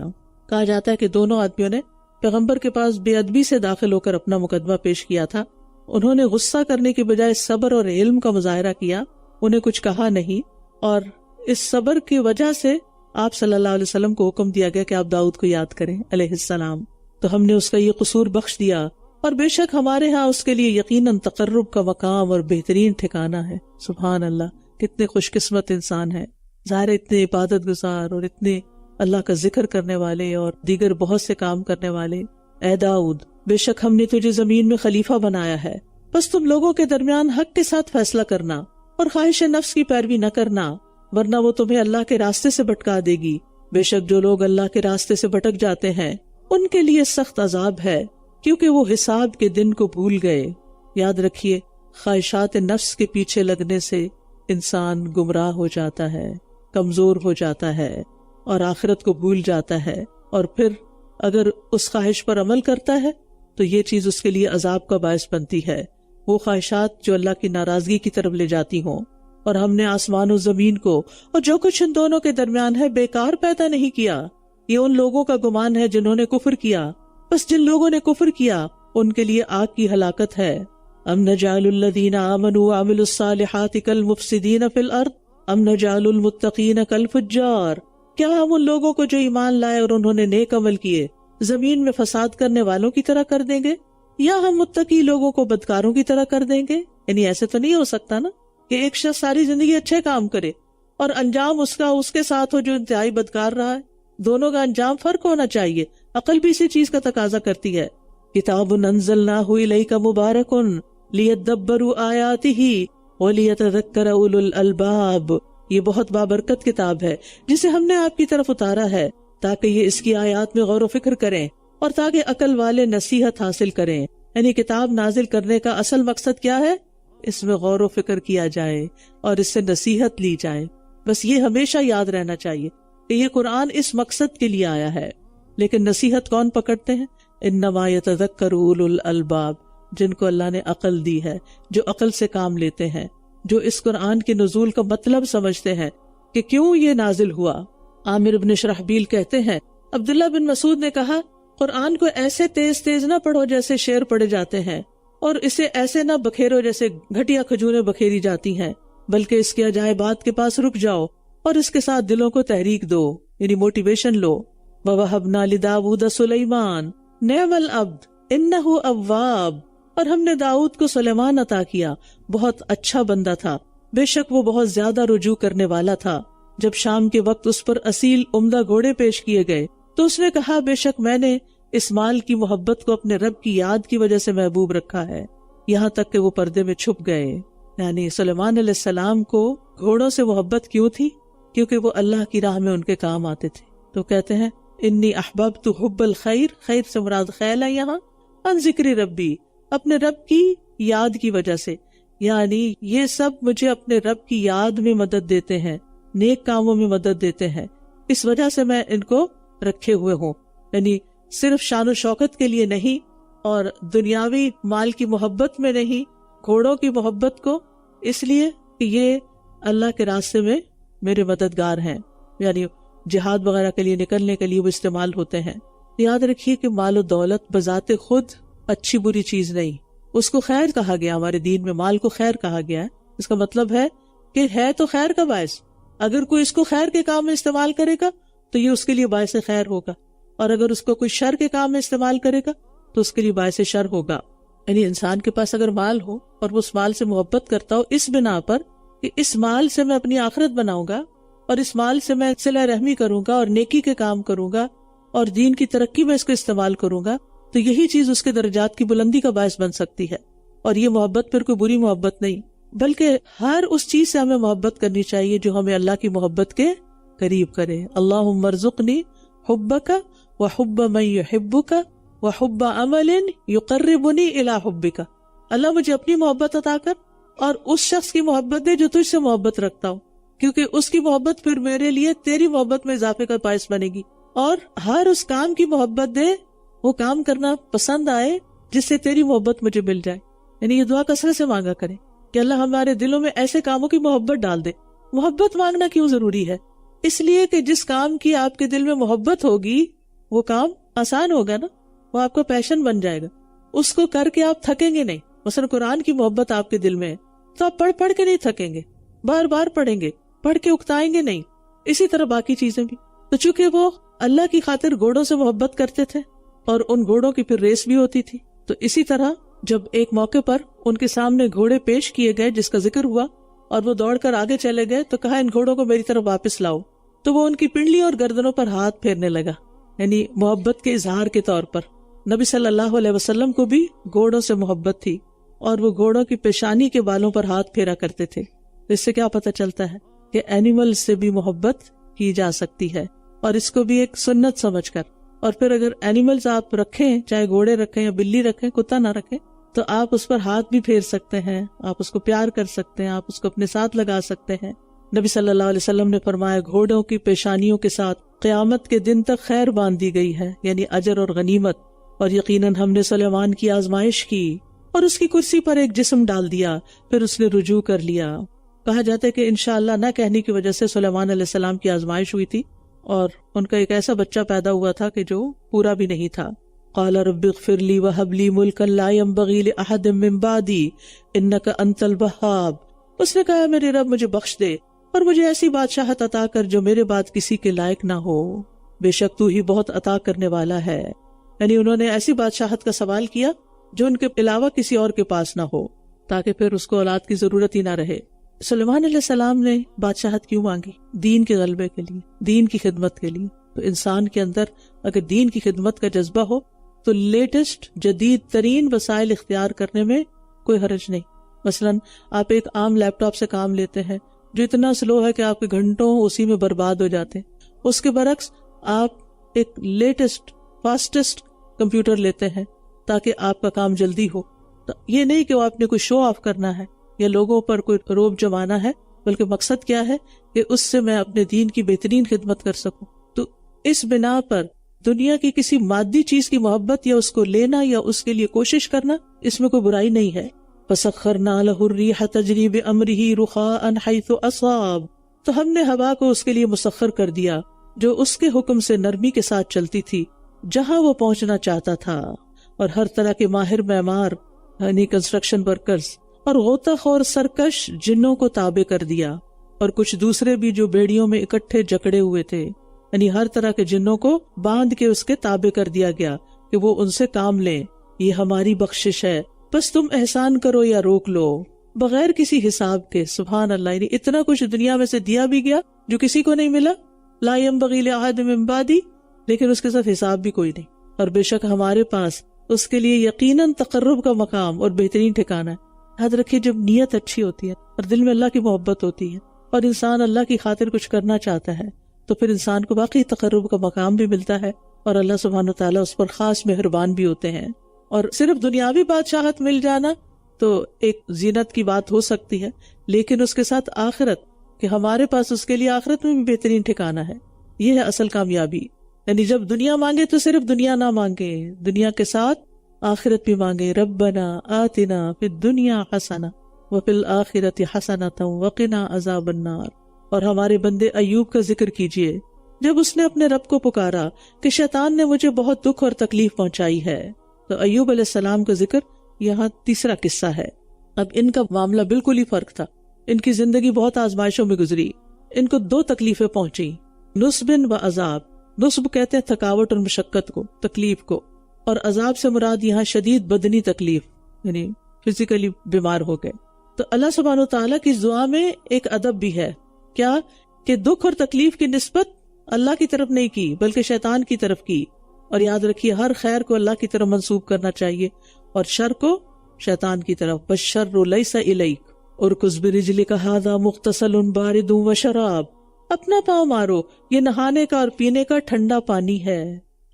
کہا جاتا ہے کہ دونوں آدمیوں نے پیغمبر کے پاس بے ادبی سے داخل ہو کر اپنا مقدمہ پیش کیا تھا۔ انہوں نے غصہ کرنے کی بجائے صبر اور علم کا مظاہرہ کیا، انہیں کچھ کہا نہیں، اور اس صبر کی وجہ سے آپ صلی اللہ علیہ وسلم کو حکم دیا گیا کہ آپ داؤد کو یاد کریں علیہ السلام۔ تو ہم نے اس کا یہ قصور بخش دیا، اور بے شک ہمارے ہاں اس کے لیے یقیناً تقرب کا مقام اور بہترین ٹھکانہ ہے۔ سبحان اللہ، کتنے خوش قسمت انسان ہے، ظاہر اتنے عبادت گزار اور اتنے اللہ کا ذکر کرنے والے اور دیگر بہت سے کام کرنے والے۔ اے داؤد، بے شک ہم نے تجھے زمین میں خلیفہ بنایا ہے، بس تم لوگوں کے درمیان حق کے ساتھ فیصلہ کرنا اور خواہش نفس کی پیروی نہ کرنا، ورنہ وہ تمہیں اللہ کے راستے سے بھٹکا دے گی۔ بے شک جو لوگ اللہ کے راستے سے بھٹک جاتے ہیں ان کے لیے سخت عذاب ہے، کیونکہ وہ حساب کے دن کو بھول گئے۔ یاد رکھیے، خواہشات نفس کے پیچھے لگنے سے انسان گمراہ ہو جاتا ہے، کمزور ہو جاتا ہے اور آخرت کو بھول جاتا ہے، اور پھر اگر اس خواہش پر عمل کرتا ہے تو یہ چیز اس کے لیے عذاب کا باعث بنتی ہے، وہ خواہشات جو اللہ کی ناراضگی کی طرف لے جاتی ہوں۔ اور ہم نے آسمان و زمین کو اور جو کچھ ان دونوں کے درمیان ہے بیکار پیدا نہیں کیا، یہ ان لوگوں کا گمان ہے جنہوں نے کفر کیا، بس جن لوگوں نے کفر کیا ان کے لیے آگ کی ہلاکت ہے۔ ام نجعل الذین آمنوا وعملوا الصالحات کالمفسدین فی الارض ام نجعل المتقین کالفجار، کیا ہم ان لوگوں کو جو ایمان لائے اور انہوں نے نیک عمل کیے زمین میں فساد کرنے والوں کی طرح کر دیں گے، یا ہم متقی لوگوں کو بدکاروں کی طرح کر دیں گے؟ یعنی ایسے تو نہیں ہو سکتا نا کہ ایک شخص ساری زندگی اچھے کام کرے اور انجام اس کا اس کے ساتھ ہو جو انتہائی بدکار رہا ہے۔ دونوں کا انجام فرق ہونا چاہیے، عقل بھی اسی چیز کا تقاضا کرتی ہے۔ کتاب انزلناہ الیک مبارک لیدبروا آیاتہ ولیتذکر اولو الالباب، یہ بہت بابرکت کتاب ہے جسے ہم نے آپ کی طرف اتارا ہے تاکہ یہ اس کی آیات میں غور و فکر کریں اور تاکہ عقل والے نصیحت حاصل کریں۔ یعنی کتاب نازل کرنے کا اصل مقصد کیا ہے؟ اس میں غور و فکر کیا جائے اور اس سے نصیحت لی جائے۔ بس یہ ہمیشہ یاد رہنا چاہیے کہ یہ قرآن اس مقصد کے لیے آیا ہے، لیکن نصیحت کون پکڑتے ہیں؟ انما یتذکر اولو الالباب، جن کو اللہ نے عقل دی ہے، جو عقل سے کام لیتے ہیں، جو اس قرآن کے نزول کا مطلب سمجھتے ہیں کہ کیوں یہ نازل ہوا۔ عامر بن شرحبیل کہتے ہیں عبداللہ بن مسعود نے کہا، قرآن کو ایسے تیز تیز نہ پڑھو جیسے شعر پڑھے جاتے ہیں، اور اسے ایسے نہ بکھیرو جیسے گھٹیا کھجوریں بکھیری جاتی ہیں، بلکہ اس کے عجائبات کے پاس رک جاؤ اور اس کے ساتھ دلوں کو تحریک دو، یعنی موٹیویشن لو۔ وَوَهَبْنَا لِدَاوُودَ سُلَيْمَانَ نِعْمَ الْعَبْدُ إِنَّهُ أَوَّابٌ، اور ہم نے داؤد کو سلیمان عطا کیا، بہت اچھا بندہ تھا، بے شک وہ بہت زیادہ رجوع کرنے والا تھا۔ جب شام کے وقت اس پر اصیل عمدہ گھوڑے پیش کیے گئے تو اس نے کہا، بے شک میں نے اس مال کی محبت کو اپنے رب کی یاد کی وجہ سے محبوب رکھا ہے، یہاں تک کہ وہ پردے میں چھپ گئے۔ یعنی سلیمان علیہ السلام کو گھوڑوں سے محبت کیوں تھی؟ کیونکہ وہ اللہ کی راہ میں ان کے کام آتے تھے۔ تو کہتے ہیں انی احببت حب الخیر، خیر سے مراد خیل ہے یہاں، ان ذکر ربی، اپنے رب کی یاد کی وجہ سے، یعنی یہ سب مجھے اپنے رب کی یاد میں مدد دیتے ہیں، نیک کاموں میں مدد دیتے ہیں، اس وجہ سے میں ان کو رکھے ہوئے ہوں۔ یعنی صرف شان و شوکت کے لیے نہیں اور دنیاوی مال کی محبت میں نہیں، گھوڑوں کی محبت کو اس لیے کہ یہ اللہ کے راستے میں میرے مددگار ہیں، یعنی جہاد وغیرہ کے لیے نکلنے کے لیے وہ استعمال ہوتے ہیں۔ یاد رکھیے کہ مال و دولت بذات خود اچھی بری چیز نہیں، اس کو خیر کہا گیا، ہمارے دین میں مال کو خیر کہا گیا ہے۔ اس کا مطلب ہے کہ ہے تو خیر کا باعث، اگر کوئی اس کو خیر کے کام میں استعمال کرے گا تو یہ اس کے لیے باعث خیر ہوگا، اور اگر اس کو کوئی شر کے کام میں استعمال کرے گا تو اس کے لیے باعث شر ہوگا۔ یعنی انسان کے پاس اگر مال ہو اور وہ اس مال سے محبت کرتا ہو اس بنا پر کہ اس مال سے میں اپنی آخرت بناؤں گا اور اس مال سے میں صلہ رحمی کروں گا اور نیکی کے کام کروں گا اور دین کی ترقی میں اس کو استعمال کروں گا، تو یہی چیز اس کے درجات کی بلندی کا باعث بن سکتی ہے۔ اور یہ محبت پھر کوئی بری محبت نہیں، بلکہ ہر اس چیز سے ہمیں محبت کرنی چاہیے جو ہمیں اللہ کی محبت کے قریب کرے۔ اللہم ارزقنی حبک وحب من یحبک وحب عمل یقربنی الی حبک، اللہ مجھے اپنی محبت عطا کر اور اس شخص کی محبت دے جو تجھ سے محبت رکھتا ہو۔ کیونکہ اس کی محبت پھر میرے لیے تیری محبت میں اضافے کا باعث بنے گی، اور ہر اس کام کی محبت دے، وہ کام کرنا پسند آئے جس سے تیری محبت مجھے مل جائے. یعنی یہ دعا کثرت سے مانگا کریں کہ اللہ ہمارے دلوں میں ایسے کاموں کی محبت ڈال دے. محبت مانگنا کیوں ضروری ہے؟ اس لیے کہ جس کام کی آپ کے دل میں محبت ہوگی وہ کام آسان ہوگا نا، وہ آپ کا پیشن بن جائے گا، اس کو کر کے آپ تھکیں گے نہیں. مثلا قرآن کی محبت آپ کے دل میں ہے تو آپ پڑھ پڑھ کے نہیں تھکیں گے، بار بار پڑھیں گے، پڑھ کے اکتائیں گے نہیں. اسی طرح باقی چیزیں بھی. تو چونکہ وہ اللہ کی خاطر گھوڑوں سے محبت کرتے تھے اور ان گھوڑوں کی پھر ریس بھی ہوتی تھی، تو اسی طرح جب ایک موقع پر ان کے سامنے گھوڑے پیش کیے گئے جس کا ذکر ہوا اور وہ دوڑ کر آگے چلے گئے تو کہا ان گھوڑوں کو میری طرف واپس لاؤ. تو وہ ان کی پنڈلی اور گردنوں پر ہاتھ پھیرنے لگا، یعنی محبت کے اظہار کے طور پر. نبی صلی اللہ علیہ وسلم کو بھی گھوڑوں سے محبت تھی اور وہ گھوڑوں کی پیشانی کے بالوں پر ہاتھ پھیرا کرتے تھے. اس سے کیا پتہ چلتا ہے کہ اینیمل سے بھی محبت کی جا سکتی ہے، اور اس کو بھی ایک سنت سمجھ کر. اور پھر اگر اینیملز آپ رکھیں، چاہے گھوڑے رکھیں یا بلی رکھیں، کتا نہ رکھیں، تو آپ اس پر ہاتھ بھی پھیر سکتے ہیں، آپ اس کو پیار کر سکتے ہیں، آپ اس کو اپنے ساتھ لگا سکتے ہیں. نبی صلی اللہ علیہ وسلم نے فرمایا گھوڑوں کی پیشانیوں کے ساتھ قیامت کے دن تک خیر باندھ دی گئی ہے، یعنی اجر اور غنیمت. اور یقیناً ہم نے سلیمان کی آزمائش کی اور اس کی کرسی پر ایک جسم ڈال دیا، پھر اس نے رجوع کر لیا. کہا جاتا ہے کہ انشاءاللہ نہ کہنے کی وجہ سے سلیمان علیہ السلام کی آزمائش ہوئی تھی اور ان کا ایک ایسا بچہ پیدا ہوا تھا کہ جو پورا بھی نہیں تھا. قال رب اغفر لی وہب لی ملکا لا ينبغی لأحد من بعدی انک انت الوہاب. اس نے کہا میرے رب مجھے بخش دے اور مجھے ایسی بادشاہت عطا کر جو میرے بعد کسی کے لائق نہ ہو، بے شک تو ہی بہت عطا کرنے والا ہے. یعنی انہوں نے ایسی بادشاہت کا سوال کیا جو ان کے علاوہ کسی اور کے پاس نہ ہو، تاکہ پھر اس کو اولاد کی ضرورت ہی نہ رہے. سلیمان علیہ السلام نے بادشاہت کیوں مانگی؟ دین کے غلبے کے لیے، دین کی خدمت کے لیے. تو انسان کے اندر اگر دین کی خدمت کا جذبہ ہو تو لیٹسٹ جدید ترین وسائل اختیار کرنے میں کوئی حرج نہیں. مثلا آپ ایک عام لیپ ٹاپ سے کام لیتے ہیں جو اتنا سلو ہے کہ آپ کے گھنٹوں اسی میں برباد ہو جاتے ہیں. اس کے برعکس آپ ایک لیٹسٹ فاسٹسٹ کمپیوٹر لیتے ہیں تاکہ آپ کا کام جلدی ہو. تو یہ نہیں کہ وہ آپ نے کوئی شو آف کرنا ہے یا لوگوں پر کوئی روب جمانا ہے، بلکہ مقصد کیا ہے کہ اس سے میں اپنے دین کی بہترین خدمت کر سکوں. تو اس بنا پر دنیا کی کسی مادی چیز کی محبت یا اس کو لینا یا اس کے لیے کوشش کرنا، اس میں کوئی برائی نہیں ہے. فَسَخَّرْنَا لَهُ الرِّيحَ تَجْرِي بِأَمْرِهِ رُخَاءً حَيْثُ أَصَابَ. تو ہم نے ہوا کو اس کے لیے مسخر کر دیا جو اس کے حکم سے نرمی کے ساتھ چلتی تھی جہاں وہ پہنچنا چاہتا تھا. اور ہر طرح کے ماہر معمار یعنی کنسٹرکشن ورکرز اور غوطہ خور سرکش جنوں کو تابع کر دیا، اور کچھ دوسرے بھی جو بیڑیوں میں اکٹھے جکڑے ہوئے تھے، یعنی ہر طرح کے جنوں کو باندھ کے اس کے تابع کر دیا گیا کہ وہ ان سے کام لیں. یہ ہماری بخشش ہے، بس تم احسان کرو یا روک لو، بغیر کسی حساب کے. سبحان اللہ، یعنی اتنا کچھ دنیا میں سے دیا بھی گیا جو کسی کو نہیں ملا. لا ينبغي لأحد من بعدی، لیکن اس کے ساتھ حساب بھی کوئی نہیں. اور بے شک ہمارے پاس اس کے لیے یقیناً تقرب کا مقام اور بہترین ٹھکانہ ہے. یاد رکھیے جب نیت اچھی ہوتی ہے اور دل میں اللہ کی محبت ہوتی ہے اور انسان اللہ کی خاطر کچھ کرنا چاہتا ہے تو پھر انسان کو واقعی تقرب کا مقام بھی ملتا ہے اور اللہ سبحانہ وتعالیٰ اس پر خاص مہربان بھی ہوتے ہیں. اور صرف دنیاوی بادشاہت مل جانا تو ایک زینت کی بات ہو سکتی ہے، لیکن اس کے ساتھ آخرت، کہ ہمارے پاس اس کے لیے آخرت میں بھی بہترین ٹھکانہ ہے، یہ ہے اصل کامیابی. یعنی جب دنیا مانگے تو صرف دنیا نہ مانگے، دنیا کے ساتھ آخرت بھی مانگے. ربنا آتنا فی الدنیا حسنہ وفی الآخرۃ حسنۃ وقنا عذاب النار. اور ہمارے بندے ایوب کا ذکر کیجئے جب اس نے اپنے رب کو پکارا کہ شیطان نے مجھے بہت دکھ اور تکلیف پہنچائی ہے. تو ایوب علیہ السلام کا ذکر یہاں تیسرا قصہ ہے. اب ان کا معاملہ بالکل ہی فرق تھا. ان کی زندگی بہت آزمائشوں میں گزری. ان کو 2 تکلیفیں پہنچی، نصب و عذاب. نصب کہتے ہیں تھکاوٹ اور مشقت کو، تکلیف کو، اور عذاب سے مراد یہاں شدید بدنی تکلیف، یعنی فزیکلی بیمار ہو گئے. تو اللہ سبحانہ وتعالیٰ کی دعا میں ایک ادب بھی ہے، کیا کہ دکھ اور تکلیف کی نسبت اللہ کی طرف نہیں کی بلکہ شیطان کی طرف کی. اور یاد رکھیے ہر خیر کو اللہ کی طرف منسوب کرنا چاہیے اور شر کو شیطان کی طرف. بشر لیس الیک ارکض برجلک ھذا مغتسل بارد وشراب. اپنا پاؤں مارو، یہ نہانے کا اور پینے کا ٹھنڈا پانی ہے.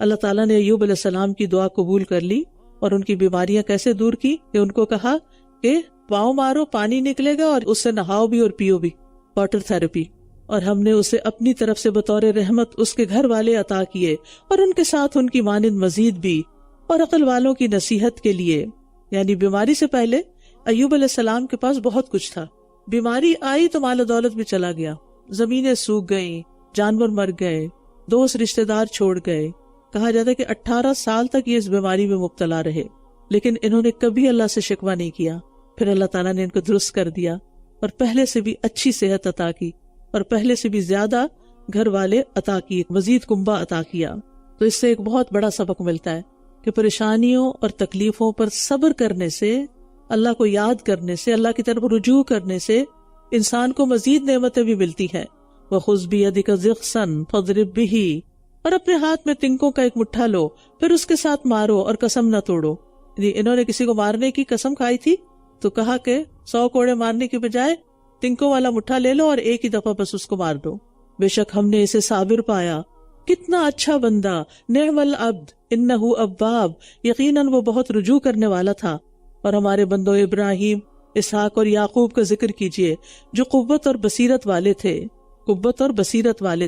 اللہ تعالیٰ نے ایوب علیہ السلام کی دعا قبول کر لی اور ان کی بیماریاں کیسے دور کی کہ ان کو کہا کہ پاؤں مارو، پانی نکلے گا اور اس سے نہاؤ بھی اور پیو بھی، واٹر تھراپی. اور ہم نے اسے اپنی طرف سے بطور رحمت اس کے گھر والے عطا کیے اور ان کے ساتھ ان کی مانند مزید بھی، اور عقل والوں کی نصیحت کے لیے۔ یعنی بیماری سے پہلے ایوب علیہ السلام کے پاس بہت کچھ تھا، بیماری آئی تو مال و دولت بھی چلا گیا، زمینیں سوکھ گئیں، جانور مر گئے، دوست رشتہ دار چھوڑ گئے۔ کہا جاتا ہے کہ 18 سال تک یہ اس بیماری میں مبتلا رہے، لیکن انہوں نے کبھی اللہ سے شکوہ نہیں کیا۔ پھر اللہ تعالیٰ نے ان کو درست کر دیا اور پہلے سے بھی اچھی صحت عطا کی اور پہلے سے بھی زیادہ گھر والے عطا کیے، مزید کنبہ عطا کیا۔ تو اس سے ایک بہت بڑا سبق ملتا ہے کہ پریشانیوں اور تکلیفوں پر صبر کرنے سے، اللہ کو یاد کرنے سے، اللہ کی طرف رجوع کرنے سے انسان کو مزید نعمتیں بھی ملتی ہیں۔ وَخُذْ بِيَدِكَ ضِغْصًا فَاضْرِب بِهِ، اور اپنے ہاتھ میں تنکوں کا ایک مٹھا لو، پھر اس کے ساتھ مارو اور قسم نہ توڑو۔ انہوں نے کسی کو مارنے کی قسم کھائی تھی تو کہا کہ 100 کوڑے مارنے کی بجائے تنکوں والا مٹھا لے لو اور ایک ہی دفعہ بس اس کو مار دو۔ بے شک ہم نے اسے صابر پایا، کتنا اچھا بندہ، نعم العبد انہ اواب، یقیناً وہ بہت رجوع کرنے والا تھا۔ اور ہمارے بندوں ابراہیم، اسحاق اور یعقوب کا ذکر کیجئے جو قوت اور بصیرت والے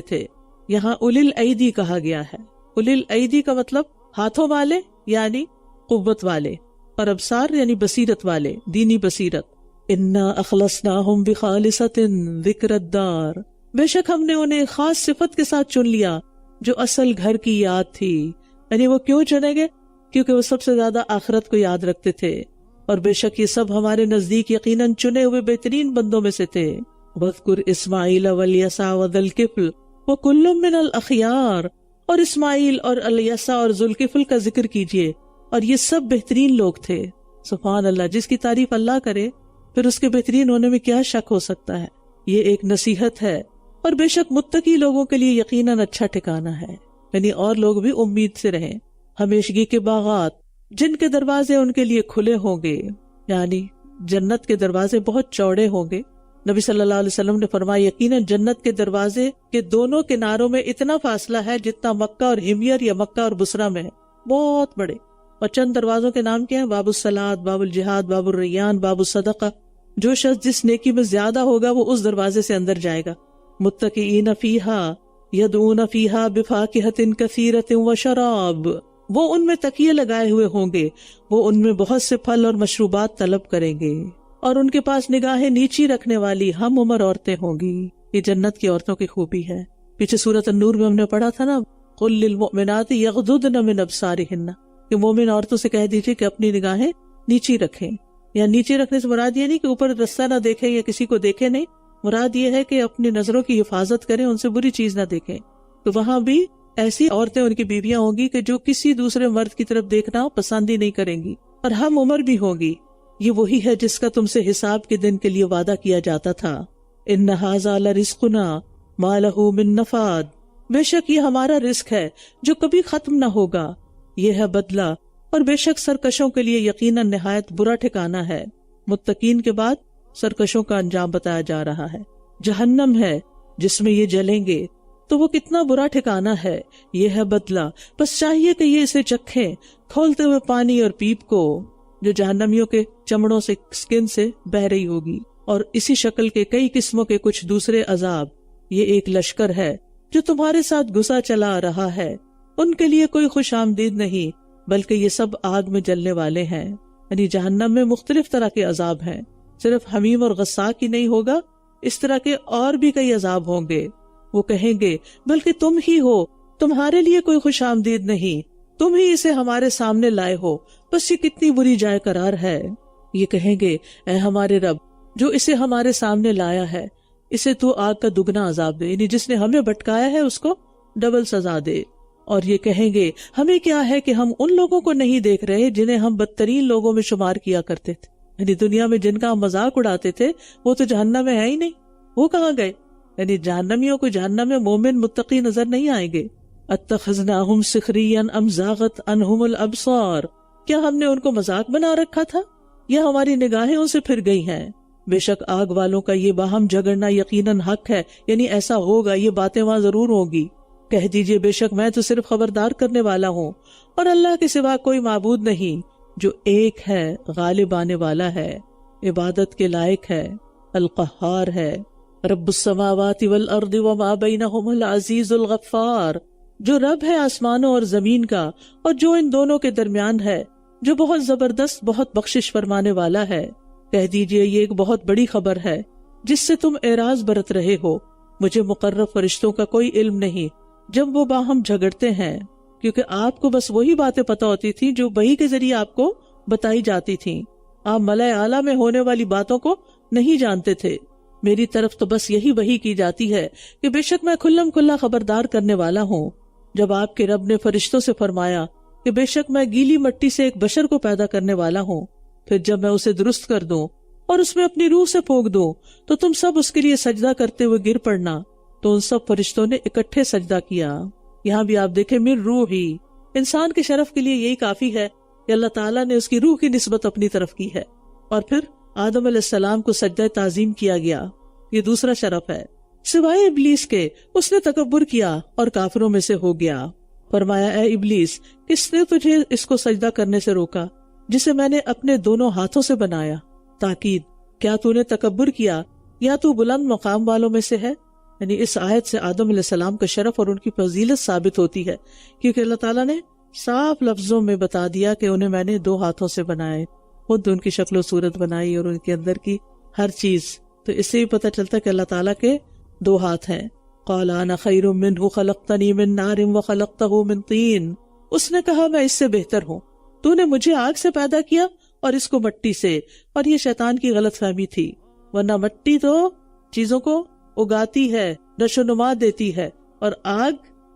تھے۔ یہاں اولی الایدی کہا گیا ہے۔ اولی الایدی کا مطلب ہاتھوں والے یعنی قوت والے، اور ابصار یعنی بصیرت والے، دینی بصیرت۔ انا اخلصناہم بخالصۃ ذکر الدار، بے شک ہم نے انہیں خاص صفت کے ساتھ چن لیا جو اصل گھر کی یاد تھی۔ یعنی وہ کیوں چنے گے؟ کیونکہ وہ سب سے زیادہ آخرت کو یاد رکھتے تھے، اور بے شک یہ سب ہمارے نزدیک یقیناً چنے ہوئے بہترین بندوں میں سے تھے۔ وَاذْكُرْ إِسْمَاعِيلَ وَالْيَسَعَ وَذَا الْكِفْلِ وَكُلٌّ مِّنَ الْأَخْيَارِ، اور اسماعیل اور الیسع اور ذوالکفل کا ذکر کیجئے، اور یہ سب بہترین لوگ تھے۔ سبحان اللہ، جس کی تعریف اللہ کرے پھر اس کے بہترین ہونے میں کیا شک ہو سکتا ہے۔ یہ ایک نصیحت ہے، اور بے شک متقی لوگوں کے لیے یقیناً اچھا ٹھکانہ ہے۔ یعنی اور لوگ بھی امید سے رہیں۔ ہمیشگی کے باغات جن کے دروازے ان کے لیے کھلے ہوں گے، یعنی جنت کے دروازے بہت چوڑے ہوں گے۔ نبی صلی اللہ علیہ وسلم نے فرمایا یقیناً جنت کے دروازے کے دونوں کناروں میں اتنا فاصلہ ہے جتنا مکہ اور ہمیر یا مکہ اور بصرہ میں ہے، بہت بڑے۔ اور چند دروازوں کے نام کیا ہیں؟ باب الصلاۃ، باب الجہاد، باب الریان، باب الصدقہ۔ جو شخص جس نیکی میں زیادہ ہوگا وہ اس دروازے سے اندر جائے گا۔ متکئین فیہا یدعون فیہا بفاکہۃ کثیرۃ وشراب، وہ ان میں تکیے لگائے ہوئے ہوں گے، وہ ان میں بہت سے پھل اور مشروبات طلب کریں گے، اور ان کے پاس نگاہیں نیچی رکھنے والی ہم عمر عورتیں ہوں گی۔ یہ جنت کی عورتوں کی خوبی ہے۔ پیچھے سورۃ النور میں ہم نے پڑھا تھا نا، قل للمؤمنات یغضضن من ابصارہن، کہ مومن عورتوں سے کہہ دیجئے کہ اپنی نگاہیں نیچی رکھیں۔ یا نیچے رکھنے سے مراد یہ نہیں کہ اوپر رستہ نہ دیکھیں یا کسی کو دیکھیں، نہیں، مراد یہ ہے کہ اپنی نظروں کی حفاظت کریں، ان سے بری چیز نہ دیکھیں۔ تو وہاں بھی ایسی عورتیں ان کی بیویاں ہوں گی کہ جو کسی دوسرے مرد کی طرف دیکھنا پسند ہی نہیں کریں گی، اور ہم عمر بھی ہوں گی۔ یہ وہی ہے جس کا تم سے حساب کے دن کے لیے وعدہ کیا جاتا تھا۔ ان ھذا لرزقنا ما لہ من نفاد، بے شک یہ ہمارا رزق ہے جو کبھی ختم نہ ہوگا، یہ ہے بدلہ، اور بے شک سرکشوں کے لیے یقیناً نہایت برا ٹھکانہ ہے۔ متقین کے بعد سرکشوں کا انجام بتایا جا رہا ہے۔ جہنم ہے جس میں یہ جلیں گے، تو وہ کتنا برا ٹھکانہ ہے، یہ ہے بدلہ، بس چاہیے کہ یہ اسے چکھیں کھولتے ہوئے پانی اور پیپ کو، جو جہنمیوں کے چمڑوں سے، سکن سے بہ رہی ہوگی، اور اسی شکل کے کئی قسموں کے کچھ دوسرے عذاب۔ یہ ایک لشکر ہے جو تمہارے ساتھ گھسا چلا آ رہا ہے، ان کے لیے کوئی خوش آمدید نہیں، بلکہ یہ سب آگ میں جلنے والے ہیں۔ یعنی جہنم میں مختلف طرح کے عذاب ہیں، صرف حمیم اور غساق ہی نہیں ہوگا، اس طرح کے اور بھی کئی عذاب ہوں گے۔ وہ کہیں گے بلکہ تم ہی ہو، تمہارے لیے کوئی خوش آمدید نہیں، تم ہی اسے ہمارے سامنے لائے ہو، بس یہ کتنی بری جائے قرار ہے۔ یہ کہیں گے اے ہمارے رب جو اسے ہمارے سامنے لایا ہے، اسے تو آگ کا دگنا عذاب دے، یعنی جس نے ہمیں بھٹکایا ہے اس کو ڈبل سزا دے۔ اور یہ کہیں گے ہمیں کیا ہے کہ ہم ان لوگوں کو نہیں دیکھ رہے جنہیں ہم بدترین لوگوں میں شمار کیا کرتے تھے، یعنی دنیا میں جن کا ہم مذاق اڑاتے تھے وہ تو جہنم میں ہے ہی نہیں، وہ کہاں گئے؟ یعنی جہنمیوں کو جہنم میں مومن متقی نظر نہیں آئیں گے۔ اتخذناہم سخریا ام زاغت عنہم الابصار، کیا ہم نے ان کو مذاق بنا رکھا تھا یا ہماری نگاہیں ان سے پھر گئی ہیں؟ بے شک آگ والوں کا یہ باہم جھگڑنا یقیناً حق ہے، یعنی ایسا ہوگا، یہ باتیں وہاں ضرور ہوگی۔ کہہ دیجئے بے شک میں تو صرف خبردار کرنے والا ہوں، اور اللہ کے سوا کوئی معبود نہیں، جو ایک ہے، غالب آنے والا ہے، عبادت کے لائق ہے، القہار ہے، رب السماوات والارض وما بینہم العزیز الغفار، جو رب ہے آسمانوں اور زمین کا اور جو ان دونوں کے درمیان ہے، جو بہت زبردست، بہت بخشش فرمانے والا ہے۔ کہہ دیجئے یہ ایک بہت بڑی خبر ہے جس سے تم اعراض برت رہے ہو۔ مجھے مقرب فرشتوں کا کوئی علم نہیں جب وہ باہم جھگڑتے ہیں، کیونکہ آپ کو بس وہی باتیں پتہ ہوتی تھی جو وحی کے ذریعے آپ کو بتائی جاتی تھیں۔ آپ ملائے اعلیٰ میں ہونے والی باتوں کو نہیں جانتے تھے۔ میری طرف تو بس یہی وحی کی جاتی ہے کہ بے شک میں کھلم کھلا خبردار کرنے والا ہوں۔ جب آپ کے رب نے فرشتوں سے فرمایا کہ بے شک میں گیلی مٹی سے ایک بشر کو پیدا کرنے والا ہوں، پھر جب میں اسے درست کر دوں اور اس میں اپنی روح سے پھونک دوں تو تم سب اس کے لیے سجدہ کرتے ہوئے گر پڑنا، تو ان سب فرشتوں نے اکٹھے سجدہ کیا۔ یہاں بھی آپ دیکھیں من روح ہی، انسان کے شرف کے لیے یہی کافی ہے کہ اللہ تعالیٰ نے اس کی روح کی نسبت اپنی طرف کی ہے۔ اور پھر آدم علیہ السلام کو سجدہ تعظیم کیا گیا، یہ دوسرا شرف ہے۔ سوائے ابلیس کے اس نے تکبر کیا اور کافروں میں سے ہو گیا۔ فرمایا اے ابلیس، کس نے تجھے اس کو سجدہ کرنے سے روکا جسے میں نے اپنے دونوں ہاتھوں سے بنایا؟ تاکید، کیا تو نے تکبر کیا یا تو بلند مقام والوں میں سے ہے؟ یعنی اس آیت سے آدم علیہ السلام کا شرف اور ان کی فضیلت ثابت ہوتی ہے، کیونکہ اللہ تعالیٰ نے صاف لفظوں میں بتا دیا کہ انہیں میں نے دو ہاتھوں سے بنائے، خود ان کی شکل و صورت بنائی اور ان کے اندر کی ہر چیز۔ تو اس سے بھی پتہ چلتا ہے کہ اللہ تعالیٰ کے دو ہاتھ ہیں۔ قال انا خیر منہ خلقتنی من نار وخلقتہ من طین، اس نے کہا میں اس سے بہتر ہوں، تو نے مجھے آگ سے پیدا کیا اور اس کو مٹی سے۔ اور یہ شیطان کی غلط فہمی تھی، ورنہ مٹی تو چیزوں کو اگاتی ہے، نشو و نما دیتی ہے، اور آگ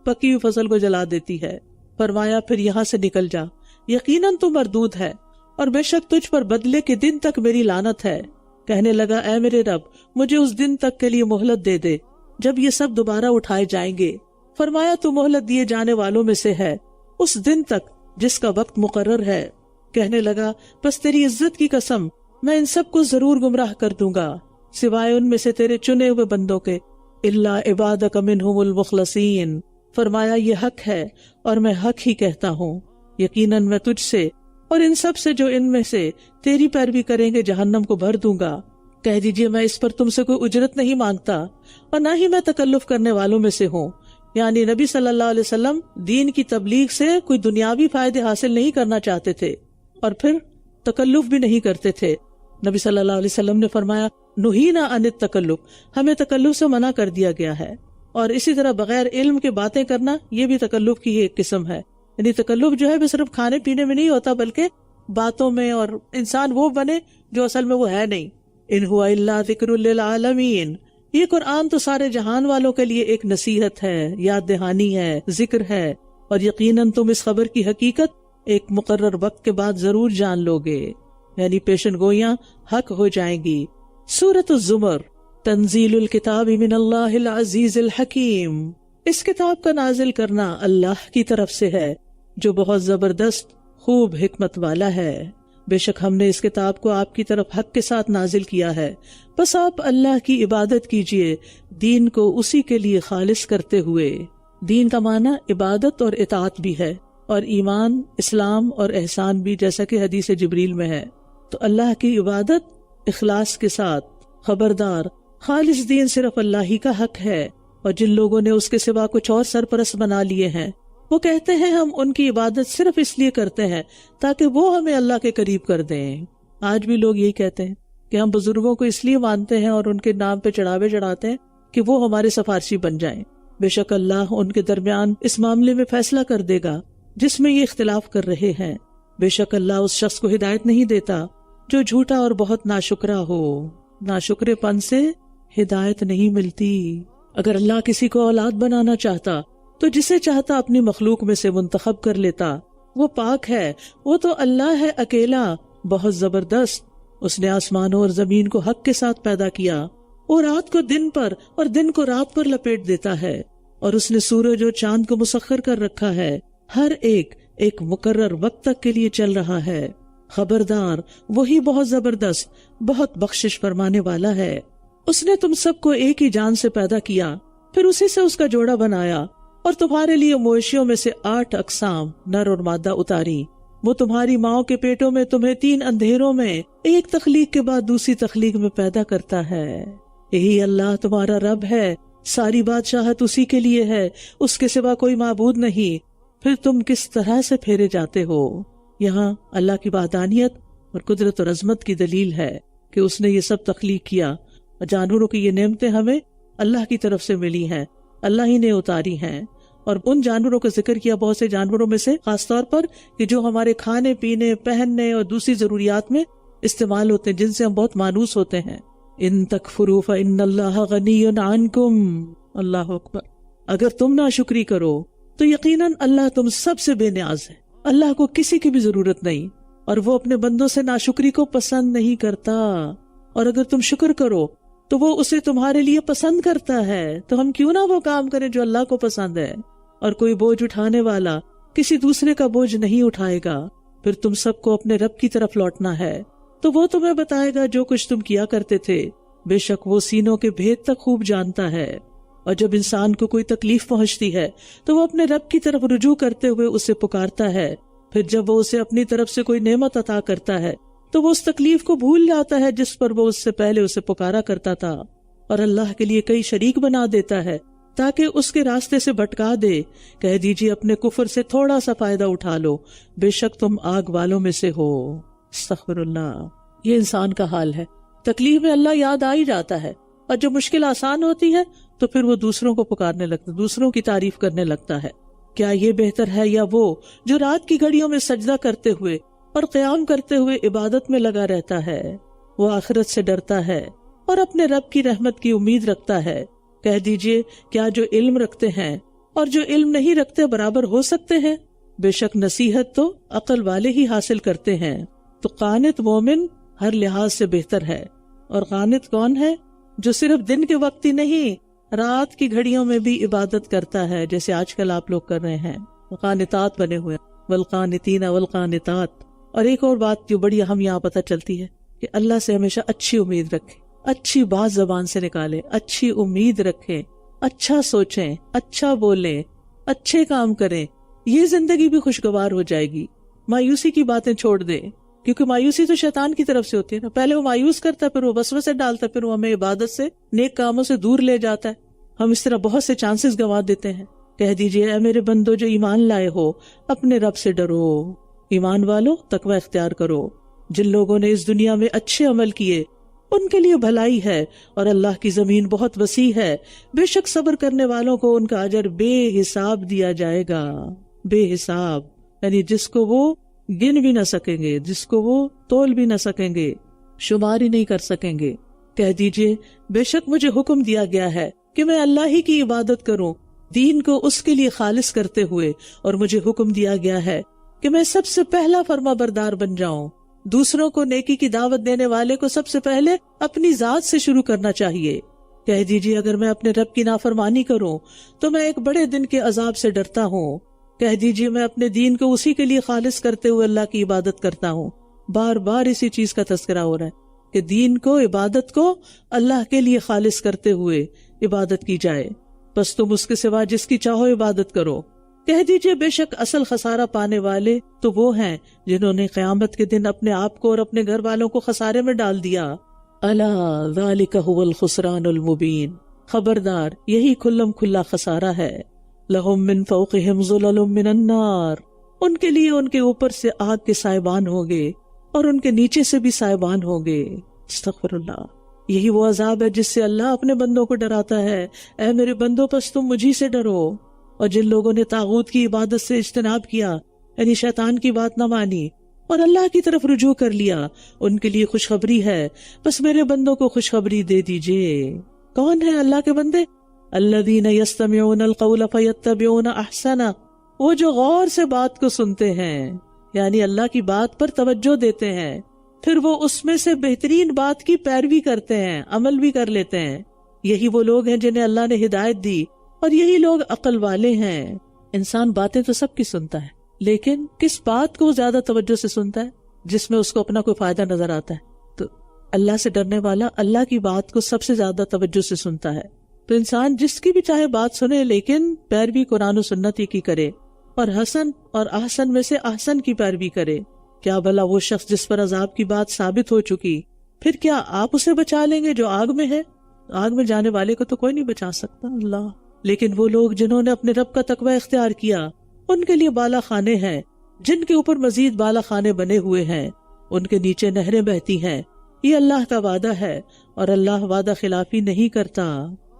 پکی ہوئی فصل کو جلا دیتی ہے۔ فرمایا پھر یہاں سے نکل جا، یقیناً تو مردود ہے، اور بے شک تجھ پر بدلے کے دن تک میری لعنت ہے۔ کہنے لگا اے میرے رب، مجھے اس دن تک کے لیے مہلت دے دے جب یہ سب دوبارہ اٹھائے جائیں گے۔ فرمایا تو مہلت دیے جانے والوں میں سے ہے اس دن تک جس کا وقت مقرر ہے۔ کہنے لگا بس تیری عزت کی قسم، میں ان سب کو ضرور گمراہ کر دوں گا سوائے ان میں سے تیرے چنے ہوئے بندوں کے، الا عبادک منہم المخلصین۔ فرمایا یہ حق ہے اور میں حق ہی کہتا ہوں، یقیناً میں تجھ سے اور ان سب سے جو ان میں سے تیری پیروی کریں گے جہنم کو بھر دوں گا۔ کہہ دیجئے میں اس پر تم سے کوئی اجرت نہیں مانگتا اور نہ ہی میں تکلف کرنے والوں میں سے ہوں۔ یعنی نبی صلی اللہ علیہ وسلم دین کی تبلیغ سے کوئی دنیاوی فائدے حاصل نہیں کرنا چاہتے تھے اور پھر تکلف بھی نہیں کرتے تھے۔ نبی صلی اللہ علیہ وسلم نے فرمایا نہینا عن التکلف، ہمیں تکلف سے منع کر دیا گیا ہے۔ اور اسی طرح بغیر علم کے باتیں کرنا یہ بھی تکلف کی ایک قسم ہے۔ یعنی تکلف جو ہے وہ صرف کھانے پینے میں نہیں ہوتا بلکہ باتوں میں، اور انسان وہ بنے جو اصل میں وہ ہے نہیں۔ ان ہوا الا ذکر للعالمین، یہ قرآن تو سارے جہان والوں کے لیے ایک نصیحت ہے، یاد دہانی ہے، ذکر ہے، اور یقیناً تم اس خبر کی حقیقت ایک مقرر وقت کے بعد ضرور جان لو گے، یعنی پیشن گویاں حق ہو جائیں گی۔ سورۃ الزمر، تنزیل الکتاب من اللہ العزیز الحکیم، اس کتاب کا نازل کرنا اللہ کی طرف سے ہے جو بہت زبردست خوب حکمت والا ہے۔ بے شک ہم نے اس کتاب کو آپ کی طرف حق کے ساتھ نازل کیا ہے، بس آپ اللہ کی عبادت کیجئے، دین کو اسی کے لیے خالص کرتے ہوئے۔ دین کا معنی عبادت اور اطاعت بھی ہے، اور ایمان، اسلام اور احسان بھی، جیسا کہ حدیث جبریل میں ہے۔ تو اللہ کی عبادت اخلاص کے ساتھ، خبردار خالص دین صرف اللہ ہی کا حق ہے، اور جن لوگوں نے اس کے سوا کچھ اور سرپرست بنا لیے ہیں وہ کہتے ہیں ہم ان کی عبادت صرف اس لیے کرتے ہیں تاکہ وہ ہمیں اللہ کے قریب کر دیں۔ آج بھی لوگ یہی کہتے ہیں کہ ہم بزرگوں کو اس لیے مانتے ہیں اور ان کے نام پہ چڑھاوے چڑھاتے ہیں کہ وہ ہمارے سفارشی بن جائیں۔ بے شک اللہ ان کے درمیان اس معاملے میں فیصلہ کر دے گا جس میں یہ اختلاف کر رہے ہیں۔ بے شک اللہ اس شخص کو ہدایت نہیں دیتا جو جھوٹا اور بہت ناشکرا ہو۔ ناشکرے پن سے ہدایت نہیں ملتی۔ اگر اللہ کسی کو اولاد بنانا چاہتا تو جسے چاہتا اپنی مخلوق میں سے منتخب کر لیتا۔ وہ پاک ہے، وہ تو اللہ ہے اکیلا، بہت زبردست۔ اس نے آسمانوں اور زمین کو حق کے ساتھ پیدا کیا، اور رات کو دن پر اور دن کو رات پر لپیٹ دیتا ہے، اور اس نے سورج اور چاند کو مسخر کر رکھا ہے، ہر ایک مقرر وقت تک کے لیے چل رہا ہے۔ خبردار وہی بہت زبردست، بہت بخشش فرمانے والا ہے۔ اس نے تم سب کو ایک ہی جان سے پیدا کیا، پھر اسی سے اس کا جوڑا بنایا، اور تمہارے لیے مویشیوں میں سے 8 اقسام نر اور مادہ اتاری۔ وہ تمہاری ماؤں کے پیٹوں میں تمہیں 3 اندھیروں میں ایک تخلیق کے بعد دوسری تخلیق میں پیدا کرتا ہے۔ یہی اللہ تمہارا رب ہے، ساری بادشاہت اسی کے لیے ہے، اس کے سوا کوئی معبود نہیں، پھر تم کس طرح سے پھیرے جاتے ہو۔ یہاں اللہ کی وحدانیت اور قدرت اور عظمت کی دلیل ہے کہ اس نے یہ سب تخلیق کیا، اور جانوروں کی یہ نعمتیں ہمیں اللہ کی طرف سے ملی ہیں، اللہ ہی نے اتاری ہیں۔ اور ان جانوروں کا ذکر کیا، بہت سے جانوروں میں سے خاص طور پر کہ جو ہمارے کھانے پینے، پہننے اور دوسری ضروریات میں استعمال ہوتے ہیں، جن سے ہم بہت مانوس ہوتے ہیں۔ ان تکفروا فإن اللہ غنی عنکم، اللہ اکبر، اگر تم ناشکری کرو تو یقیناً اللہ تم سب سے بے نیاز ہے، اللہ کو کسی کی بھی ضرورت نہیں، اور وہ اپنے بندوں سے ناشکری کو پسند نہیں کرتا، اور اگر تم شکر کرو تو وہ اسے تمہارے لیے پسند کرتا ہے، تو ہم کیوں نہ وہ کام کریں جو اللہ کو پسند ہے۔ اور کوئی بوجھ اٹھانے والا کسی دوسرے کا بوجھ نہیں اٹھائے گا، پھر تم سب کو اپنے رب کی طرف لوٹنا ہے، تو وہ تمہیں بتائے گا جو کچھ تم کیا کرتے تھے، بے شک وہ سینوں کے بھید تک خوب جانتا ہے۔ اور جب انسان کو کوئی تکلیف پہنچتی ہے تو وہ اپنے رب کی طرف رجوع کرتے ہوئے اسے پکارتا ہے، پھر جب وہ اسے اپنی طرف سے کوئی نعمت عطا کرتا ہے تو وہ اس تکلیف کو بھول جاتا ہے جس پر وہ اس سے پہلے اسے پکارا کرتا تھا، اور اللہ کے لیے کئی شریک بنا دیتا ہے تاکہ اس کے راستے سے بھٹکا دے۔ کہہ دیجیے اپنے کفر سے تھوڑا سا فائدہ اٹھا لو، بے شک تم آگ والوں میں سے ہو۔ استغفر اللہ۔ یہ انسان کا حال ہے، تکلیف میں اللہ یاد آ ہی جاتا ہے، اور جب مشکل آسان ہوتی ہے تو پھر وہ دوسروں کو پکارنے لگتا، دوسروں کی تعریف کرنے لگتا ہے۔ کیا یہ بہتر ہے یا وہ جو رات کی گھڑیوں میں سجدہ کرتے ہوئے اور قیام کرتے ہوئے عبادت میں لگا رہتا ہے؟ وہ آخرت سے ڈرتا ہے اور اپنے رب کی رحمت کی امید رکھتا ہے۔ کہہ دیجئے کیا جو علم رکھتے ہیں اور جو علم نہیں رکھتے برابر ہو سکتے ہیں؟ بے شک نصیحت تو عقل والے ہی حاصل کرتے ہیں۔ تو قانت مومن ہر لحاظ سے بہتر ہے۔ اور قانت کون ہے؟ جو صرف دن کے وقت ہی نہیں، رات کی گھڑیوں میں بھی عبادت کرتا ہے، جیسے آج کل آپ لوگ کر رہے ہیں، قانتات بنے ہوئے، والقانتین والقانتات۔ اور ایک اور بات جو بڑی اہم یہاں پتہ چلتی ہے کہ اللہ سے ہمیشہ اچھی امید رکھیں، اچھی بات زبان سے نکالیں، اچھی امید رکھیں، اچھا سوچیں، اچھا بولیں، اچھے کام کریں، یہ زندگی بھی خوشگوار ہو جائے گی۔ مایوسی کی باتیں چھوڑ دیں، کیونکہ مایوسی تو شیطان کی طرف سے ہوتی ہے نا، پہلے وہ مایوس کرتا ہے، پھر وہ وسوسے ڈالتا ہے، پھر وہ ہمیں عبادت سے، نیک کاموں سے دور لے جاتا ہے۔ ہم اس طرح بہت سے چانسز گنوا دیتے ہیں۔ کہہ دیجئے اے میرے بندو جو ایمان لائے ہو، اپنے رب سے ڈرو، ایمان والو تقوی اختیار کرو۔ جن لوگوں نے اس دنیا میں اچھے عمل کیے ان کے لیے بھلائی ہے، اور اللہ کی زمین بہت وسیع ہے، بے شک صبر کرنے والوں کو ان کا اجر بے حساب دیا جائے گا۔ بے حساب یعنی جس کو وہ گن بھی نہ سکیں گے، جس کو وہ تول بھی نہ سکیں گے، شمار ہی نہیں کر سکیں گے۔ کہہ دیجئے بے شک مجھے حکم دیا گیا ہے کہ میں اللہ ہی کی عبادت کروں، دین کو اس کے لیے خالص کرتے ہوئے، اور مجھے حکم دیا گیا ہے کہ میں سب سے پہلا فرما بردار بن جاؤں۔ دوسروں کو نیکی کی دعوت دینے والے کو سب سے پہلے اپنی ذات سے شروع کرنا چاہیے۔ کہہ دیجئے اگر میں اپنے رب کی نافرمانی کروں تو میں ایک بڑے دن کے عذاب سے ڈرتا ہوں۔ کہہ دیجئے میں اپنے دین کو اسی کے لیے خالص کرتے ہوئے اللہ کی عبادت کرتا ہوں۔ بار بار اسی چیز کا تذکرہ ہو رہا ہے کہ دین کو، عبادت کو اللہ کے لیے خالص کرتے ہوئے عبادت کی جائے، بس تم اس کے سوا جس کی چاہو عبادت کرو۔ کہہ دیجئے بے شک اصل خسارہ پانے والے تو وہ ہیں جنہوں نے قیامت کے دن اپنے آپ کو اور اپنے گھر والوں کو خسارے میں ڈال دیا۔ الا ذالک هو الخسران المبین، خبردار یہی کھلم کھلا خسارہ ہے۔ لہم من فوقہم ظلل من النار، ان کے لیے ان کے اوپر سے آگ کے سائبان ہوں گے اور ان کے نیچے سے بھی سائبان ہوں گے۔ استغفر اللہ۔ یہی وہ عذاب ہے جس سے اللہ اپنے بندوں کو ڈراتا ہے، اے میرے بندوں پس تم مجھی سے ڈرو۔ اور جن لوگوں نے طاغوت کی عبادت سے اجتناب کیا، یعنی شیطان کی بات نہ مانی اور اللہ کی طرف رجوع کر لیا، ان کے لیے خوشخبری ہے، بس میرے بندوں کو خوشخبری دے دیجئے۔ کون ہے اللہ کے بندے؟ الذین یستمعون القول فیتبعون احسنہ، وہ جو غور سے بات کو سنتے ہیں، یعنی اللہ کی بات پر توجہ دیتے ہیں، پھر وہ اس میں سے بہترین بات کی پیروی کرتے ہیں، عمل بھی کر لیتے ہیں۔ یہی وہ لوگ ہیں جنہیں اللہ نے ہدایت دی، اور یہی لوگ عقل والے ہیں۔ انسان باتیں تو سب کی سنتا ہے، لیکن کس بات کو زیادہ توجہ سے سنتا ہے؟ جس میں اس کو اپنا کوئی فائدہ نظر آتا ہے۔ تو اللہ سے ڈرنے والا اللہ کی بات کو سب سے زیادہ توجہ سے سنتا ہے۔ تو انسان جس کی بھی چاہے بات سنے، لیکن پیروی قرآن و سنت ہی کی کرے، اور حسن اور احسن میں سے احسن کی پیروی کرے۔ کیا بھلا وہ شخص جس پر عذاب کی بات ثابت ہو چکی، پھر کیا آپ اسے بچا لیں گے جو آگ میں ہے؟ آگ میں جانے والے کو تو کوئی نہیں بچا سکتا اللہ، لیکن وہ لوگ جنہوں نے اپنے رب کا تقوی اختیار کیا ان کے لیے بالا خانے ہیں، جن کے اوپر مزید بالا خانے بنے ہوئے ہیں، ان کے نیچے نہریں بہتی ہیں، یہ اللہ کا وعدہ ہے اور اللہ وعدہ خلافی نہیں کرتا۔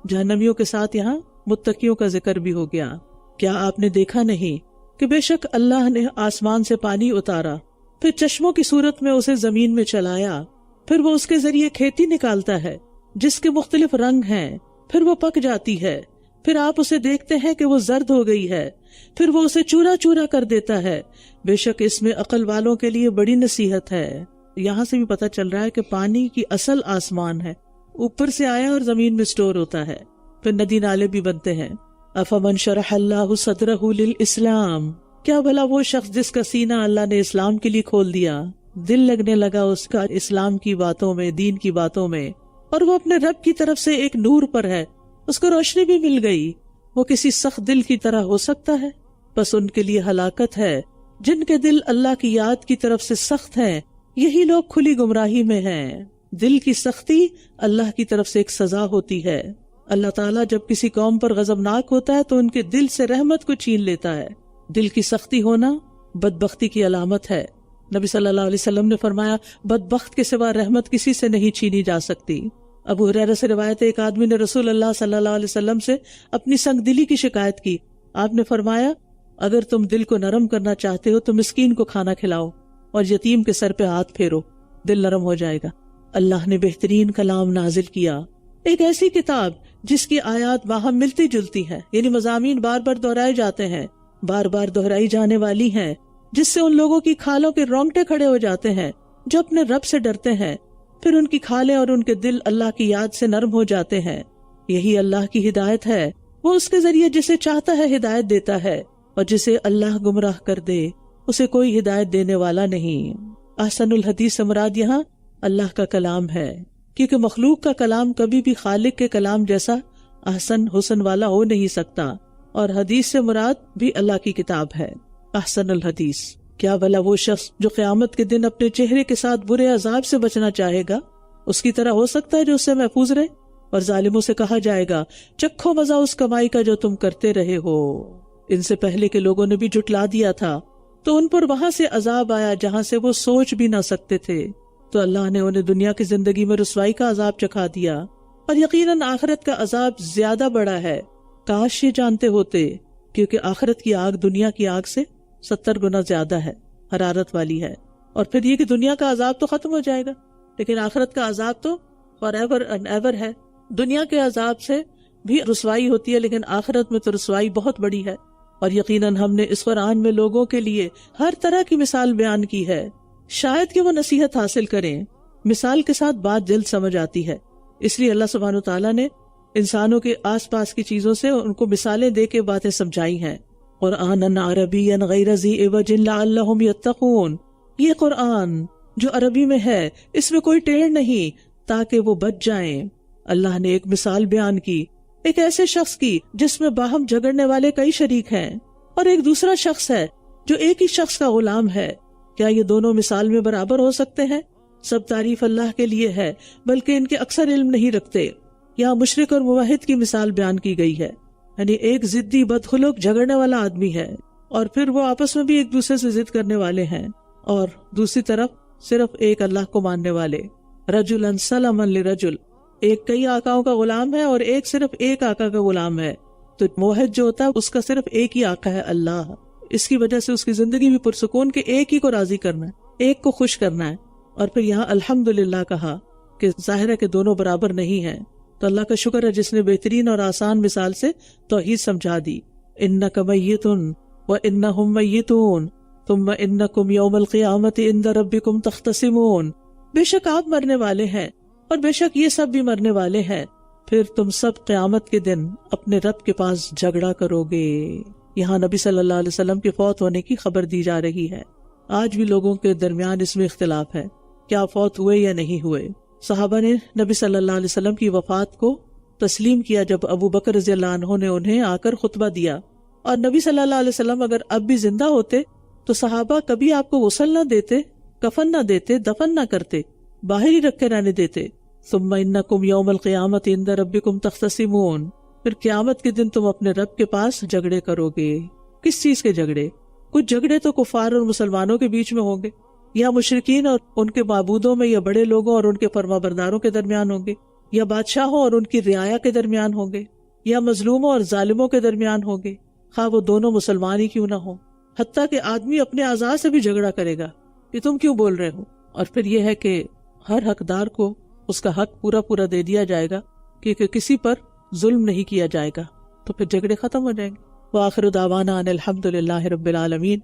جہنمیوں کے ساتھ یہاں متقیوں کا ذکر بھی ہو گیا۔ کیا آپ نے دیکھا نہیں کہ بے شک اللہ نے آسمان سے پانی اتارا، پھر چشموں کی صورت میں اسے زمین میں چلایا، پھر وہ اس کے ذریعے کھیتی نکالتا ہے جس کے مختلف رنگ ہیں، پھر وہ پک جاتی ہے، پھر آپ اسے دیکھتے ہیں کہ وہ زرد ہو گئی ہے، پھر وہ اسے چورا چورا کر دیتا ہے۔ بے شک اس میں عقل والوں کے لیے بڑی نصیحت ہے۔ یہاں سے بھی پتہ چل رہا ہے کہ پانی کی اصل آسمان ہے، اوپر سے آیا اور زمین میں سٹور ہوتا ہے، پھر ندی نالے بھی بنتے ہیں۔ افمن شرح اللہ صدرہ للاسلام، کیا بھلا وہ شخص جس کا سینہ اللہ نے اسلام کے لیے کھول دیا، دل لگنے لگا اس کا اسلام کی باتوں میں، دین کی باتوں میں، اور وہ اپنے رب کی طرف سے ایک نور پر ہے، اس کو روشنی بھی مل گئی، وہ کسی سخت دل کی طرح ہو سکتا ہے؟ بس ان کے لیے ہلاکت ہے جن کے دل اللہ کی یاد کی طرف سے سخت ہیں، یہی لوگ کھلی گمراہی میں ہیں۔ دل کی سختی اللہ کی طرف سے ایک سزا ہوتی ہے۔ اللہ تعالیٰ جب کسی قوم پر غضبناک ہوتا ہے تو ان کے دل سے رحمت کو چھین لیتا ہے۔ دل کی سختی ہونا بدبختی کی علامت ہے۔ نبی صلی اللہ علیہ وسلم نے فرمایا، بدبخت کے سوا رحمت کسی سے نہیں چھینی جا سکتی۔ ابو ہریرہ سے روایت ہے، ایک آدمی نے رسول اللہ صلی اللہ علیہ وسلم سے اپنی سنگ دلی کی شکایت کی۔ آپ نے فرمایا، اگر تم دل کو نرم کرنا چاہتے ہو تو مسکین کو کھانا کھلاؤ اور یتیم کے سر پہ ہاتھ پھیرو، دل نرم ہو جائے گا۔ اللہ نے بہترین کلام نازل کیا، ایک ایسی کتاب جس کی آیات باہم ملتی جلتی ہیں، یعنی مضامین بار بار دہرائے جاتے ہیں، بار بار دہرائی جانے والی ہیں، جس سے ان لوگوں کی کھالوں کے رونگٹے کھڑے ہو جاتے ہیں جو اپنے رب سے ڈرتے ہیں، پھر ان کی کھالیں اور ان کے دل اللہ کی یاد سے نرم ہو جاتے ہیں۔ یہی اللہ کی ہدایت ہے، وہ اس کے ذریعے جسے چاہتا ہے ہدایت دیتا ہے، اور جسے اللہ گمراہ کر دے اسے کوئی ہدایت دینے والا نہیں۔ احسن الحدیث سے مراد یہاں اللہ کا کلام ہے، کیونکہ مخلوق کا کلام کبھی بھی خالق کے کلام جیسا احسن حسن والا ہو نہیں سکتا، اور حدیث سے مراد بھی اللہ کی کتاب ہے۔ احسن الحدیث، کیا بھلا وہ شخص جو قیامت کے دن اپنے چہرے کے ساتھ برے عذاب سے بچنا چاہے گا اس کی طرح ہو سکتا ہے جو اس سے محفوظ رہے؟ اور ظالموں سے کہا جائے گا، چکھو مزہ اس کمائی کا جو تم کرتے رہے ہو۔ ان سے پہلے کے لوگوں نے بھی جھٹلا دیا تھا تو ان پر وہاں سے عذاب آیا جہاں سے وہ سوچ بھی نہ سکتے تھے، تو اللہ نے انہیں دنیا کی زندگی میں رسوائی کا عذاب چکھا دیا، اور یقیناً آخرت کا عذاب زیادہ بڑا ہے۔ کاش یہ جانتے ہوتے، کیونکہ آخرت کی آگ دنیا کی آگ سے 70 گنا زیادہ ہے، حرارت والی ہے۔ اور پھر یہ کہ دنیا کا عذاب تو ختم ہو جائے گا، لیکن آخرت کا عذاب تو فار ایور اینڈ ایور ہے۔ دنیا کے عذاب سے بھی رسوائی ہوتی ہے، لیکن آخرت میں تو رسوائی بہت بڑی ہے۔ اور یقیناً ہم نے اس قرآن میں لوگوں کے لیے ہر طرح کی مثال بیان کی ہے، شاید کہ وہ نصیحت حاصل کریں۔ مثال کے ساتھ بات جلد سمجھ آتی ہے، اس لیے اللہ سبحانہ وتعالیٰ نے انسانوں کے آس پاس کی چیزوں سے ان کو مثالیں دے کے باتیں سمجھائی ہیں۔ قرآنً عربیًا غیر ذی عوج لعلہم یتقون، یہ قرآن جو عربی میں ہے اس میں کوئی ٹیڑھ نہیں تاکہ وہ بچ جائیں۔ اللہ نے ایک مثال بیان کی، ایک ایسے شخص کی جس میں باہم جھگڑنے والے کئی شریک ہیں، اور ایک دوسرا شخص ہے جو ایک ہی شخص کا غلام ہے۔ کیا یہ دونوں مثال میں برابر ہو سکتے ہیں؟ سب تعریف اللہ کے لیے ہے، بلکہ ان کے اکثر علم نہیں رکھتے۔ یہاں مشرک اور موحد کی مثال بیان کی گئی ہے، یعنی ایک ضدی بدخلق جھگڑنے والا آدمی ہے، اور پھر وہ آپس میں بھی ایک دوسرے سے ضد کرنے والے ہیں، اور دوسری طرف صرف ایک اللہ کو ماننے والے۔ رجلا سلما لرجل، ایک کئی آقاؤں کا غلام ہے اور ایک صرف ایک آقا کا غلام ہے۔ تو موحد جو ہوتا ہے اس کا صرف ایک ہی آقا ہے، اللہ۔ اس کی وجہ سے اس کی زندگی بھی پرسکون کہ ایک ہی کو راضی کرنا ہے، ایک کو خوش کرنا ہے۔ اور پھر یہاں الحمدللہ کہا کہ ظاہر ہے کہ دونوں برابر نہیں ہیں، تو اللہ کا شکر ہے جس نے بہترین اور آسان مثال سے توحید سمجھا دی۔ انک میت وانہم میتون ثم انکم یوم القیامت عند ربکم تختصمون، بے شک آپ مرنے والے ہیں اور بے شک یہ سب بھی مرنے والے ہیں، پھر تم سب قیامت کے دن اپنے رب کے پاس جھگڑا کرو گے۔ یہاں نبی صلی اللہ علیہ وسلم کے فوت ہونے کی خبر دی جا رہی ہے۔ آج بھی لوگوں کے درمیان اس میں اختلاف ہے، کیا فوت ہوئے یا نہیں ہوئے۔ صحابہ نے نبی صلی اللہ علیہ وسلم کی وفات کو تسلیم کیا جب ابو بکر رضی اللہ عنہ نے انہیں آ کر خطبہ دیا، اور نبی صلی اللہ علیہ وسلم اگر اب بھی زندہ ہوتے تو صحابہ کبھی آپ کو غسل نہ دیتے، کفن نہ دیتے، دفن نہ کرتے، باہر ہی رکھ کے رہنے دیتے۔ ثم انکم یوم القیامت عند ربکم تختصمون، پھر قیامت کے دن تم اپنے رب کے پاس جھگڑے کرو گے۔ کس چیز کے جھگڑے؟ کچھ جھگڑے تو کفار اور مسلمانوں کے بیچ میں ہوں گے، یا مشرکین اور ان کے معبودوں میں، یا بڑے لوگوں اور ان کے فرمانبرداروں کے درمیان ہوں گے، یا بادشاہوں اور ان کی رعایا کے درمیان ہوں گے، یا مظلوموں اور ظالموں کے درمیان ہوں گے، خواہ وہ دونوں مسلمان ہی کیوں نہ ہوں۔ حتیٰ کہ آدمی اپنے اعضاء سے بھی جھگڑا کرے گا کہ تم کیوں بول رہے ہو۔ اور پھر یہ ہے کہ ہر حقدار کو اس کا حق پورا پورا دے دیا جائے گا، کیونکہ کسی پر ظلم نہیں کیا جائے گا، تو پھر جھگڑے ختم ہو جائیں گے۔ وآخر دعوانا ان الحمد للہ رب العالمین۔